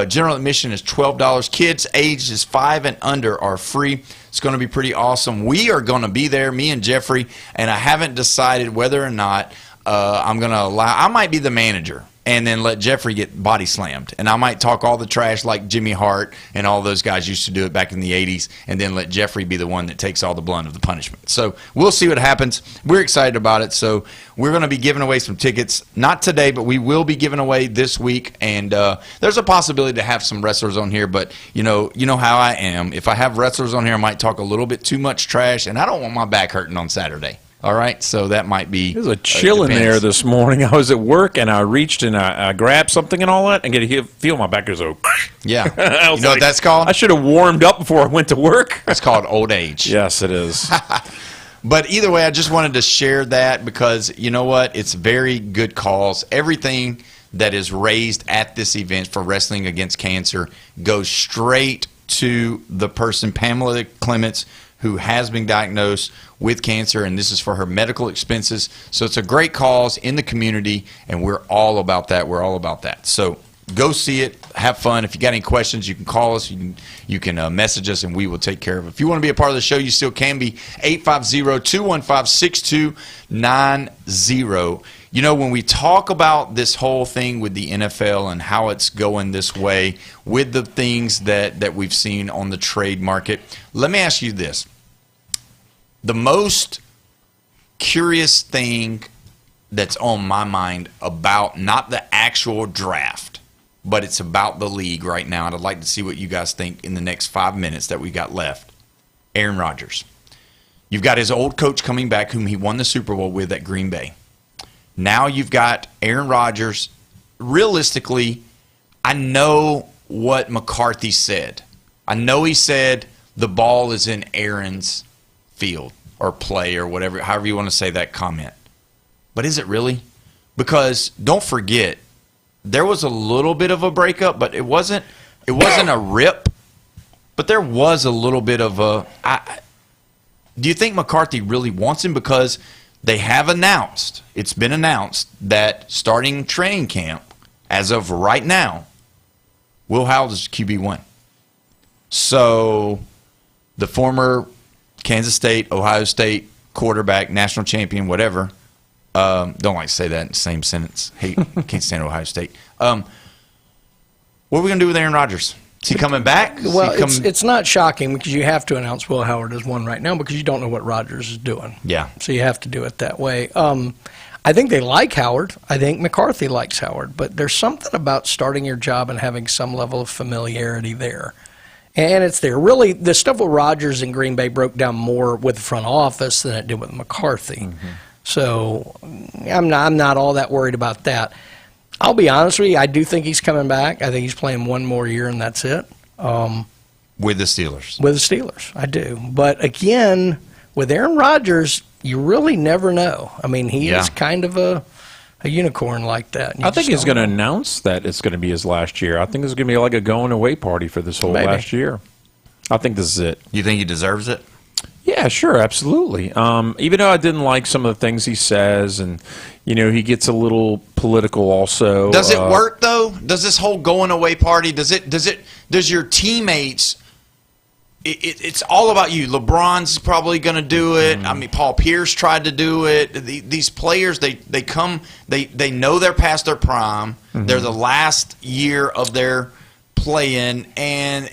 General admission is $12. Kids ages 5 and under are free. It's going to be pretty awesome. We are going to be there, me and Jeffrey, and I haven't decided whether or not I'm going to allow. I might be the manager and then let Jeffrey get body slammed. And I might talk all the trash like Jimmy Hart and all those guys used to do it back in the 80s, and then let Jeffrey be the one that takes all the blunt of the punishment. So we'll see what happens. We're excited about it. So we're going to be giving away some tickets. Not today, but we will be giving away this week. And there's a possibility to have some wrestlers on here, but you know how I am. If I have wrestlers on here, I might talk a little bit too much trash, and I don't want my back hurting on Saturday. All right, so that might be. There's a chill in there this morning. I was at work and I reached and I grabbed something and all that, and get a feel my back goes oh. Yeah, you know what that's called? I should have warmed up before I went to work. It's called old age. Yes, it is. But either way, I just wanted to share that because you know what? It's very good cause. Everything that is raised at this event for Wrestling Against Cancer goes straight to the person, Pamela Clements, who has been diagnosed with cancer, and this is for her medical expenses. So it's a great cause in the community, and we're all about that. We're all about that. So go see it. Have fun. If you got any questions, you can call us. You can message us, and we will take care of it. If you want to be a part of the show, you still can be. 850-215-6290. When we talk about this whole thing with the NFL and how it's going this way with the things that we've seen on the trade market, let me ask you this. The most curious thing that's on my mind about not the actual draft, but it's about the league right now, and I'd like to see what you guys think in the next 5 minutes that we got left. Aaron Rodgers. You've got his old coach coming back, whom he won the Super Bowl with at Green Bay. Now you've got Aaron Rodgers. Realistically, I know what McCarthy said. I know he said the ball is in Aaron's field or play or whatever, however you want to say that comment. But is it really? because don't forget, there was a little bit of a breakup, but it wasn't a rip, but there was a little bit of a. Do you think McCarthy really wants him? Because they have announced, it's been announced that starting training camp, as of right now, Will Howard is QB1. So the former Kansas State, Ohio State quarterback, national champion, whatever. Don't like to say that in the same sentence. Can't stand Ohio State. What are we going to do with Aaron Rodgers? Is he coming back? Well, it's not shocking because you have to announce Will Howard as one right now because you don't know what Rodgers is doing. Yeah. So you have to do it that way. I think they like Howard. I think McCarthy likes Howard. But there's something about starting your job and having some level of familiarity there. And it's there. Really, the stuff with Rodgers in Green Bay broke down more with the front office than it did with McCarthy. Mm-hmm. So I'm not all that worried about that. I'll be honest with you, I do think he's coming back. I think he's playing one more year and that's it. With the Steelers. With the Steelers, I do. But again, with Aaron Rodgers, you really never know. I mean, he is kind of a unicorn like that. I think he's going to announce that it's going to be his last year. I think it's going to be like a going-away party for this whole last year. I think this is it. You think he deserves it? Yeah, sure, absolutely. Even though I didn't like some of the things he says, and he gets a little political also. Does it work though? Does this whole going away party? Does your teammates? It's all about you. LeBron's probably going to do it. I mean, Paul Pierce tried to do it. These players, they know they're past their prime. Mm-hmm. They're the last year of their playing, and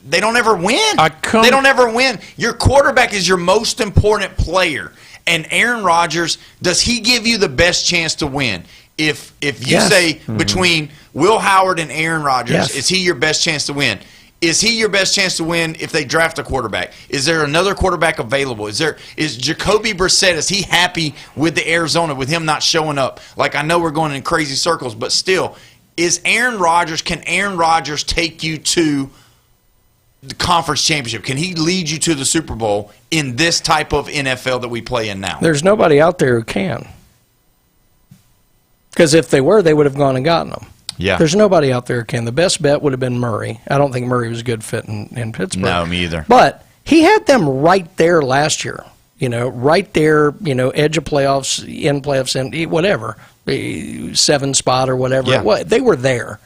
they don't ever win. They don't ever win. Your quarterback is your most important player. And Aaron Rodgers, does he give you the best chance to win? If you say between Will Howard and Aaron Rodgers, is he your best chance to win? Is he your best chance to win if they draft a quarterback? Is there another quarterback available? Is Jacoby Brissett, is he happy with the Arizona, with him not showing up? Like, I know we're going in crazy circles, but still, can Aaron Rodgers take you to the conference championship? Can he lead you to the Super Bowl in this type of NFL that we play in now? There's nobody out there who can. Because if they were, they would have gone and gotten them. Yeah. There's nobody out there who can. The best bet would have been Murray. I don't think Murray was a good fit in Pittsburgh. No, me either. But he had them right there last year. Right there, edge of playoffs, in playoffs, whatever, 7 spot or whatever it was. They were there.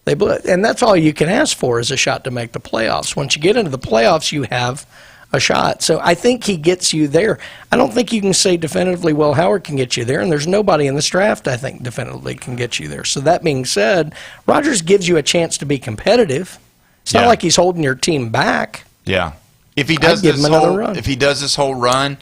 And that's all you can ask for is a shot to make the playoffs. Once you get into the playoffs, you have a shot. So I think he gets you there. I don't think you can say definitively, well, Howard can get you there, and there's nobody in this draft I think definitively can get you there. So that being said, Rodgers gives you a chance to be competitive. It's not like he's holding your team back. Yeah. If he does this whole run,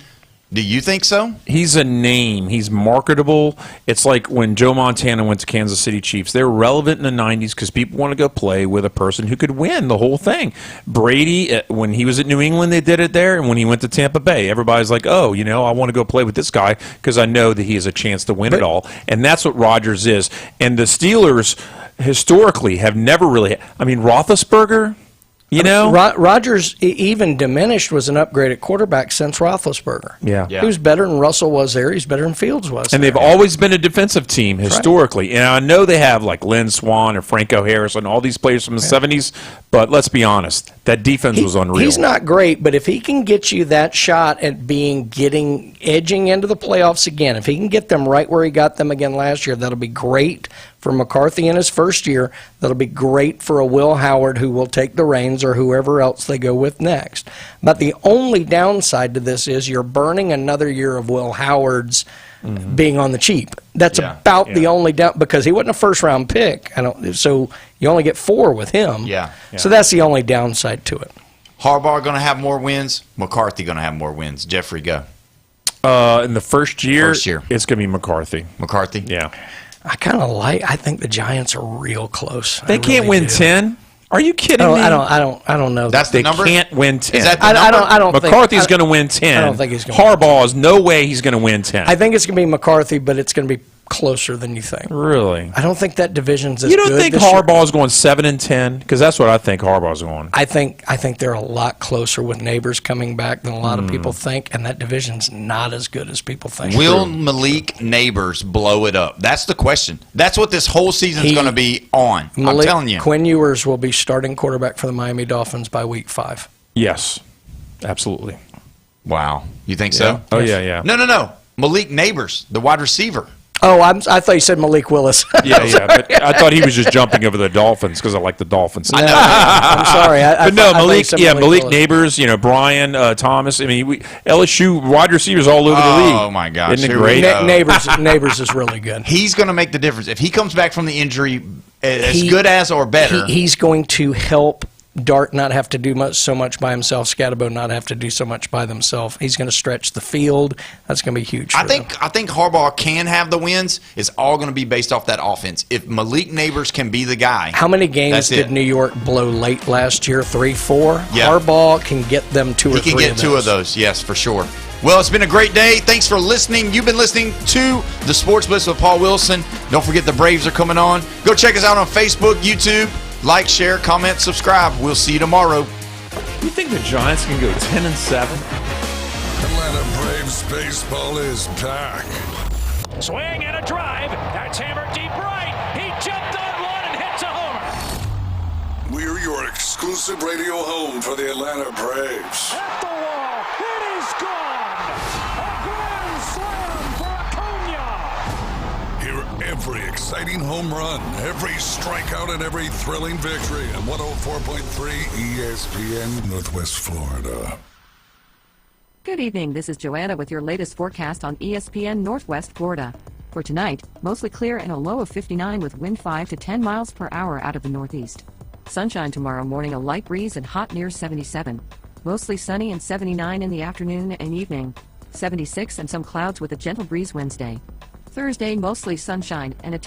do you think so? He's a name. He's marketable. It's like when Joe Montana went to Kansas City Chiefs. They were relevant in the 90s because people want to go play with a person who could win the whole thing. Brady, when he was at New England, they did it there. And when he went to Tampa Bay, everybody's like, I want to go play with this guy because I know that he has a chance to win it all. And that's what Rodgers is. And the Steelers, historically, have never really – Roethlisberger – Rodgers, even diminished, was an upgraded quarterback since Roethlisberger. Yeah. He was better than Russell was there. He's better than Fields was and they've always been a defensive team historically. Right. And I know they have like Lynn Swann and Franco Harris and all these players from the 70s, but let's be honest, that defense was unreal. He's not great, but if he can get you that shot at edging into the playoffs again, if he can get them right where he got them again last year, that'll be great for McCarthy in his first year. That'll be great for a Will Howard who will take the reins or whoever else they go with next. But the only downside to this is you're burning another year of Will Howard's being on the cheap. That's about the only down because he wasn't a first-round pick. So you only get 4 with him. Yeah. So that's the only downside to it. Harbaugh going to have more wins. McCarthy going to have more wins. Jeffrey, go. In the first year, it's going to be McCarthy. McCarthy? Yeah. I think the Giants are real close. They can't win 10. Are you kidding me? I don't know. That's the number? They can't win 10. Is that the number? I don't McCarthy's going to win 10. I don't think he's going to. Harbaugh is no way he's going to win 10. I think it's going to be McCarthy, but it's going to be closer than you think. Really? I don't think that division's as You don't good think this year. Harbaugh's going 7-10? Because that's what I think Harbaugh's going. I think they're a lot closer with Neighbors coming back than a lot of people think, and that division's not as good as people think. Will Malik Neighbors blow it up? That's the question. That's what this whole season's going to be on. I'm telling you. Quinn Ewers will be starting quarterback for the Miami Dolphins by week 5. Yes, absolutely. Wow. You think so? Oh, yeah. No. Malik Neighbors, the wide receiver. Oh, I thought you said Malik Willis. Yeah, but I thought he was just jumping over the Dolphins because I like the Dolphins. I know. I'm sorry. Malik Neighbors, Brian Thomas. I mean, LSU wide receivers all over the league. Oh my gosh, isn't it great? Neighbors is really good. He's going to make the difference if he comes back from the injury as good as or better. He's going to help Dart not have to do so much by himself, Scatterbo not have to do so much by themselves. He's going to stretch the field. That's going to be huge. I think Harbaugh can have the wins. It's all going to be based off that offense. If Malik Neighbors can be the guy. How many games did New York blow late last year? 3, 4? Yeah. Harbaugh can get them 2 or 3 He can get 2 of those, yes, for sure. Well, it's been a great day. Thanks for listening. You've been listening to the Sports Blitz with Paul Wilson. Don't forget the Braves are coming on. Go check us out on Facebook, YouTube. Like, share, comment, subscribe. We'll see you tomorrow. You think the Giants can go 10-7? Atlanta Braves baseball is back. Swing and a drive. That's hammered deep right. He jumped on one and hits a homer. We're your exclusive radio home for the Atlanta Braves. At the wall. It is gone. A grand slam for Acuna. Hear every exciting home run, every strikeout, and every thrilling victory at 104.3 ESPN Northwest Florida. Good evening. This is Joanna with your latest forecast on ESPN Northwest Florida. For tonight, mostly clear and a low of 59 with wind 5 to 10 miles per hour out of the northeast. Sunshine tomorrow morning, a light breeze and hot near 77. Mostly sunny and 79 in the afternoon and evening. 76 and some clouds with a gentle breeze Wednesday. Thursday, mostly sunshine and a